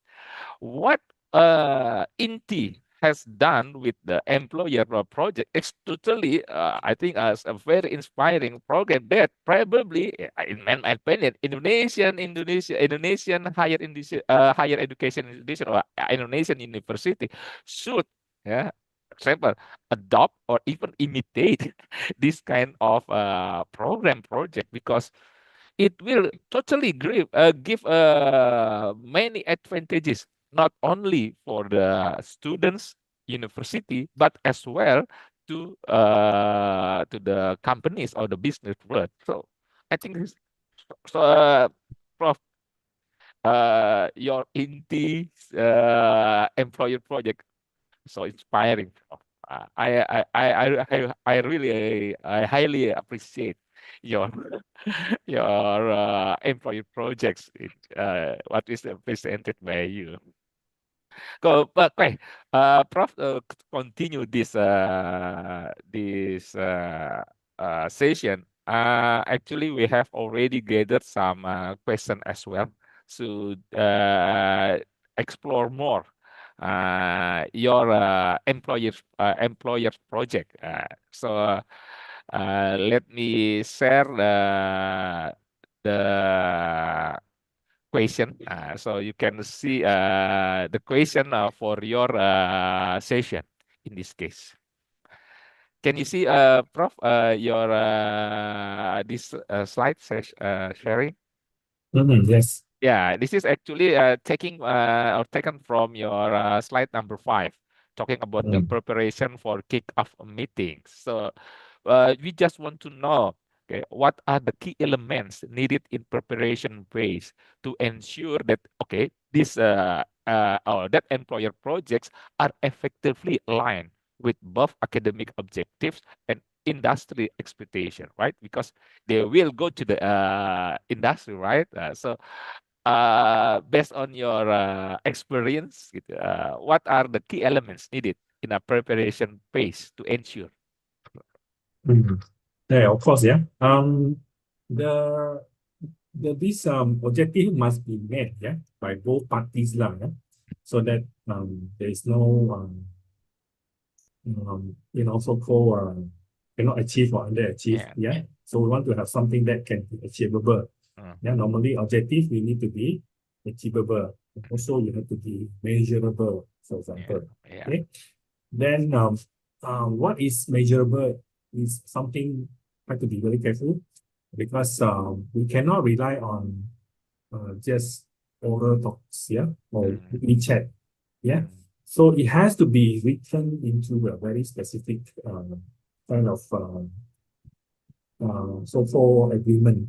what INTI has done with the employer project is totally, I think, as a very inspiring program that probably, in my opinion, Indonesian higher education institution or Indonesian university should, yeah, example, adopt or even imitate this kind of program project, because it will totally give many advantages, not only for the students, university, but as well to the companies or the business world. So I think this, so, Prof, your INTI employer project so inspiring, Prof. I really I highly appreciate your your employee projects what is presented by you. Okay, Prof, continue this session. Actually, we have already gathered some question as well to explore more your employer's project. So let me share the question, so you can see the question for your session in this case. Can you see, Prof, your this slide sharing? Yes. Yeah, this is actually taken from your slide number 5, talking about the preparation for kick-off meetings. So we just want to know, okay, what are the key elements needed in preparation phase to ensure that, okay, this or that employer projects are effectively aligned with both academic objectives and industry expectation, right? Because they will go to the industry, right? So based on your experience, what are the key elements needed in a preparation phase to ensure? Yeah, of course, yeah. The this objective must be met, yeah, by both parties lah, yeah, so that there is no so-called cannot achieve or underachieve, yeah. So we want to have something that can be achievable. Yeah, normally objective we need to be achievable. Also, you have to be measurable, for example. Okay. Then what is measurable is something have to be very careful, because we cannot rely on just oral talks, yeah, or WeChat, yeah. So it has to be written into a very specific kind of so-called agreement.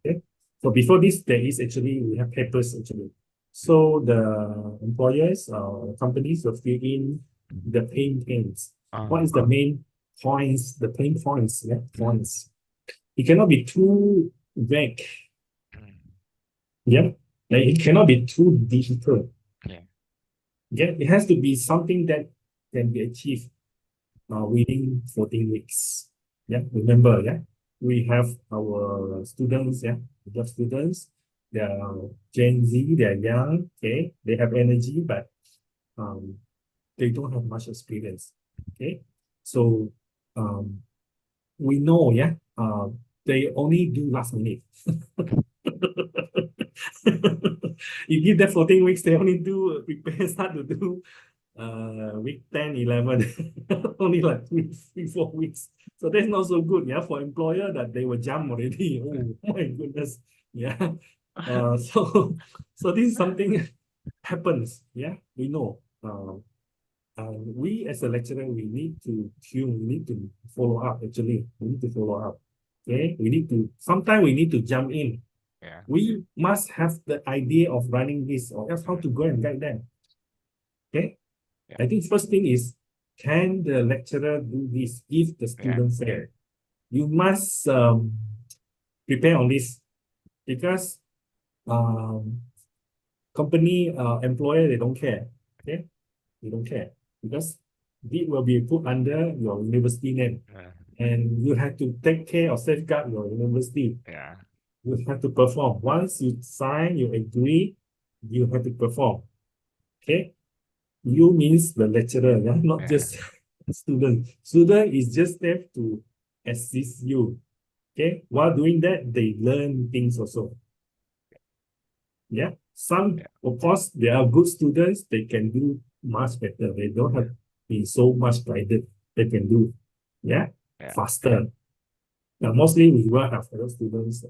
Okay. So before this, there is actually, we have papers actually. So the employers or companies will fill in the pain points. What is the main points, the pain points, yeah, points. It cannot be too vague. Yeah, like it cannot be too difficult. Yeah, it has to be something that can be achieved within 14 weeks. Yeah, remember, yeah, we have our students, yeah, we have students, they are Gen Z, they are young, okay, they have energy, but they don't have much experience. Okay, so we know, yeah, they only do last minute. You give them 14 weeks, they only do prepare, start to do week 10, 11, only like 3, 4 weeks. So that's not so good, yeah, for employer that they will jump already. Oh my goodness, yeah. So this is something happens, yeah, we know. We as a lecturer, we need to tune, we need to follow up. Actually, we need to follow up. Okay, we need to. Sometimes we need to jump in. Yeah. We must have the idea of running this, or else how to go and guide them. Okay, I think first thing is, can the lecturer do this if the student fail? You must prepare on this, because company employer, they don't care. Okay, they don't care, because it will be put under your university name, and you have to take care or safeguard your university. Yeah. You have to perform. Once you sign, you agree, you have to perform. Okay, you means the lecturer, yeah? Not just student. Student is just there to assist you. Okay, while doing that, they learn things also. Yeah, some, of course, they are good students, they can do much better. They don't have been so much guided. They can do, faster. Now, mostly we will have fellow students.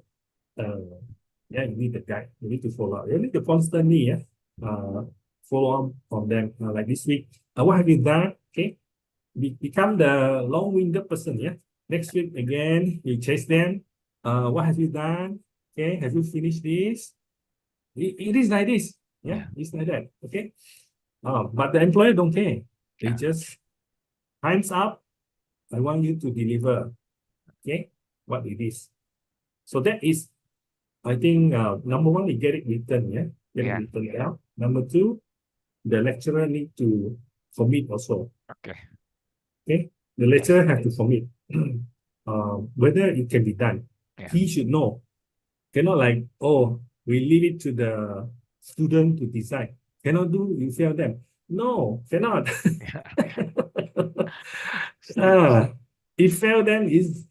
You need the guide. You need to follow up. You need to constantly, follow up on them. Like this week, what have you done? Okay, become the long-winded person. Yeah. Next week again, you chase them. What have you done? Okay, have you finished this? It is like this. Yeah, it's like that. Okay. But the employer don't care. They just, time's up. I want you to deliver. Okay, what it is. So that is, I think, number one, you get it written. Yeah, get it written down. Number two, the lecturer need to commit also. Okay. Okay, the lecturer has to commit. Whether it can be done. He should know. Cannot like, oh, we leave it to the student to decide. Cannot do, you fail them. No, cannot. If fail, then is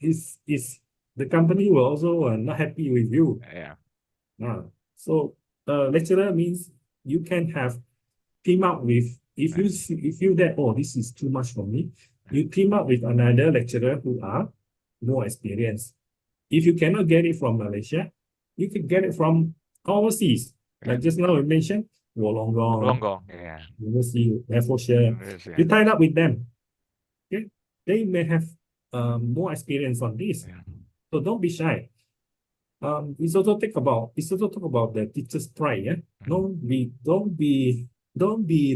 the company will also not happy with you. Yeah. So lecturer means you can have team up with, if you feel that, oh, this is too much for me, you team up with another lecturer who are more experienced. If you cannot get it from Malaysia, you can get it from overseas. Like just now we mentioned, Wollongong, University, Hertfordshire. You tie up with them. Okay, they may have more experience on this. So don't be shy. It's also talk about the teacher's pride. Yeah, don't be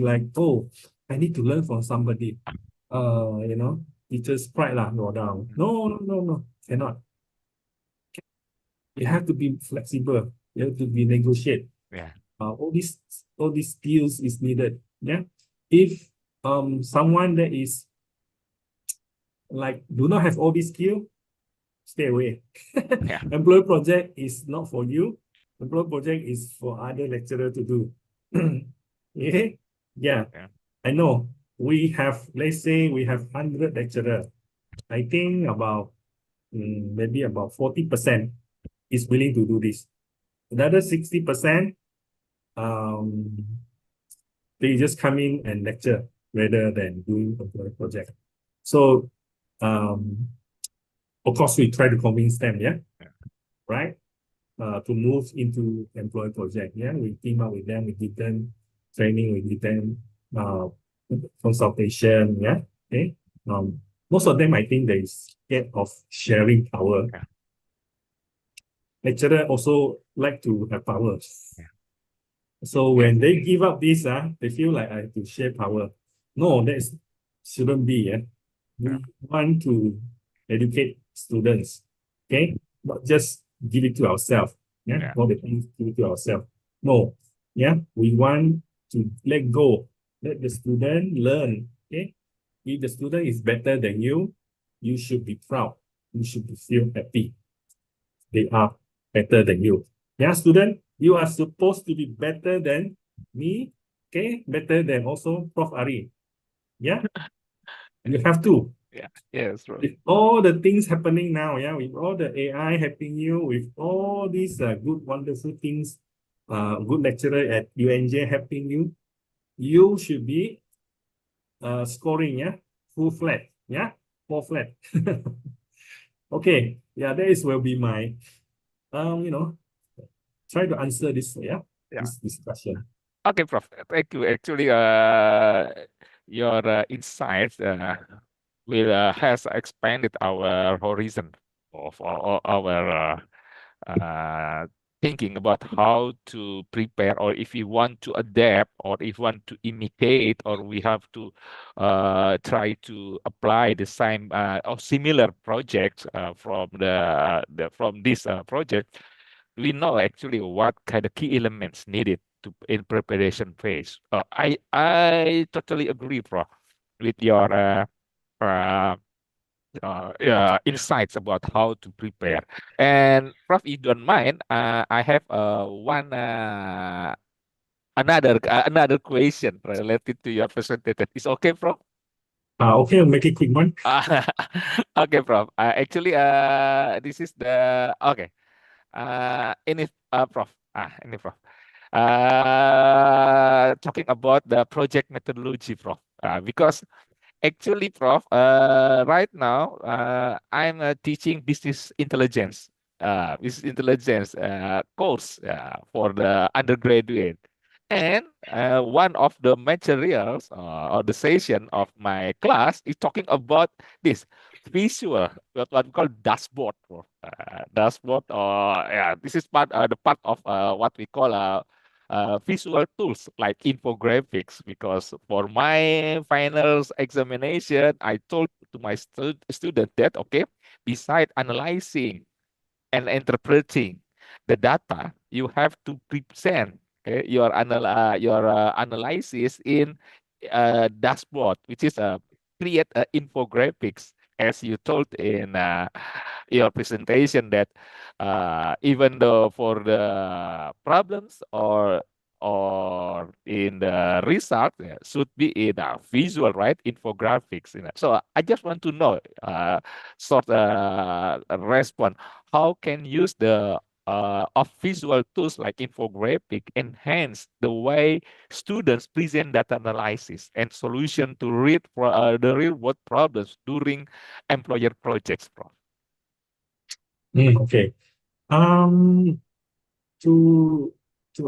like, oh, I need to learn from somebody. Teacher's pride lah, go down. No, cannot. You have to be flexible. You have to be negotiate. All these skills is needed. Yeah. If someone that is like do not have all these skills, stay away. Employee project is not for you. Employee project is for other lecturer to do. Yeah. I know. We have, let's say we have 100 lecturer. I think about maybe about 40% is willing to do this. Another 60%, they just come in and lecture rather than doing a project. So, of course, we try to convince them, right? To move into employee project. Yeah, we team up with them, we give them training, we give them consultation. Yeah, okay. Most of them, I think, they scared of sharing power. Lecturer also like to have power. So when they give up this, they feel like I have to share power. No, that shouldn't be. We want to educate students, okay? Not just give it to ourselves. All the things give it to ourselves. No, we want to let go. Let the student learn. Okay. If the student is better than you, you should be proud. You should feel happy. They are better than you. Yeah, student, you are supposed to be better than me. Okay, better than also Prof. Ari. Yeah, you have to. Yeah, yes, bro. With all the things happening now, yeah, with all the AI helping you, with all these good, wonderful things, good lecturer at UNJ helping you, you should be scoring, yeah, full flat, yeah, 4 flat. Okay, yeah, that is will be my, try to answer this, yeah, this discussion. Okay, Prof. Thank you. Actually, your insights will has expanded our horizon of our thinking about how to prepare, or if you want to adapt, or if you want to imitate, or we have to try to apply the same or similar projects from from this project. We know actually what kind of key elements needed to in preparation phase. I totally agree, Prof, with your uh, insights about how to prepare. And Prof, if you don't mind, I have one another question related to your presentation. Is okay, Prof? Okay, I'll make it quick one. Okay, Prof. Actually, this is the okay. Ini Prof. Ini Prof. Talking about the project methodology, Prof. Because actually, Prof, right now, I'm teaching business intelligence course for the undergraduate. And one of the materials or the session of my class is talking about this visual, what we call dashboard, Prof. Dashboard, or yeah, this is the part of what we call visual tools like infographics, because for my finals examination, I told to my student that, okay, beside analyzing and interpreting the data, you have to present your analysis in dashboard, which is create infographics, as you told in your presentation, that even though for the problems or in the result, should be in a visual, right, infographics. So I just want to know sort a response. How can use the of visual tools like infographic enhance the way students present data analysis and solution to the real world problems during employer projects, Prof? Okay. To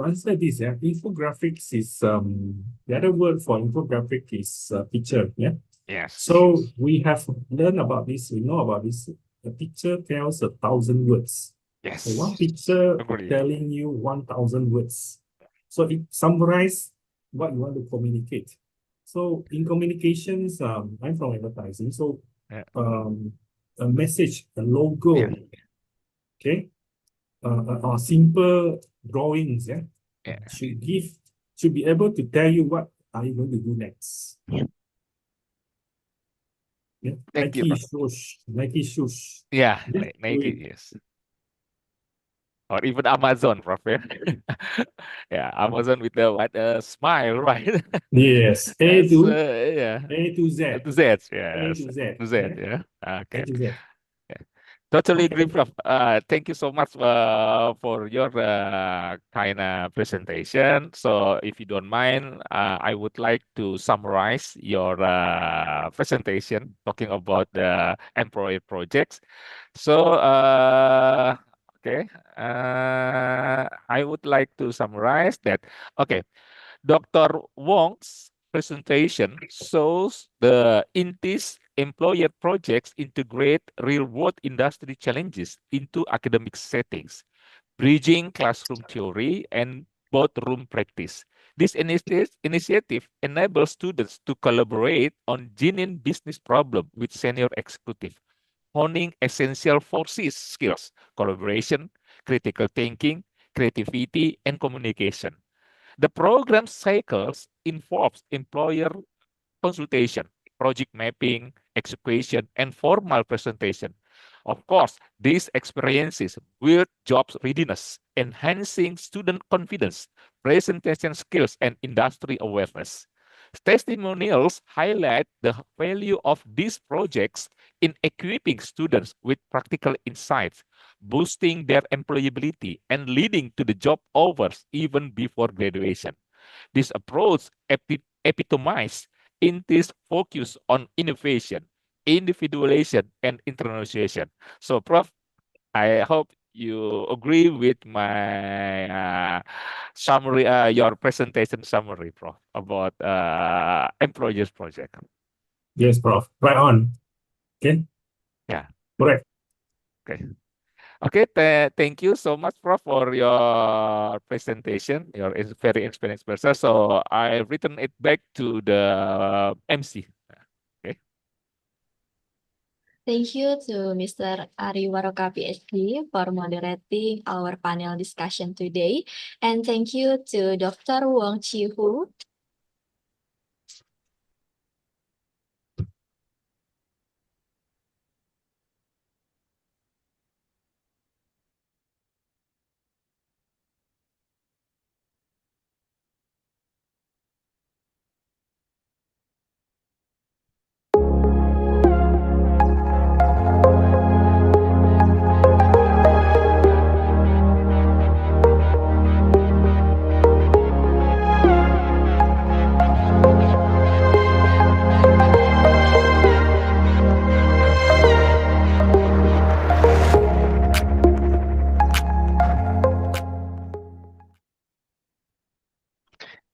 answer this, yeah, infographics is the other word for infographic is picture, yeah. Yes. So we have learned about this. We know about this. A picture tells 1,000 words. Yes. So one picture Agree. telling you 1,000 words. So it summarizes what you want to communicate. So in communications, I'm from advertising. So a message, a logo, okay, simple drawings, yeah, should be able to tell you what are you going to do next. Yeah. Thank you, Nike shoes. Yeah, Nike, yes. Or even Amazon, Prof. Yeah, Amazon with the what smile, right? Yes, That's, A to Z. To Z, yes. To Z. To Z, yeah. Okay. A to Z. Yeah. Totally agree, Prof. Thank you so much for your kind of presentation. So if you don't mind, I would like to summarize your presentation talking about the employee projects. So, okay, I would like to summarize that. Okay, Dr. Wong's presentation shows the INTIS employer projects integrate real-world industry challenges into academic settings, bridging classroom theory and boardroom practice. This initiative enables students to collaborate on genuine business problems with senior executive, honing essential forces skills, collaboration, critical thinking, creativity, and communication. The program cycles involves employer consultation, project mapping, execution, and formal presentation. Of course, these experiences build job readiness, enhancing student confidence, presentation skills, and industry awareness. Testimonials highlight the value of these projects in equipping students with practical insights, boosting their employability, and leading to the job offers even before graduation. This approach epitomizes INTI's focus on innovation, individualization, and internationalization. So, Prof, I hope you agree with my summary, your presentation summary, Prof, about employers project. Yes, Prof. Right on. Okay. Yeah. Correct. Okay. Okay. Thank you so much, Prof, for your presentation. You're very experienced person. So I return it back to the MC. Okay. Thank you to Mr. Ari Waroka, PhD, for moderating our panel discussion today. And thank you to Dr. Wong Chi-Hu.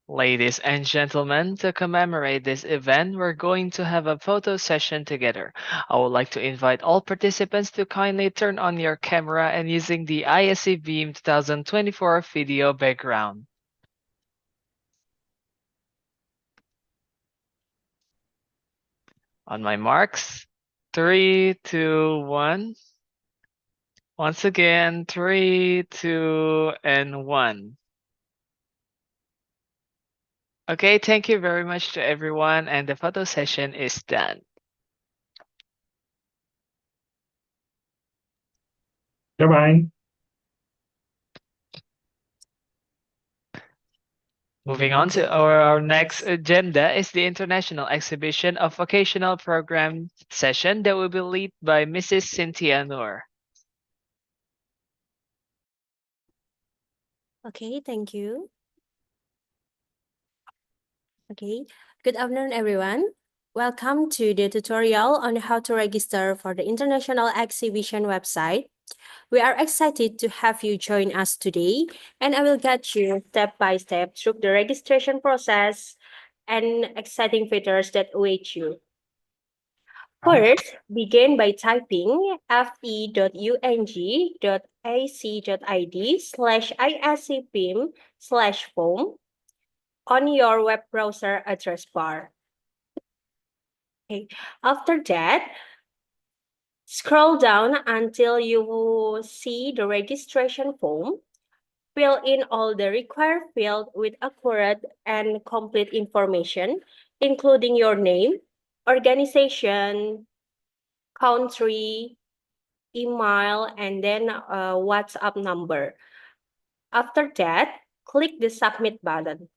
Ladies and gentlemen, to commemorate this event, we're going to have a photo session together. I would like to invite all participants to kindly turn on your camera and using the ISCBEAM 2024 video background. On my marks, 3, 2, 1. Once again, 3, 2, and 1. Okay, thank you very much to everyone, and the photo session is done. Bye-bye. Moving on to our next agenda is the International Exhibition of Vocational Program session that will be led by Mrs. Cynthia Noor. Okay, thank you. Okay, good afternoon, everyone. Welcome to the tutorial on how to register for the International Exhibition website. We are excited to have you join us today, and I will guide you step by step through the registration process and exciting features that await you. First, begin by typing fe.ung.ac.id/iscbeam/form on your web browser address bar. Okay. After that, scroll down until you see the registration form. Fill in all the required fields with accurate and complete information, including your name, organization, country, email, and then a WhatsApp number. After that, click the submit button.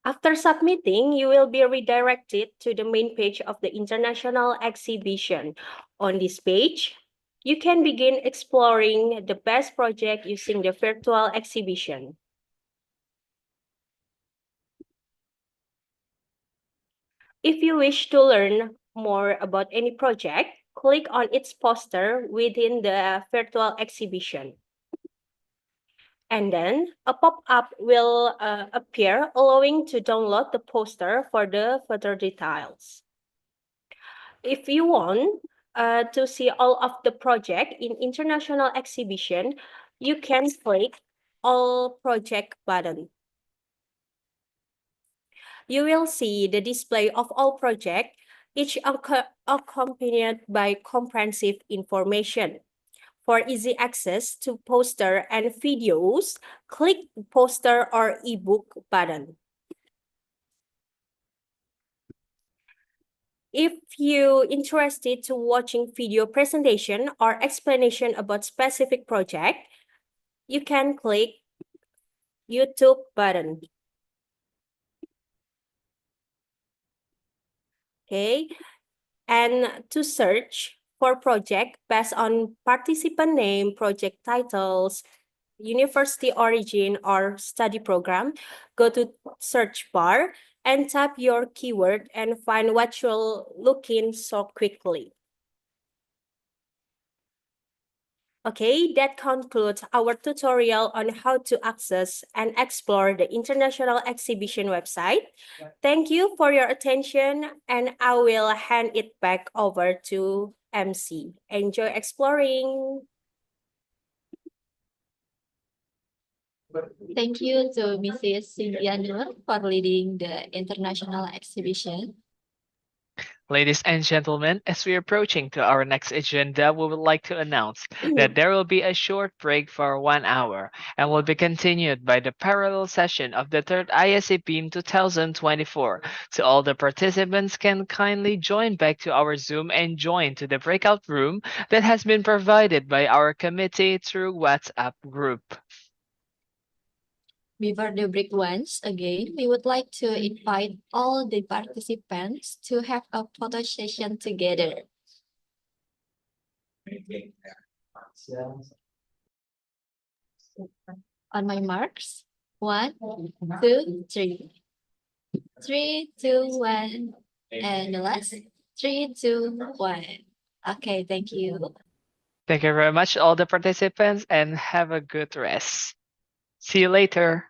After submitting, you will be redirected to the main page of the International Exhibition. On this page, you can begin exploring the best project using the virtual exhibition. If you wish to learn more about any project, click on its poster within the virtual exhibition. And then a pop-up will appear, allowing to download the poster for the further details. If you want to see all of the project in international exhibition, you can click All Project button. You will see the display of all projects, each accompanied by comprehensive information. For easy access to poster and videos, click poster or ebook button. If you're interested to watching video presentation or explanation about specific project, you can click YouTube button. Okay, and to search for project based on participant name, project titles, university origin, or study program, go to search bar and type your keyword and find what you're looking so quickly. Okay, that concludes our tutorial on how to access and explore the International Exhibition website. Thank you for your attention, and I will hand it back over to MC. Enjoy exploring. Thank you to Mrs. Cynthia Nur for leading the international exhibition. Ladies and gentlemen, as we are approaching to our next agenda, we would like to announce that there will be a short break for 1 hour and will be continued by the parallel session of the third ISCBEAM 2024. So all the participants can kindly join back to our Zoom and join to the breakout room that has been provided by our committee through WhatsApp group. Before the break once again, we would like to invite all the participants to have a photo session together. On my marks, 1, 2, 3. 3, 2, 1. And the last, 3, 2, 1. Okay, thank you. Thank you very much, all the participants, and have a good rest. See you later.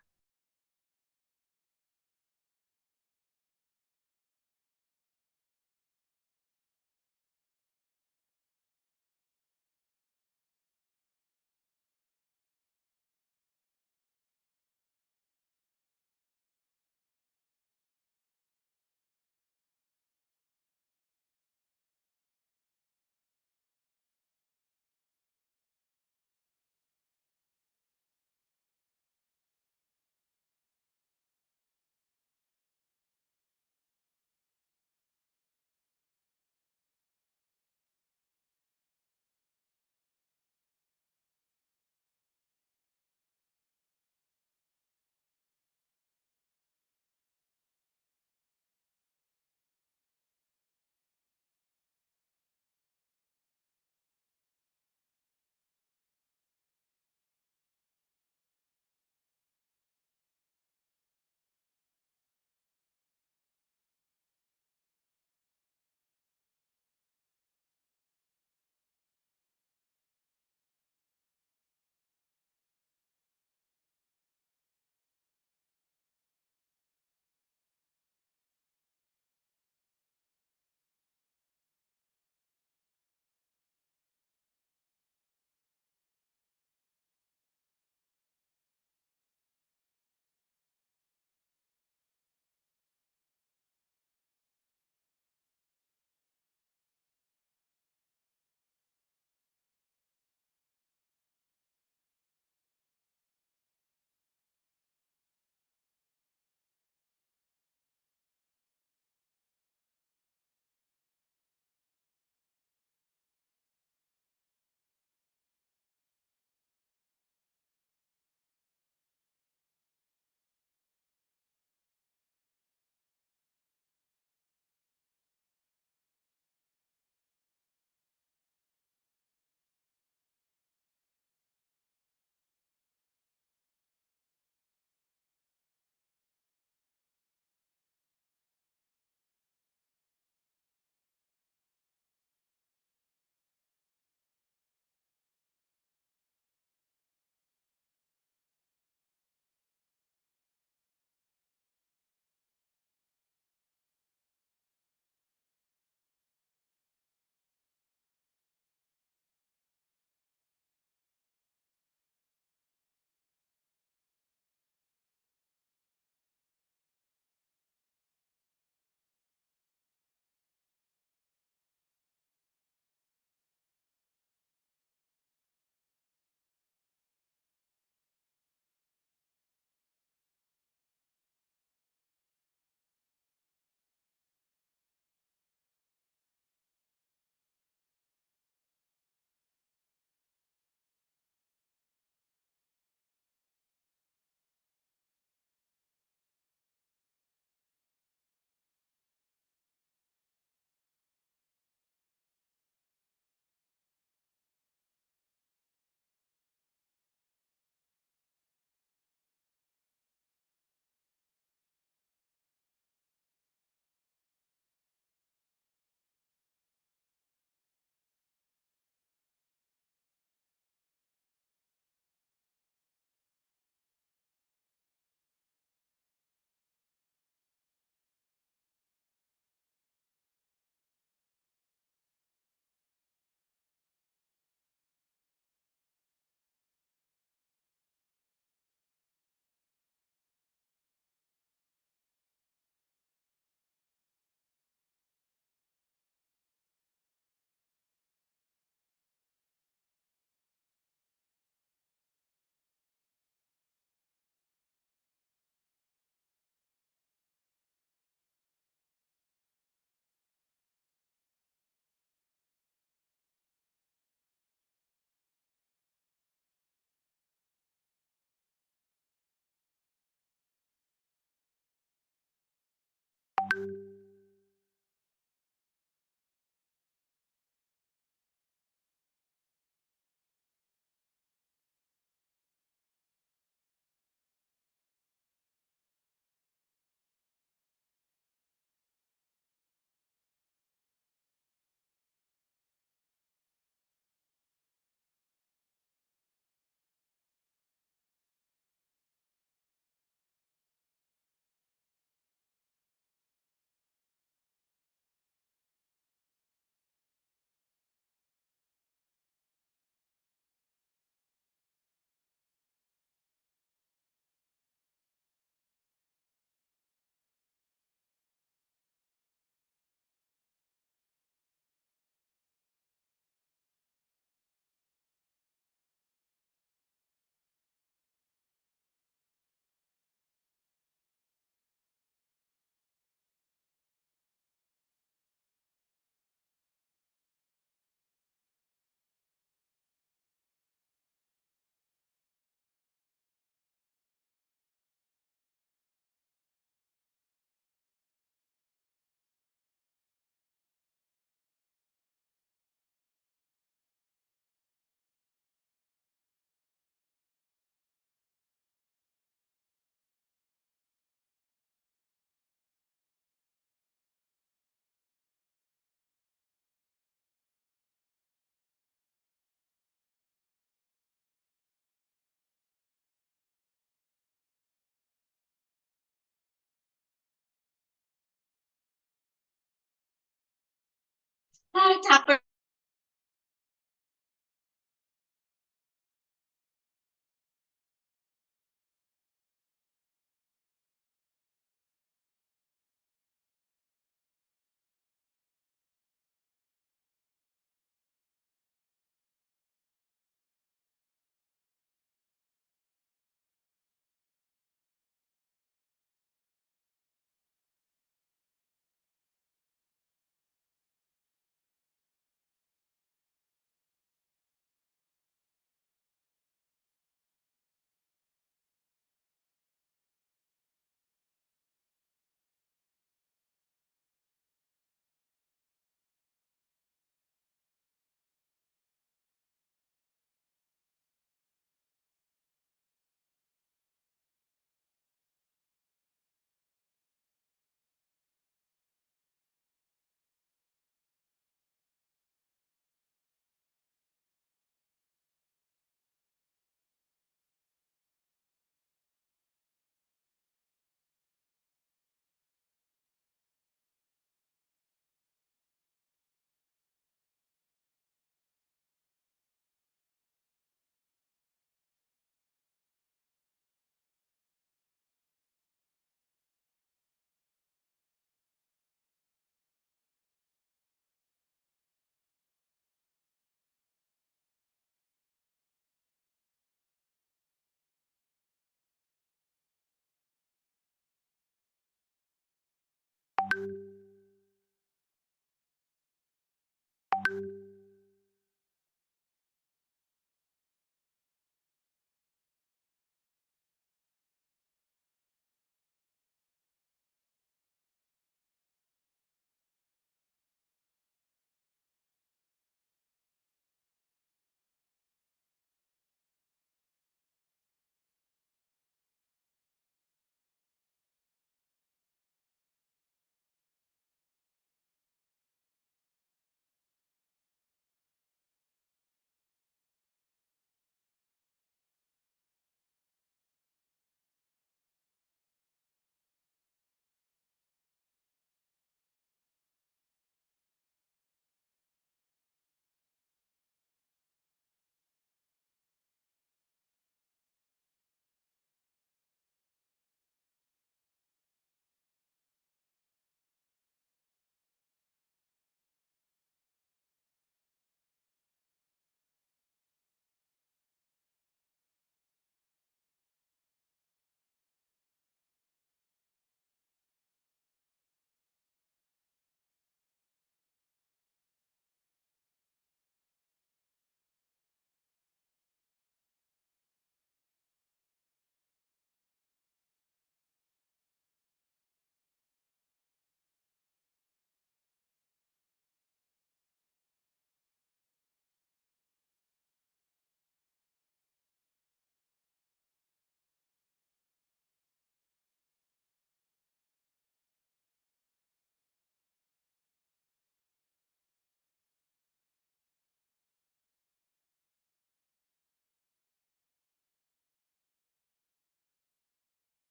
Capper.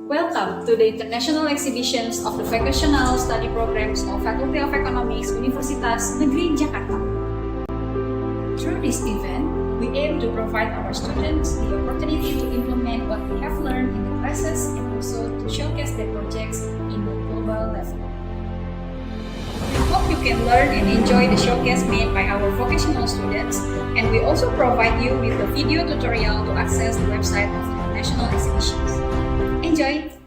Welcome to the International Exhibitions of the Vocational Study Programs of Faculty of Economics, Universitas Negeri Jakarta. Through this event, we aim to provide our students the opportunity to implement what they have learned in the classes and also to showcase their projects in the global level. We hope you can learn and enjoy the showcase made by our vocational students, and we also provide you with a video tutorial to access the website of International Exhibitions. Enjoy!